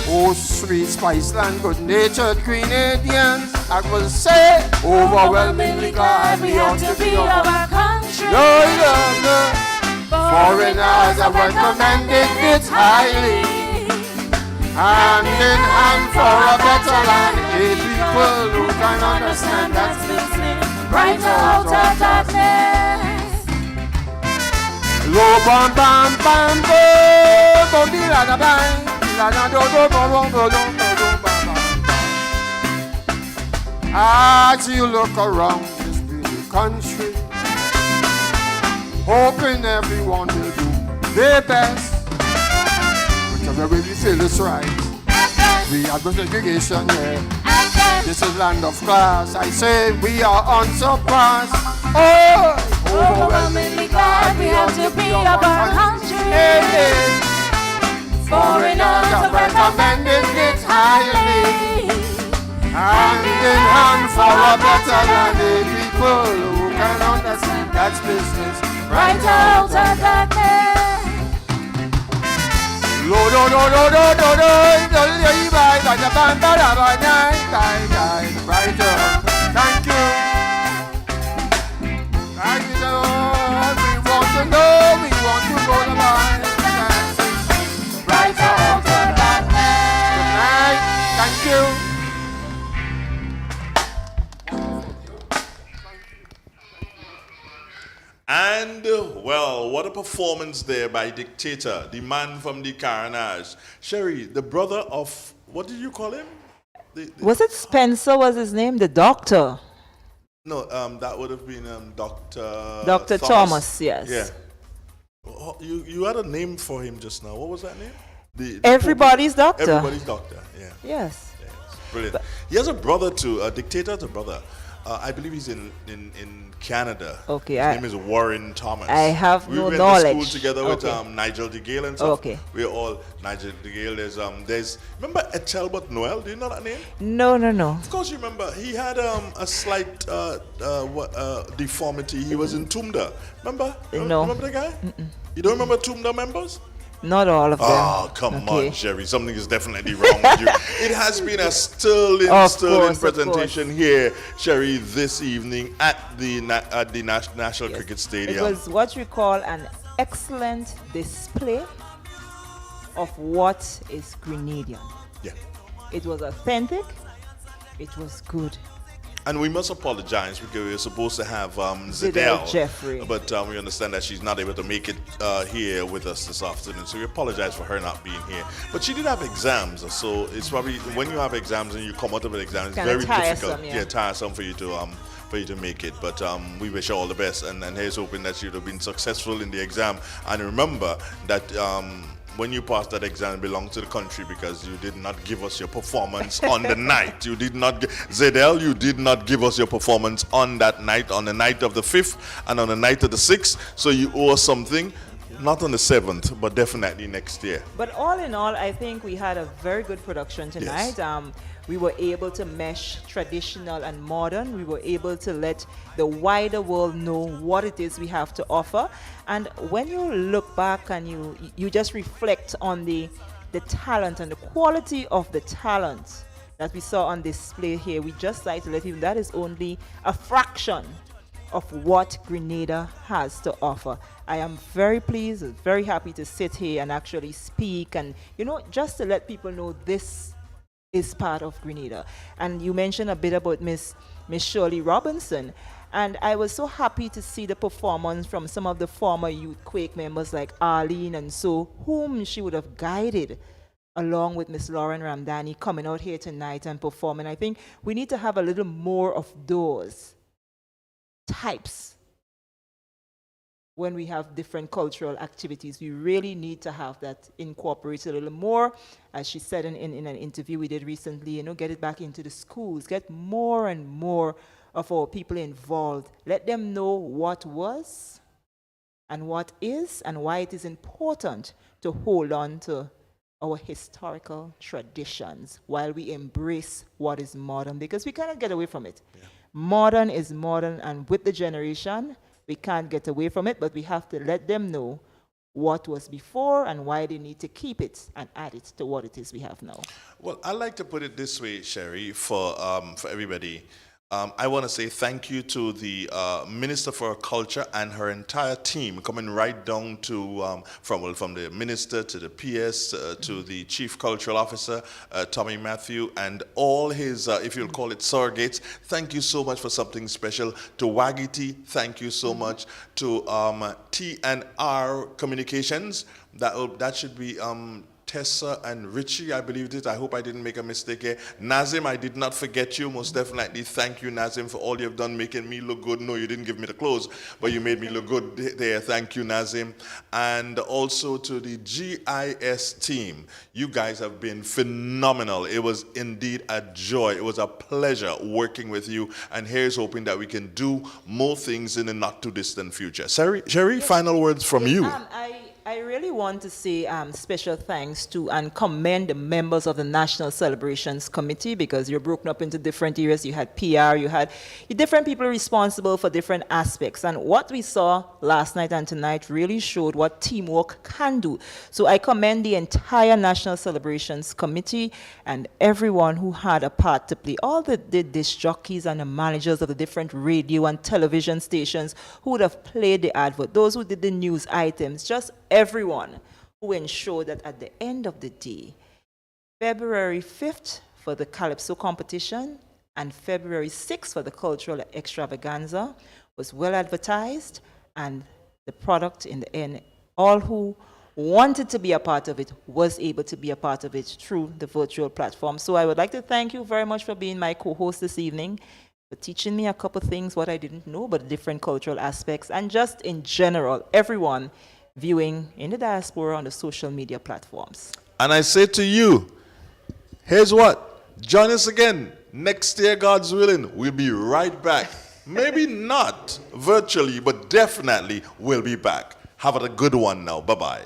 Oh, sweet spice land, good-natured Grenadians, I will say, overwhelmingly glad we ought to be of our country. No, no, no. Foreigners have recommended it highly. Hand in hand for a better land, a people who can understand that business right out of darkness. Lo bam bam bam bo, bo di la da bang, la da do do bo bo bo do bo bam bam. As you look around this beautiful country, hoping everyone will do their best, whichever way we feel is right. We have no segregation here. This is land of class. I say we are unsurpassed. Oh, overwhelmingly glad we have to be of our country. Hey, hey. Foreigners have recommended it highly. Hand in hand for a better land, a people who can understand that's business right out of darkness. Lo do do do do do do do do bye bye bye bye bye bye right up. Thank you. Thank you, Lord. We want to know, we want to go to mine. Right out of darkness. Good night. Thank you. And, well, what a performance there by Dictator, the man from the Carnage. Sherry, the brother of, what did you call him? Was it Spencer was his name? The doctor? No, that would have been Dr. Dr. Thomas, yes. Yeah. Oh, you had a name for him just now. What was that name? Everybody's doctor. Everybody's doctor, yeah. Yes. Brilliant. He has a brother too. Dictator has a brother. I believe he's in Canada. Okay. His name is Warren Thomas. I have no knowledge. We went to school together with Nigel DeGale and stuff. Okay. We're all Nigel DeGale. There's remember Talbot Noel? Do you know that name? No. Of course you remember. He had a slight deformity. He was in Tumda. Remember? No. Remember the guy? You don't remember Tumda members? Not all of them. Oh, come on, Jerry. Something is definitely wrong with you. It has been a sterling presentation here, Sherry, this evening at the National Cricket Stadium. It was what we call an excellent display of what is Grenadian. Yeah. It was authentic. It was good. And we must apologize because we were supposed to have Zidelle Jeffrey, but we understand that she's not able to make it here with us this afternoon. So we apologize for her not being here. But she did have exams, so it's probably when you have exams and you come out of an exam, it's very difficult. Yeah, tiresome for you to make it. But we wish her all the best, and here's hoping that she would have been successful in the exam. And remember that. When you passed that exam, it belonged to the country because you did not give us your performance on the night. You did not, Zedel, you did not give us your performance on that night, on the night of the 5th and on the night of the 6th. So you owe us something. Not on the 7th, but definitely next year. But all in all, I think we had a very good production tonight. Yes. We were able to mesh traditional and modern. We were able to let the wider world know what it is we have to offer. And when you look back and you just reflect on the talent and the quality of the talent that we saw on display here, we just like to let you know that is only a fraction of what Grenada has to offer. I am very pleased, very happy to sit here and actually speak and, just to let people know this is part of Grenada. And you mentioned a bit about Miss Shirley Robinson. And I was so happy to see the performance from some of the former Youth Quake members like Arlene and so, whom she would have guided along with Miss Lauren Ramdani coming out here tonight and performing. I think we need to have a little more of those types when we have different cultural activities. We really need to have that incorporated a little more. As she said in an interview we did recently, get it back into the schools, get more and more of our people involved. Let them know what was and what is and why it is important to hold on to our historical traditions while we embrace what is modern, because we cannot get away from it. Yeah. Modern is modern, and with the generation, we can't get away from it, but we have to let them know what was before and why they need to keep it and add it to what it is we have now. Well, I like to put it this way, Sherry, for everybody. I want to say thank you to the Minister for Culture and her entire team, coming right down to from the Minister to the PS to the Chief Cultural Officer, Tommy Matthew, and all his, if you'll call it surrogates. Thank you so much for something special. To Waggy, thank you so much. To T&R Communications, that should be Tessa and Richie, I believe it is. I hope I didn't make a mistake here. Nazim, I did not forget you. Most definitely. Thank you, Nazim, for all you've done making me look good. No, you didn't give me the clothes, but you made me look good there. Thank you, Nazim. And also to the GIS team. You guys have been phenomenal. It was indeed a joy. It was a pleasure working with you. And here's hoping that we can do more things in the not too distant future. Sherry, yes. Final words from you. I really want to say special thanks to and commend the members of the National Celebrations Committee, because you're broken up into different areas. You had PR, you had different people responsible for different aspects. And what we saw last night and tonight really showed what teamwork can do. So I commend the entire National Celebrations Committee and everyone who had a part to play. All the disc jockeys and the managers of the different radio and television stations who would have played the advert, those who did the news items, just everyone who ensured that at the end of the day, February 5th for the Calypso competition and February 6th for the cultural extravaganza was well advertised, and the product in the end, all who wanted to be a part of it was able to be a part of it through the virtual platform. So I would like to thank you very much for being my co-host this evening, for teaching me a couple things, what I didn't know, but different cultural aspects, and just in general, everyone viewing in the diaspora on the social media platforms. And I say to you, here's what, join us again next year, God's willing. We'll be right back. Maybe not virtually, but definitely we'll be back. Have a good one now. Bye-bye.